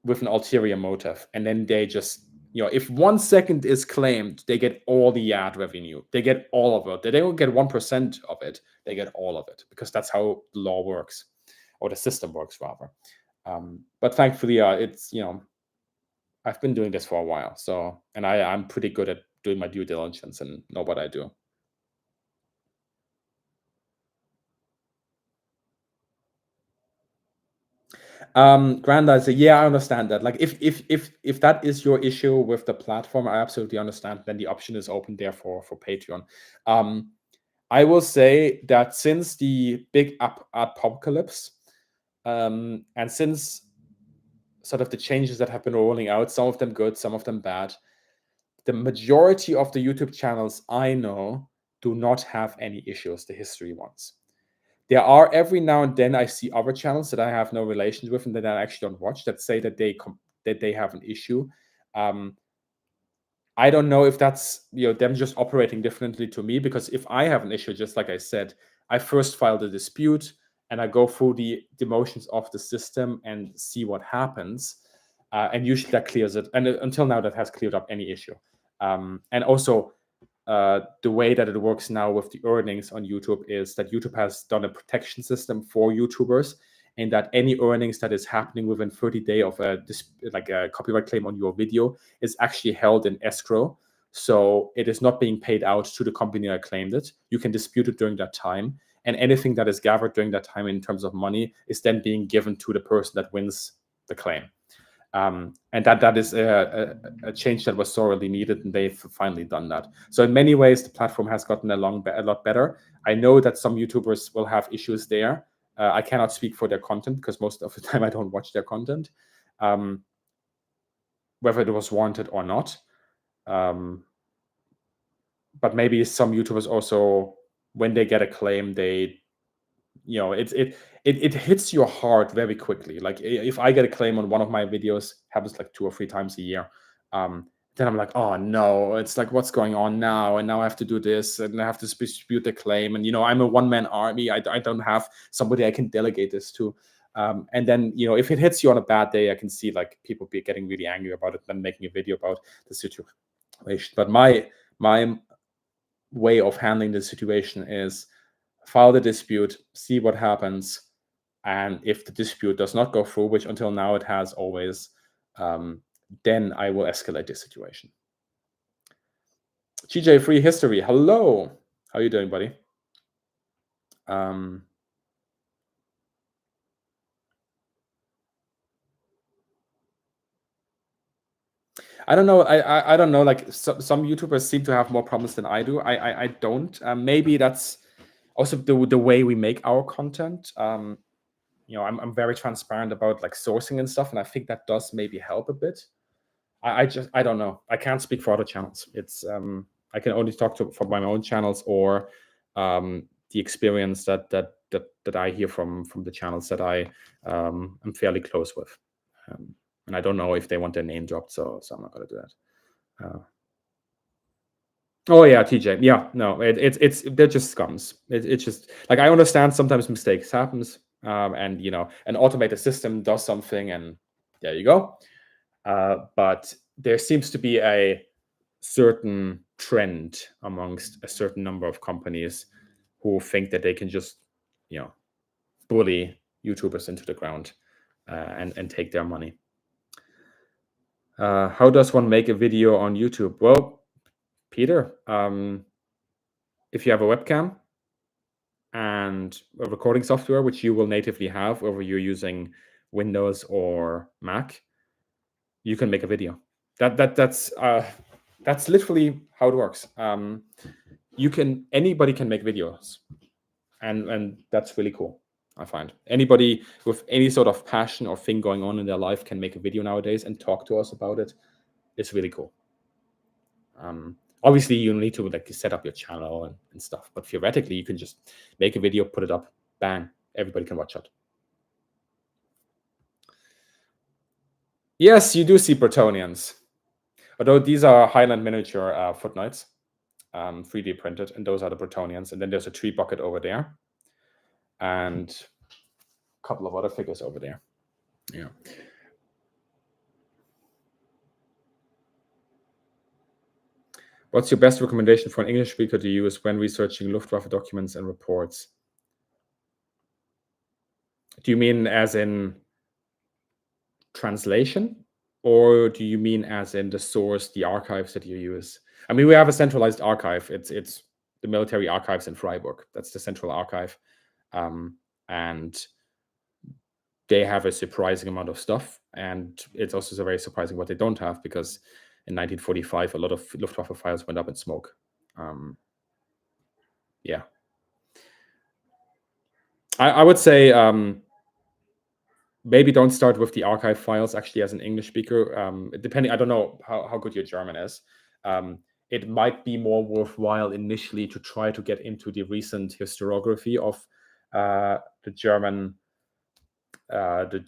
with an ulterior motive, and then they just, if 1 second is claimed, they get all the ad revenue, they get all of it. They don't get 1% of it, they get all of it, because that's how the law works, or the system works rather. But thankfully, it's, I've been doing this for a while, so, and I'm pretty good at doing my due diligence and know what I do. Grandizer, yeah, I understand that. Like, if that is your issue with the platform, I absolutely understand. Then the option is open there for Patreon. I will say that since the big apocalypse, and since sort of the changes that have been rolling out, some of them good, some of them bad, the majority of the YouTube channels I know do not have any issues, the history ones. There are, every now and then I see other channels that I have no relations with and that I actually don't watch, that say that they have an issue. I don't know if that's, them just operating differently to me, because if I have an issue, just like I said, I first file the dispute and I go through the motions of the system and see what happens. And usually that clears it. And until now, that has cleared up any issue. And also, the way that it works now with the earnings on YouTube is that YouTube has done a protection system for YouTubers, and that any earnings that is happening within 30 days of a copyright claim on your video is actually held in escrow. So it is not being paid out to the company that claimed it. You can dispute it during that time, and anything that is gathered during that time in terms of money is then being given to the person that wins the claim. And that is a change that was sorely needed, and they've finally done that. So in many ways, the platform has gotten a lot better. I know that some YouTubers will have issues there. I cannot speak for their content, because most of the time I don't watch their content, whether it was warranted or not. But maybe some YouTubers also, when they get a claim, it hits your heart very quickly. Like, if I get a claim on one of my videos, happens like 2 or 3 times a year, then I'm like, oh no, it's like, what's going on now? And now I have to do this, and I have to dispute the claim. And I'm a one-man army. I don't have somebody I can delegate this to. And then, if it hits you on a bad day, I can see like people be getting really angry about it and making a video about the situation. But my way of handling the situation is file the dispute, see what happens, and if the dispute does not go through, which until now it has always, then I will escalate the situation. GJ Free History, hello. How are you doing, buddy? I don't know. I don't know. Like, some YouTubers seem to have more problems than I do. I don't. Maybe that's also the way we make our content. I'm very transparent about like sourcing and stuff, and I think that does maybe help a bit. I don't know. I can't speak for other channels. It's I can only talk for my own channels, or the experience that I hear from the channels that I am fairly close with. And I don't know if they want their name dropped, so I'm not gonna do that. Oh yeah, TJ. Yeah, no, it's they're just scums. It's just like, I understand sometimes mistakes happens, and an automated system does something, and there you go. But there seems to be a certain trend amongst a certain number of companies who think that they can just, bully YouTubers into the ground, and take their money. How does one make a video on YouTube? Well, Peter, if you have a webcam and a recording software, which you will natively have, whether you're using Windows or Mac, you can make a video. That's literally how it works. Anybody can make videos, and that's really cool. I find anybody with any sort of passion or thing going on in their life can make a video nowadays and talk to us about it. It's really cool. Obviously, you need to like set up your channel and stuff, but theoretically, you can just make a video, put it up, bang, everybody can watch it. Yes, you do see Bretonians, although these are Highland miniature footnotes, 3D printed, and those are the Bretonians. And then there's a tree bucket over there, and a couple of other figures over there. Yeah. What's your best recommendation for an English speaker to use when researching Luftwaffe documents and reports? Do you mean as in translation, or do you mean as in the source, the archives that you use? I mean, we have a centralized archive. It's the military archives in Freiburg. That's the central archive, and they have a surprising amount of stuff. And it's also very surprising what they don't have, because in 1945, a lot of Luftwaffe files went up in smoke. Yeah, I would say maybe don't start with the archive files. Actually, as an English speaker, depending, I don't know how good your German is. It might be more worthwhile initially to try to get into the recent historiography of the German, the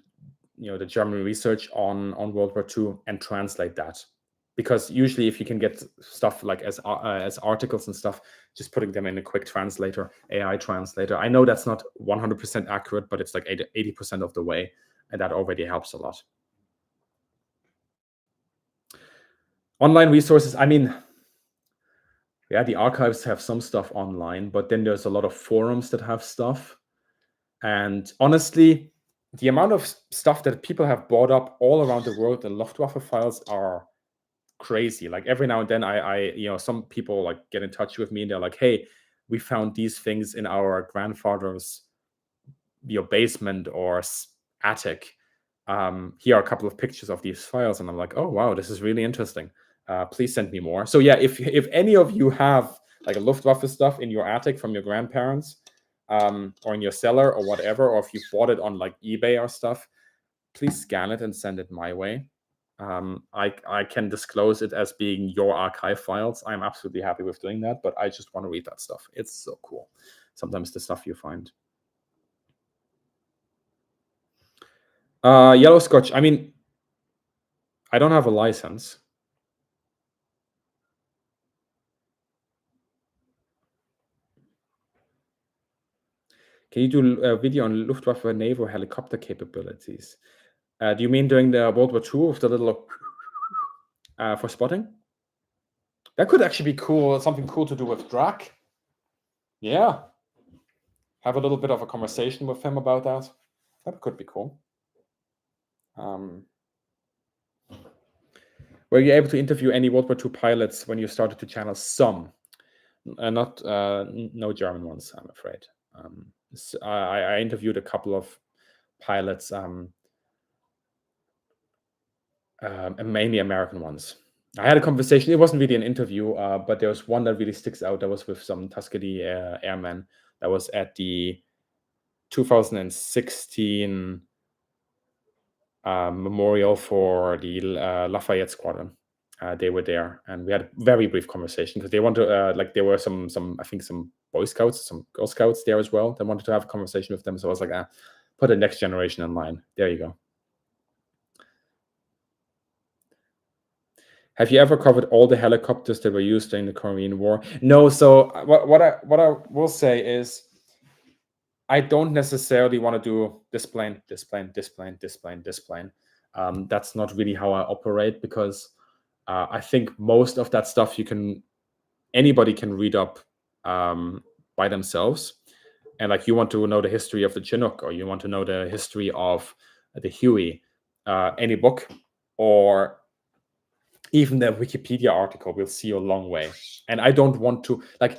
German research on World War II and translate that. Because usually, if you can get stuff like as articles and stuff, just putting them in a quick translator, AI translator. I know that's not 100% accurate, but it's like 80% of the way, and that already helps a lot. Online resources. I mean, yeah, the archives have some stuff online, but then there's a lot of forums that have stuff. And honestly, the amount of stuff that people have brought up all around the world, the Luftwaffe files are crazy. Like every now and then I some people like get in touch with me and they're like, hey, we found these things in our grandfather's basement or attic. Here are a couple of pictures of these files, and I'm like, oh wow, this is really interesting. Please send me more. So yeah, if any of you have like a Luftwaffe stuff in your attic from your grandparents, or in your cellar or whatever, or if you bought it on like eBay or stuff, please scan it and send it my way. I can disclose it as being your archive files. I'm absolutely happy with doing that, but I just want to read that stuff. It's so cool. Sometimes the stuff you find. Yellow Scotch. I mean, I don't have a license. Can you do a video on Luftwaffe naval helicopter capabilities? Do you mean during the World War II with the little for spotting? That could actually be cool. Something cool to do with Drac. Yeah. Have a little bit of a conversation with him about that. That could be cool. Were you able to interview any World War II pilots when you started to channel? Some, no German ones, I'm afraid. So I interviewed a couple of pilots, mainly American ones. I had a conversation. It wasn't really an interview, but there was one that really sticks out. That was with some Tuskegee airmen. That was at the 2016 memorial for the Lafayette Squadron. They were there, and we had a very brief conversation because they wanted like there were some I think some Boy Scouts, some Girl Scouts there as well. They wanted to have a conversation with them, so I was like, put the next generation in line. There you go. Have you ever covered all the helicopters that were used during the Korean War? No. So what I will say is, I don't necessarily want to do this plane, this plane, this plane, this plane, this plane. That's not really how I operate, because I think most of that stuff anybody can read up by themselves. And like, you want to know the history of the Chinook, or you want to know the history of the Huey, any book or even the Wikipedia article will see you a long way. And I don't want to, like,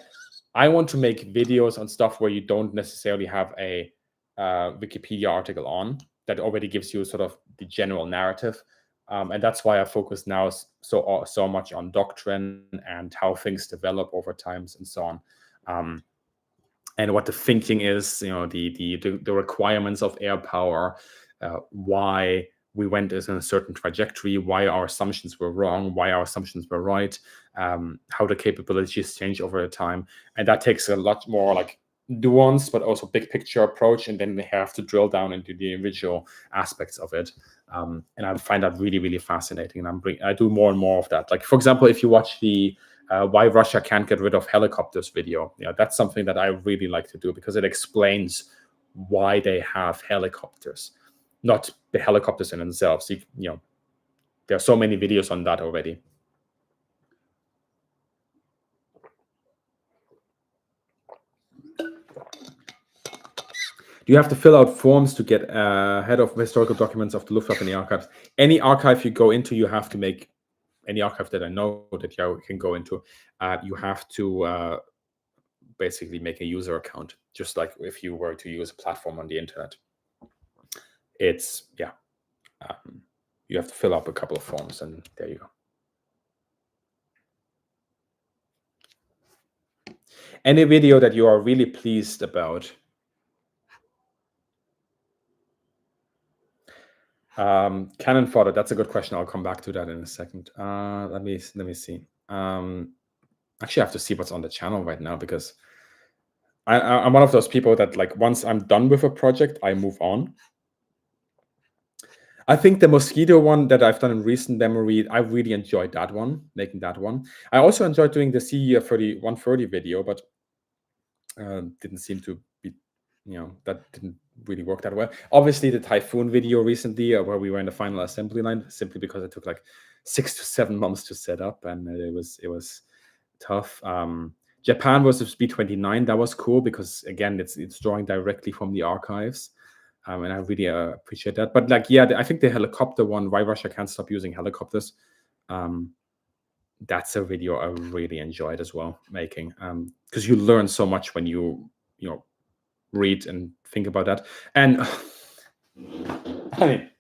I want to make videos on stuff where you don't necessarily have a Wikipedia article on, that already gives you sort of the general narrative. And that's why I focus now so much on doctrine and how things develop over times and so on. And what the thinking is, the requirements of air power, why we went in a certain trajectory, why our assumptions were wrong, why our assumptions were right, how the capabilities change over time. And that takes a lot more like nuanced, but also big picture approach. And then they have to drill down into the individual aspects of it. And I find that really, really fascinating. And I do more and more of that. Like, for example, if you watch the why Russia can't get rid of helicopters video, that's something that I really like to do, because it explains why they have helicopters, not the helicopters in themselves. There are so many videos on that already. Do you have to fill out forms to get ahead of historical documents of the Luftwaffe in the archives? Any archive you go into, you have to make, any archive that I know that you can go into, you have to basically make a user account, just like if you were to use a platform on the internet. It's, you have to fill up a couple of forms, and there you go. Any video that you are really pleased about? Cannon fodder, that's a good question. I'll come back to that in a second. Let me see. Actually, I have to see what's on the channel right now, because I'm one of those people that, like, once I'm done with a project, I move on. I think the mosquito one that I've done in recent memory, I really enjoyed that one, making that one. I also enjoyed doing the CE130 video, but didn't seem to be, that didn't really work that well. Obviously, the Typhoon video recently, where we were in the final assembly line, simply because it took like 6 to 7 months to set up, and it was tough. Japan versus B-29, that was cool, because again, it's drawing directly from the archives. And I really appreciate that. But like, I think the helicopter one, why Russia can't stop using helicopters, that's a video I really enjoyed as well making, because you learn so much when you read and think about that. And I mean,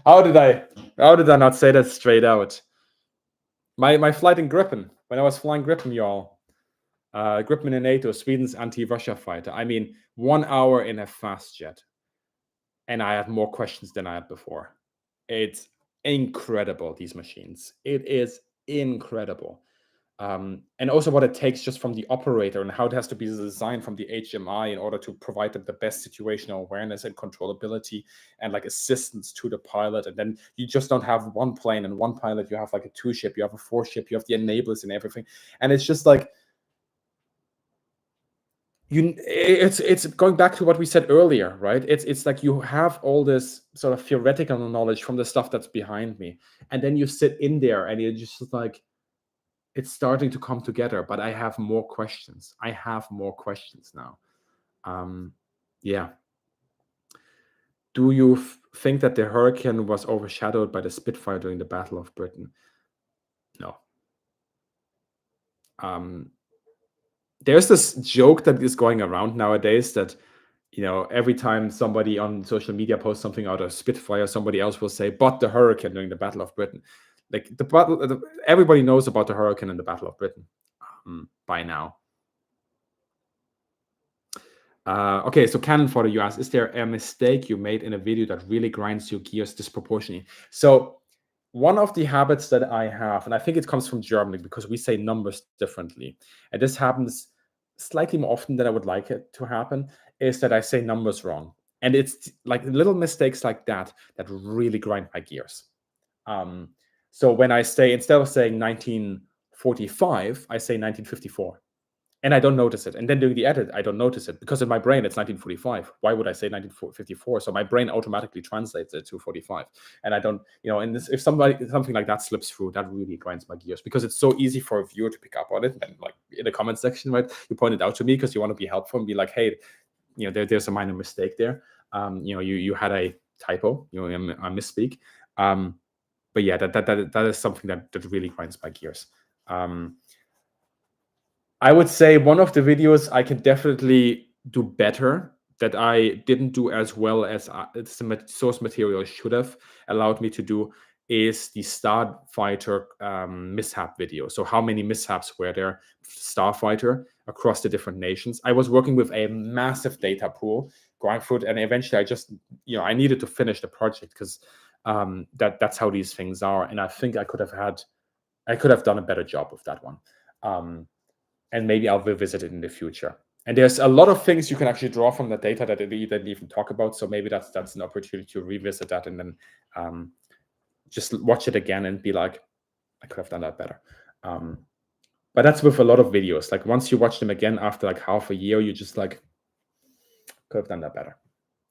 how did I not say that straight out? My flight in Gripen, when I was flying Gripen, y'all, Gripen in NATO, Sweden's anti-Russia fighter. I mean, 1 hour in a fast jet, and I had more questions than I had before. It's incredible, these machines. It is incredible. And also what it takes just from the operator, and how it has to be designed from the HMI in order to provide them the best situational awareness and controllability and like assistance to the pilot. And then you just don't have one plane and one pilot, you have like a 2-ship, you have a 4-ship, you have the enablers and everything. And it's just like, it's going back to what we said earlier, right? It's like you have all this sort of theoretical knowledge from the stuff that's behind me, and then you sit in there and you're just like, it's starting to come together, but I have more questions. I have more questions now. Yeah. Do you think that the Hurricane was overshadowed by the Spitfire during the Battle of Britain? No. There's this joke that is going around nowadays that, every time somebody on social media posts something out of Spitfire, somebody else will say, but the Hurricane during the Battle of Britain. Like, everybody knows about the Hurricane and the Battle of Britain by now. Okay, so Cannon fodder, you asked, is there a mistake you made in a video that really grinds your gears disproportionately? So one of the habits that I have, and I think it comes from Germany, because we say numbers differently, and this happens slightly more often than I would like it to happen, is that I say numbers wrong. And it's like little mistakes like that really grind my gears. So when I say, instead of saying 1945, I say 1954. And I don't notice it. And then doing the edit, I don't notice it, because in my brain it's 1945. Why would I say 1954? So my brain automatically translates it to 45. And I don't, and if something like that slips through, that really grinds my gears, because it's so easy for a viewer to pick up on it. And like in the comment section, right, you point it out to me because you want to be helpful and be like, hey, there's a minor mistake there. You had a typo, a misspeak. But yeah, that is something that really grinds my gears. Um, I would say one of the videos I can definitely do better, that I didn't do as well as source material should have allowed me to do, is the Starfighter mishap video. So how many mishaps were there Starfighter across the different nations? I was working with a massive data pool going through it, and eventually I just, I needed to finish the project because that's how these things are. And I think I could have done a better job with that one. And maybe I'll revisit it in the future. And there's a lot of things you can actually draw from the data that we didn't even talk about. So maybe that's an opportunity to revisit that and then just watch it again and be like, I could have done that better. But that's with a lot of videos. Like once you watch them again after like half a year, you just like, could have done that better.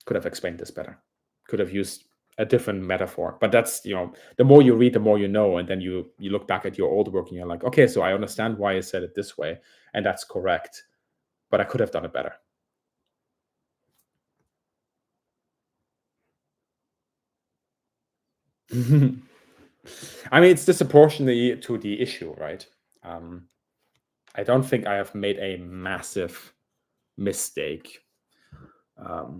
Could have explained this better. Could have used a different metaphor. But that's, the more you read, the more you know. And then you look back at your old work and you're like, okay, so I understand why I said it this way. And that's correct. But I could have done it better. I mean, it's disproportionately to the issue, right? I don't think I have made a massive mistake. I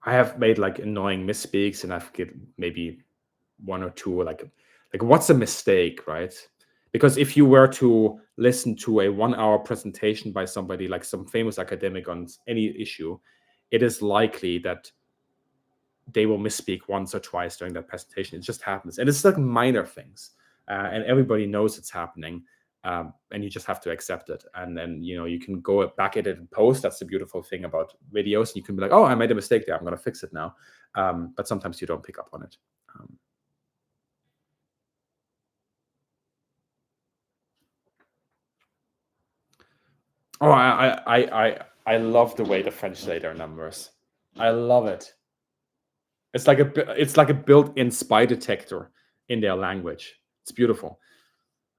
have made like annoying misspeaks, and I've get maybe one or two like what's a mistake, right? Because if you were to listen to a 1 hour presentation by somebody like some famous academic on any issue, it is likely that they will misspeak once or twice during that presentation. It just happens, and it's like minor things, and everybody knows it's happening, and you just have to accept it. And then you can go back at it and post. That's the beautiful thing about videos. And you can be like, "Oh, I made a mistake there. I'm going to fix it now." But sometimes you don't pick up on it. Oh, I love the way the French say their numbers. I love it. It's like a built-in spy detector in their language. It's beautiful.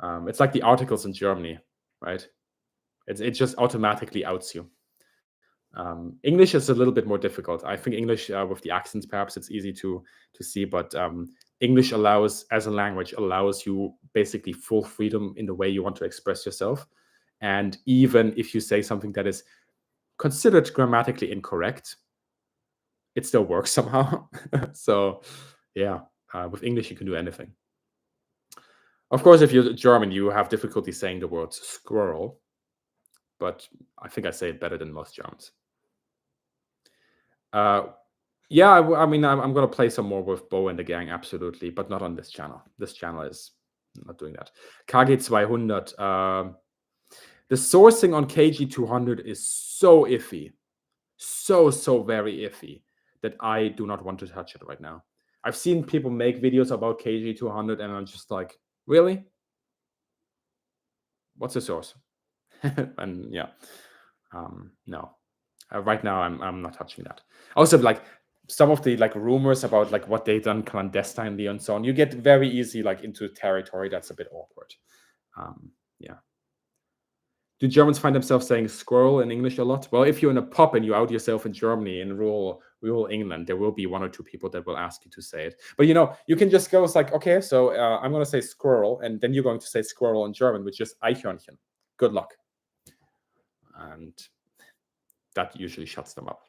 It's like the articles in Germany, right? It just automatically outs you. English is a little bit more difficult. I think English with the accents, perhaps it's easy to see, but English as a language, allows you basically full freedom in the way you want to express yourself. And even if you say something that is considered grammatically incorrect, it still works somehow. So, yeah, with English you can do anything. Of course, if you're German, you have difficulty saying the word squirrel, but I think I say it better than most Germans. Uh, yeah, I mean, I'm gonna play some more with Bo and the gang, absolutely, but not on this channel. This channel is not doing that. KG 200. The sourcing on KG 200 is so iffy, so very iffy, that I do not want to touch it right now. I've seen people make videos about KG 200, and I'm just like, really? What's the source? And yeah, no. Right now, I'm not touching that. Also, like some of the like rumors about like what they done clandestinely and so on, you get very easy like into territory that's a bit awkward. Yeah. Do Germans find themselves saying squirrel in English a lot? Well, if you're in a pub and you out yourself in Germany, in rural England, there will be one or two people that will ask you to say it. But you can just go, it's like, okay, so I'm going to say squirrel, and then you're going to say squirrel in German, which is Eichhörnchen. Good luck. And that usually shuts them up.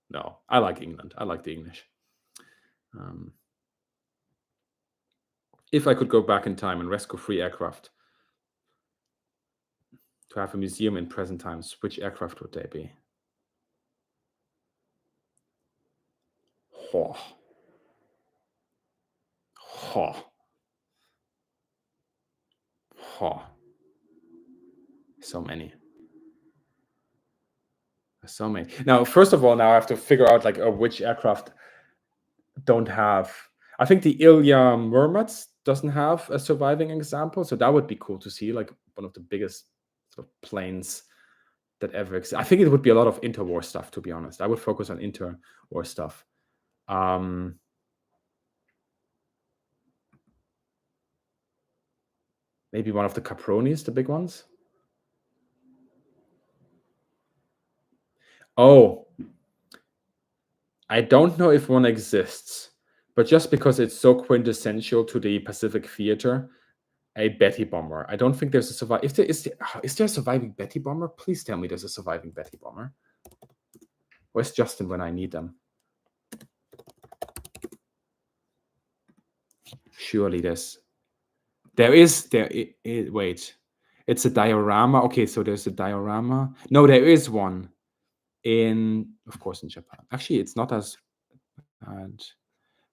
No, I like England. I like the English. If I could go back in time and rescue free aircraft to have a museum in present times, which aircraft would they be? Oh. Oh. Oh. So many. So many. Now, first of all, now I have to figure out like which aircraft don't have. I think the Ilya Murmats doesn't have a surviving example, so that would be cool to see, like one of the biggest sort of planes that ever exists. I think it would be a lot of interwar stuff, to be honest. I would focus on interwar stuff. Maybe one of the Capronis, the big ones. Oh, I don't know if one exists, but just because it's so quintessential to the Pacific theater, a Betty bomber. I don't think there's a survive. If there is there a surviving Betty bomber? Please tell me there's a surviving Betty bomber. Where's Justin when I need them? Surely there is wait. It's a diorama. Okay, so there's a diorama. No, there is one of course, in Japan. Actually, it's not as bad.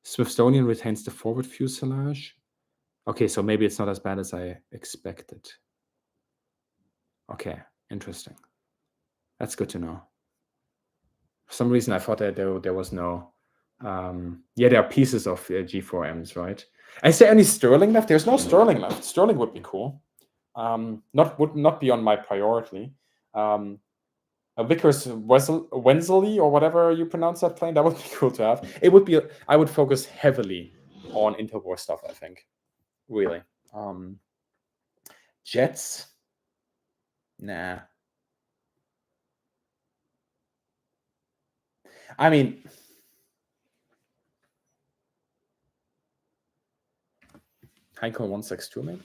Smithsonian retains the forward fuselage. Okay, so maybe it's not as bad as I expected. Okay, interesting. That's good to know. For some reason, I thought that there was no. Yeah, there are pieces of G4Ms, right? Is there any Sterling left? There's no Sterling left. Sterling would be cool. Would not be on my priority. A Vickers Wensley or whatever you pronounce that plane, that would be cool to have. It would be. I would focus heavily on interwar stuff, I think. Really. Jets? Nah. I mean, Heinkel 162 maybe.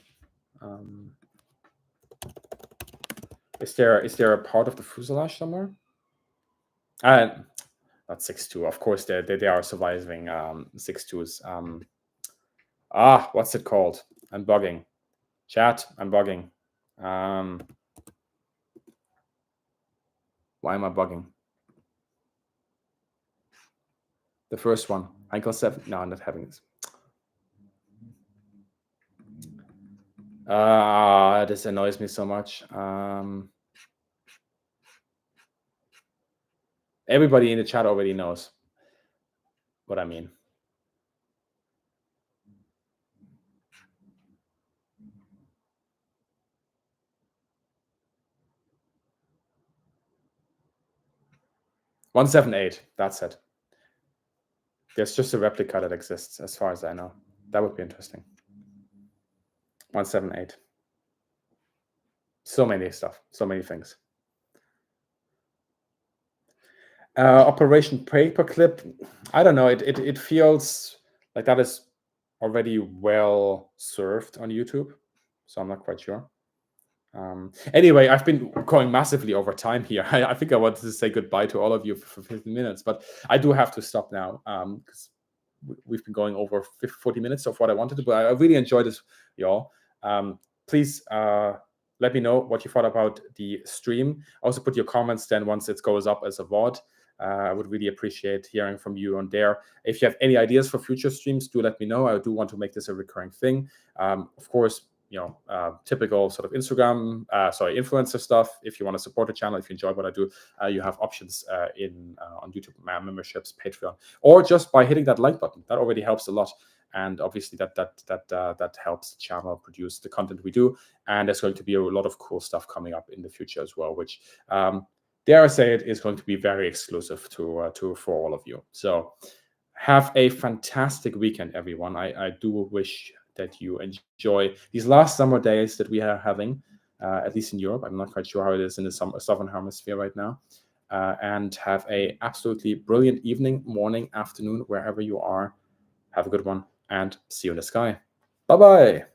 Is there a part of the fuselage somewhere? Not 6.2. Of course, they are surviving 6.2s. What's it called? I'm bugging. Chat, I'm bugging. Why am I bugging? The first one, Heinkel 7. No, I'm not having this. This annoys me so much. Everybody in the chat already knows what I mean. $178. That's it. There's just a replica that exists, as far as I know. That would be interesting. 178. So many stuff. So many things. Operation Paperclip. I don't know. It feels like that is already well served on YouTube, so I'm not quite sure. Anyway, I've been going massively over time here. I think I wanted to say goodbye to all of you for 15 minutes, but I do have to stop now because we've been going over 40 minutes of what I wanted to. But I really enjoyed this, y'all. Please let me know what you thought about the stream. Also, put your comments then once it goes up as a VOD. I would really appreciate hearing from you on there. If you have any ideas for future streams, do let me know. I do want to make this a recurring thing. Of course, typical sort of influencer stuff. If you want to support the channel, if you enjoy what I do, you have options on YouTube memberships, Patreon, or just by hitting that like button. That already helps a lot. And obviously that helps the channel produce the content we do. And there's going to be a lot of cool stuff coming up in the future as well, which dare I say it is going to be very exclusive for all of you. So have a fantastic weekend, everyone. I do wish that you enjoy these last summer days that we are having, at least in Europe. I'm not quite sure how it is in the southern hemisphere right now. And have a absolutely brilliant evening, morning, afternoon, wherever you are. Have a good one, and see you in the sky. Bye-bye.